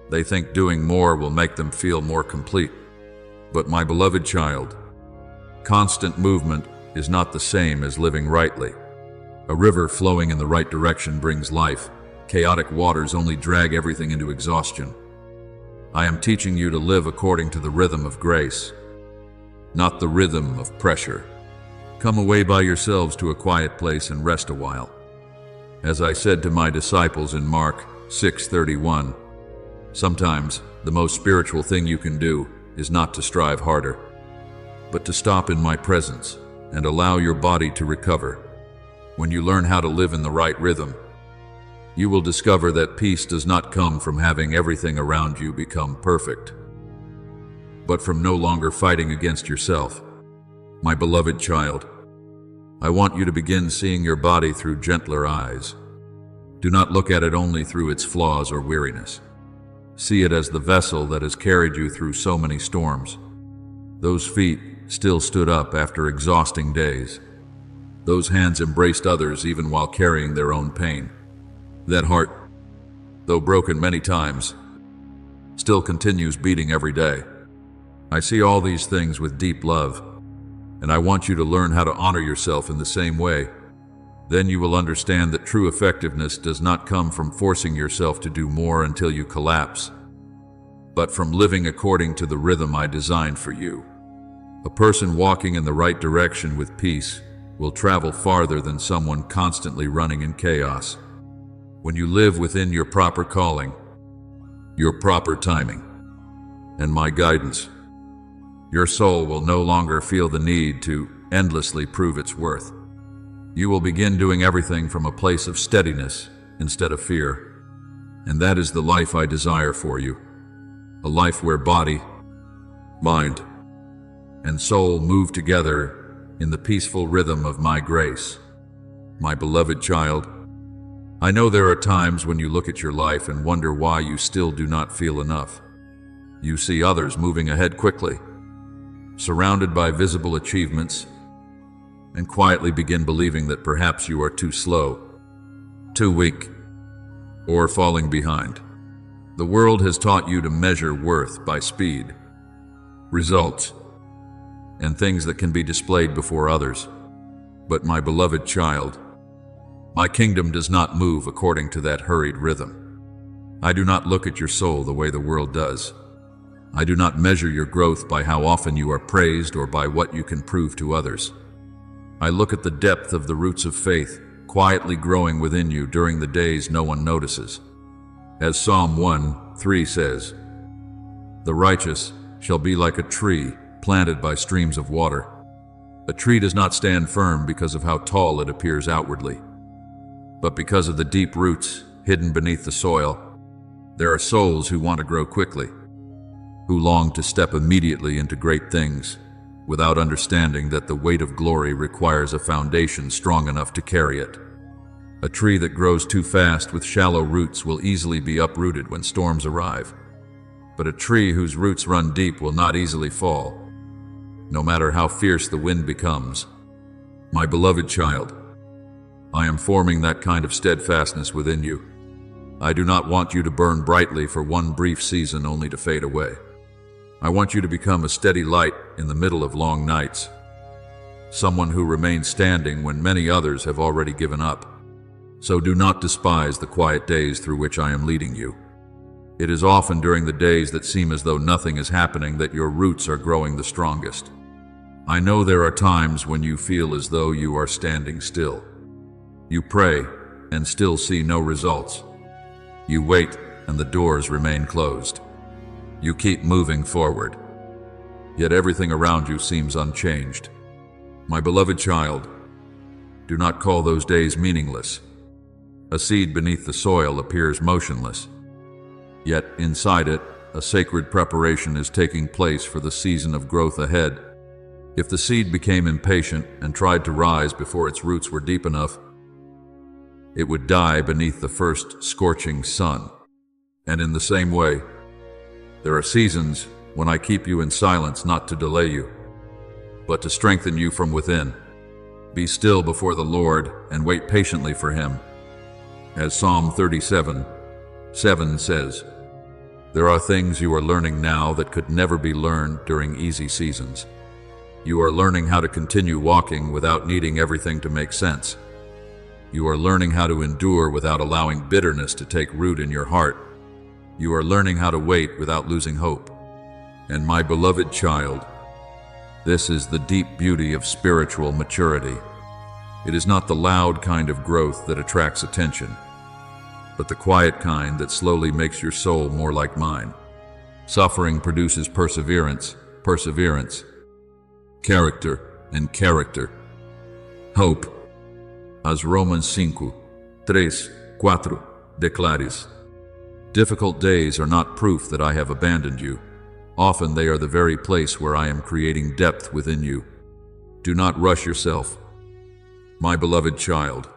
They think doing more will make them feel more complete. But my beloved child, constant movement is not the same as living rightly. A river flowing in the right direction brings life. Chaotic waters only drag everything into exhaustion. I am teaching you to live according to the rhythm of grace, not the rhythm of pressure. Come away by yourselves to a quiet place and rest a while. As I said to my disciples in Mark 6:31, sometimes the most spiritual thing you can do is not to strive harder, but to stop in my presence and allow your body to recover. When you learn how to live in the right rhythm, you will discover that peace does not come from having everything around you become perfect, but from no longer fighting against yourself. My beloved child, I want you to begin seeing your body through gentler eyes. Do not look at it only through its flaws or weariness. See it as the vessel that has carried you through so many storms. Those feet still stood up after exhausting days. Those hands embraced others even while carrying their own pain. That heart, though broken many times, still continues beating every day. I see all these things with deep love, and I want you to learn how to honor yourself in the same way. Then you will understand that true effectiveness does not come from forcing yourself to do more until you collapse, but from living according to the rhythm I designed for you. A person walking in the right direction with peace will travel farther than someone constantly running in chaos. When you live within your proper calling, your proper timing, and my guidance, your soul will no longer feel the need to endlessly prove its worth. You will begin doing everything from a place of steadiness instead of fear. And that is the life I desire for you. A life where body, mind, and soul move together in the peaceful rhythm of my grace. My beloved child, I know there are times when you look at your life and wonder why you still do not feel enough. You see others moving ahead quickly, surrounded by visible achievements, and quietly begin believing that perhaps you are too slow, too weak, or falling behind. The world has taught you to measure worth by speed, results, and things that can be displayed before others. But my beloved child, my kingdom does not move according to that hurried rhythm. I do not look at your soul the way the world does. I do not measure your growth by how often you are praised or by what you can prove to others. I look at the depth of the roots of faith quietly growing within you during the days no one notices. As Psalm 1:3 says, "The righteous shall be like a tree planted by streams of water." A tree does not stand firm because of how tall it appears outwardly, but because of the deep roots hidden beneath the soil. There are souls who want to grow quickly, who long to step immediately into great things, without understanding that the weight of glory requires a foundation strong enough to carry it. A tree that grows too fast with shallow roots will easily be uprooted when storms arrive. But a tree whose roots run deep will not easily fall, no matter how fierce the wind becomes. My beloved child, I am forming that kind of steadfastness within you. I do not want you to burn brightly for one brief season only to fade away. I want you to become a steady light in the middle of long nights, someone who remains standing when many others have already given up. So do not despise the quiet days through which I am leading you. It is often during the days that seem as though nothing is happening that your roots are growing the strongest. I know there are times when you feel as though you are standing still. You pray and still see no results. You wait and the doors remain closed. You keep moving forward, yet everything around you seems unchanged. My beloved child, do not call those days meaningless. A seed beneath the soil appears motionless, yet inside it, a sacred preparation is taking place for the season of growth ahead. If the seed became impatient and tried to rise before its roots were deep enough, it would die beneath the first scorching sun. And in the same way, there are seasons when I keep you in silence not to delay you, but to strengthen you from within. Be still before the Lord and wait patiently for Him. As Psalm 37:7 says, there are things you are learning now that could never be learned during easy seasons. You are learning how to continue walking without needing everything to make sense. You are learning how to endure without allowing bitterness to take root in your heart. You are learning how to wait without losing hope. And my beloved child, this is the deep beauty of spiritual maturity. It is not the loud kind of growth that attracts attention, but the quiet kind that slowly makes your soul more like mine. Suffering produces perseverance, character, and character. Hope. As Romans 5:3-4 declares, difficult days are not proof that I have abandoned you. Often they are the very place where I am creating depth within you. Do not rush yourself. My beloved child,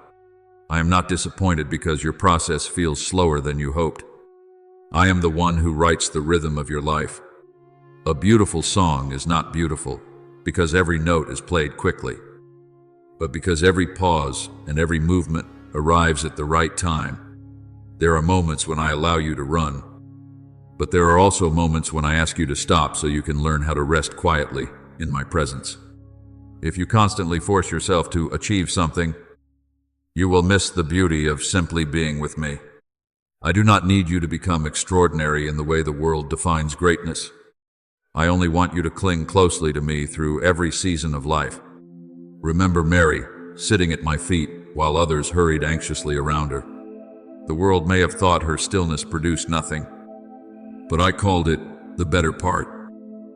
I am not disappointed because your process feels slower than you hoped. I am the one who writes the rhythm of your life. A beautiful song is not beautiful because every note is played quickly, but because every pause and every movement arrives at the right time. There are moments when I allow you to run, but there are also moments when I ask you to stop so you can learn how to rest quietly in my presence. If you constantly force yourself to achieve something, you will miss the beauty of simply being with me. I do not need you to become extraordinary in the way the world defines greatness. I only want you to cling closely to me through every season of life. Remember Mary, sitting at my feet while others hurried anxiously around her. The world may have thought her stillness produced nothing, but I called it the better part.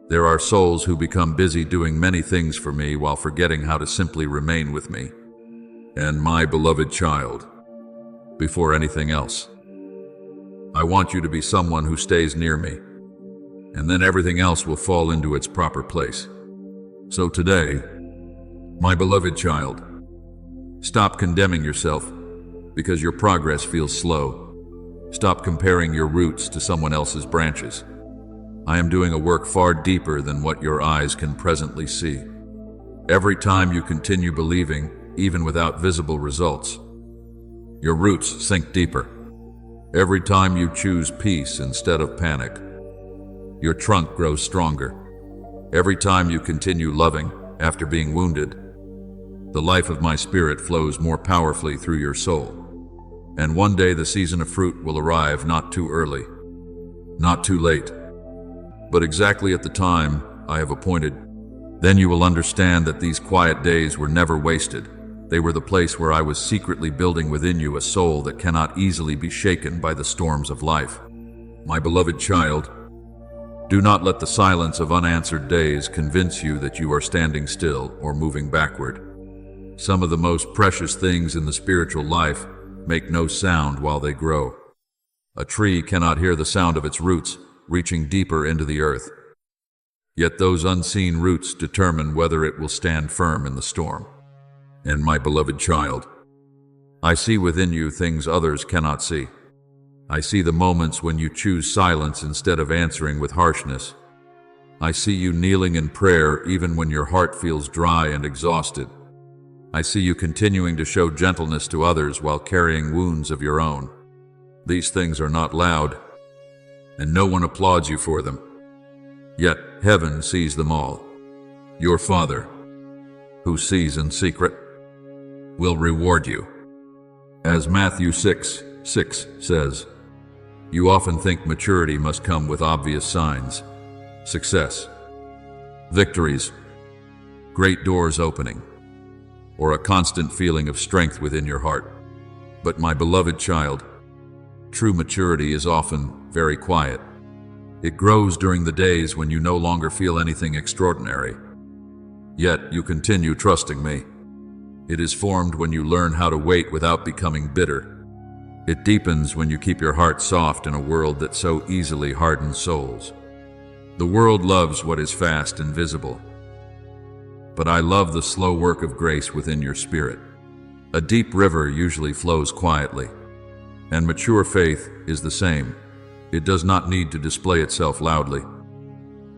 There are souls who become busy doing many things for me while forgetting how to simply remain with me. And my beloved child, before anything else, I want you to be someone who stays near me, and then everything else will fall into its proper place. So today, my beloved child, stop condemning yourself because your progress feels slow. Stop comparing your roots to someone else's branches. I am doing a work far deeper than what your eyes can presently see. Every time you continue believing, even without visible results, your roots sink deeper. Every time you choose peace instead of panic, your trunk grows stronger. Every time you continue loving after being wounded, the life of my spirit flows more powerfully through your soul. And one day the season of fruit will arrive, not too early, not too late, but exactly at the time I have appointed. Then you will understand that these quiet days were never wasted. They were the place where I was secretly building within you a soul that cannot easily be shaken by the storms of life. My beloved child, do not let the silence of unanswered days convince you that you are standing still or moving backward. Some of the most precious things in the spiritual life make no sound while they grow. A tree cannot hear the sound of its roots reaching deeper into the earth. Yet those unseen roots determine whether it will stand firm in the storm. And my beloved child, I see within you things others cannot see. I see the moments when you choose silence instead of answering with harshness. I see you kneeling in prayer even when your heart feels dry and exhausted. I see you continuing to show gentleness to others while carrying wounds of your own. These things are not loud, and no one applauds you for them. Yet heaven sees them all. Your Father, who sees in secret, will reward you. As Matthew 6:6 says, you often think maturity must come with obvious signs, success, victories, great doors opening, or a constant feeling of strength within your heart. But my beloved child, True maturity is often very quiet. It grows during the days when you no longer feel anything extraordinary. Yet you continue trusting me. It is formed when you learn how to wait without becoming bitter. It deepens when you keep your heart soft in a world that so easily hardens souls. The world loves what is fast and visible. But I love the slow work of grace within your spirit. A deep river usually flows quietly, and mature faith is the same. It does not need to display itself loudly,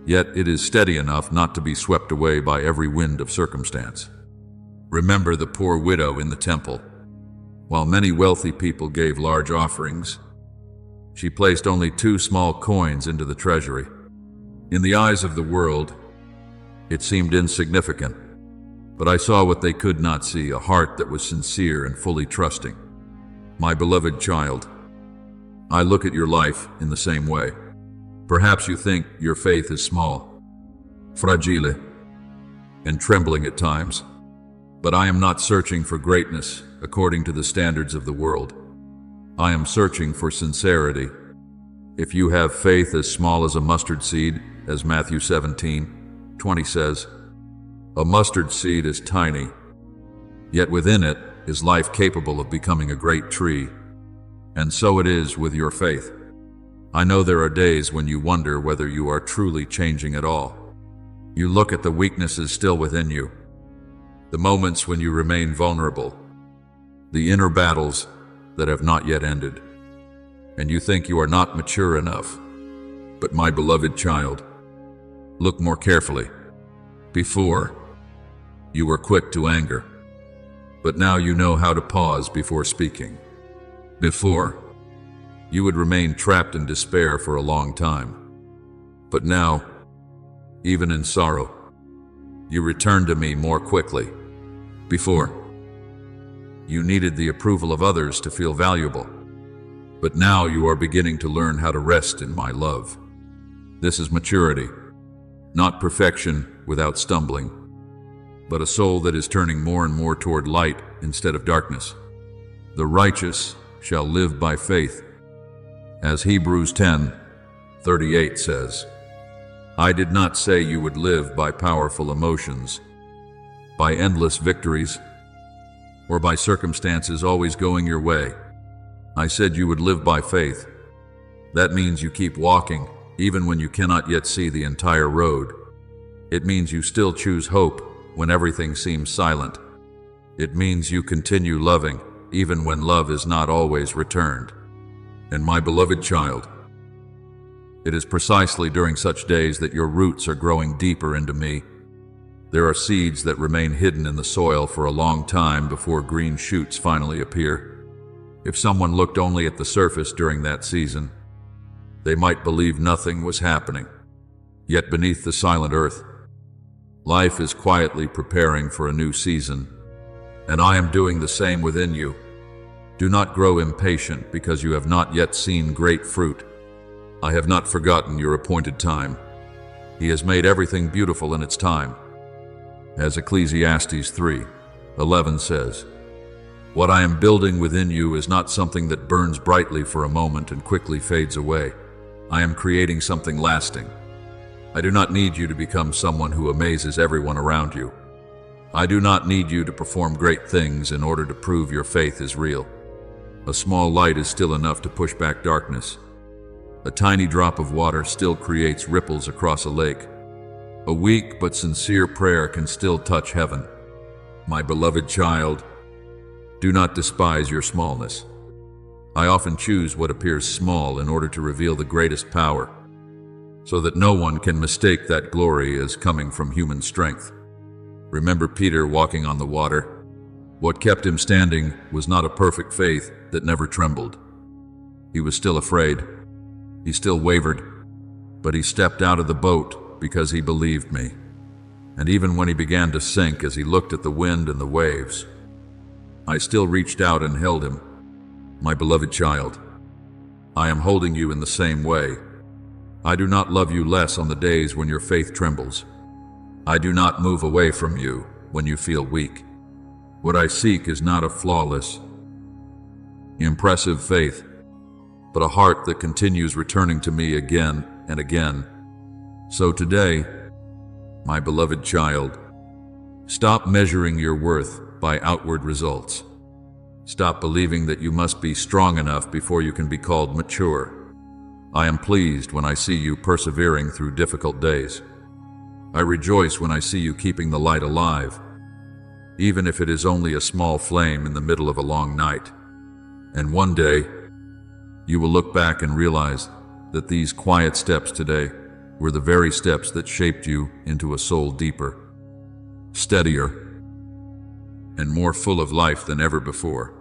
yet it is steady enough not to be swept away by every wind of circumstance. Remember the poor widow in the temple. While many wealthy people gave large offerings, she placed only 2 small coins into the treasury. In the eyes of the world, it seemed insignificant, but I saw what they could not see, a heart that was sincere and fully trusting. My beloved child, I look at your life in the same way. Perhaps you think your faith is small, fragile, and trembling at times, but I am not searching for greatness according to the standards of the world. I am searching for sincerity. If you have faith as small as a mustard seed, as Matthew 17:20 says, a mustard seed is tiny, yet within it is life capable of becoming a great tree. And so it is with your faith. I know there are days when you wonder whether you are truly changing at all. You look at the weaknesses still within you, the moments when you remain vulnerable, the inner battles that have not yet ended, and you think you are not mature enough. But my beloved child, look more carefully. Before, you were quick to anger, but now you know how to pause before speaking. Before, you would remain trapped in despair for a long time, but now, even in sorrow, you return to me more quickly. Before, you needed the approval of others to feel valuable, but now you are beginning to learn how to rest in my love. This is maturity, not perfection without stumbling, but a soul that is turning more and more toward light instead of darkness. The righteous shall live by faith, as Hebrews 10:38 says. I did not say you would live by powerful emotions, by endless victories, or by circumstances always going your way. I said you would live by faith. That means you keep walking, even when you cannot yet see the entire road. It means you still choose hope when everything seems silent. It means you continue loving, even when love is not always returned. And my beloved child, it is precisely during such days that your roots are growing deeper into me. There are seeds that remain hidden in the soil for a long time before green shoots finally appear. If someone looked only at the surface during that season, they might believe nothing was happening. Yet beneath the silent earth, life is quietly preparing for a new season, and I am doing the same within you. Do not grow impatient because you have not yet seen great fruit. I have not forgotten your appointed time. He has made everything beautiful in its time. As Ecclesiastes 3:11 says, what I am building within you is not something that burns brightly for a moment and quickly fades away. I am creating something lasting. I do not need you to become someone who amazes everyone around you. I do not need you to perform great things in order to prove your faith is real. A small light is still enough to push back darkness. A tiny drop of water still creates ripples across a lake. A weak but sincere prayer can still touch heaven. My beloved child, do not despise your smallness. I often choose what appears small in order to reveal the greatest power, so that no one can mistake that glory as coming from human strength. Remember Peter walking on the water? What kept him standing was not a perfect faith that never trembled. He was still afraid. He still wavered, but he stepped out of the boat because he believed me. And even when he began to sink as he looked at the wind and the waves, I still reached out and held him. My beloved child, I am holding you in the same way. I do not love you less on the days when your faith trembles. I do not move away from you when you feel weak. What I seek is not a flawless, impressive faith, but a heart that continues returning to me again and again. So today, my beloved child, stop measuring your worth by outward results. Stop believing that you must be strong enough before you can be called mature. I am pleased when I see you persevering through difficult days. I rejoice when I see you keeping the light alive, even if it is only a small flame in the middle of a long night. And one day, you will look back and realize that these quiet steps today were the very steps that shaped you into a soul deeper, steadier, and more full of life than ever before.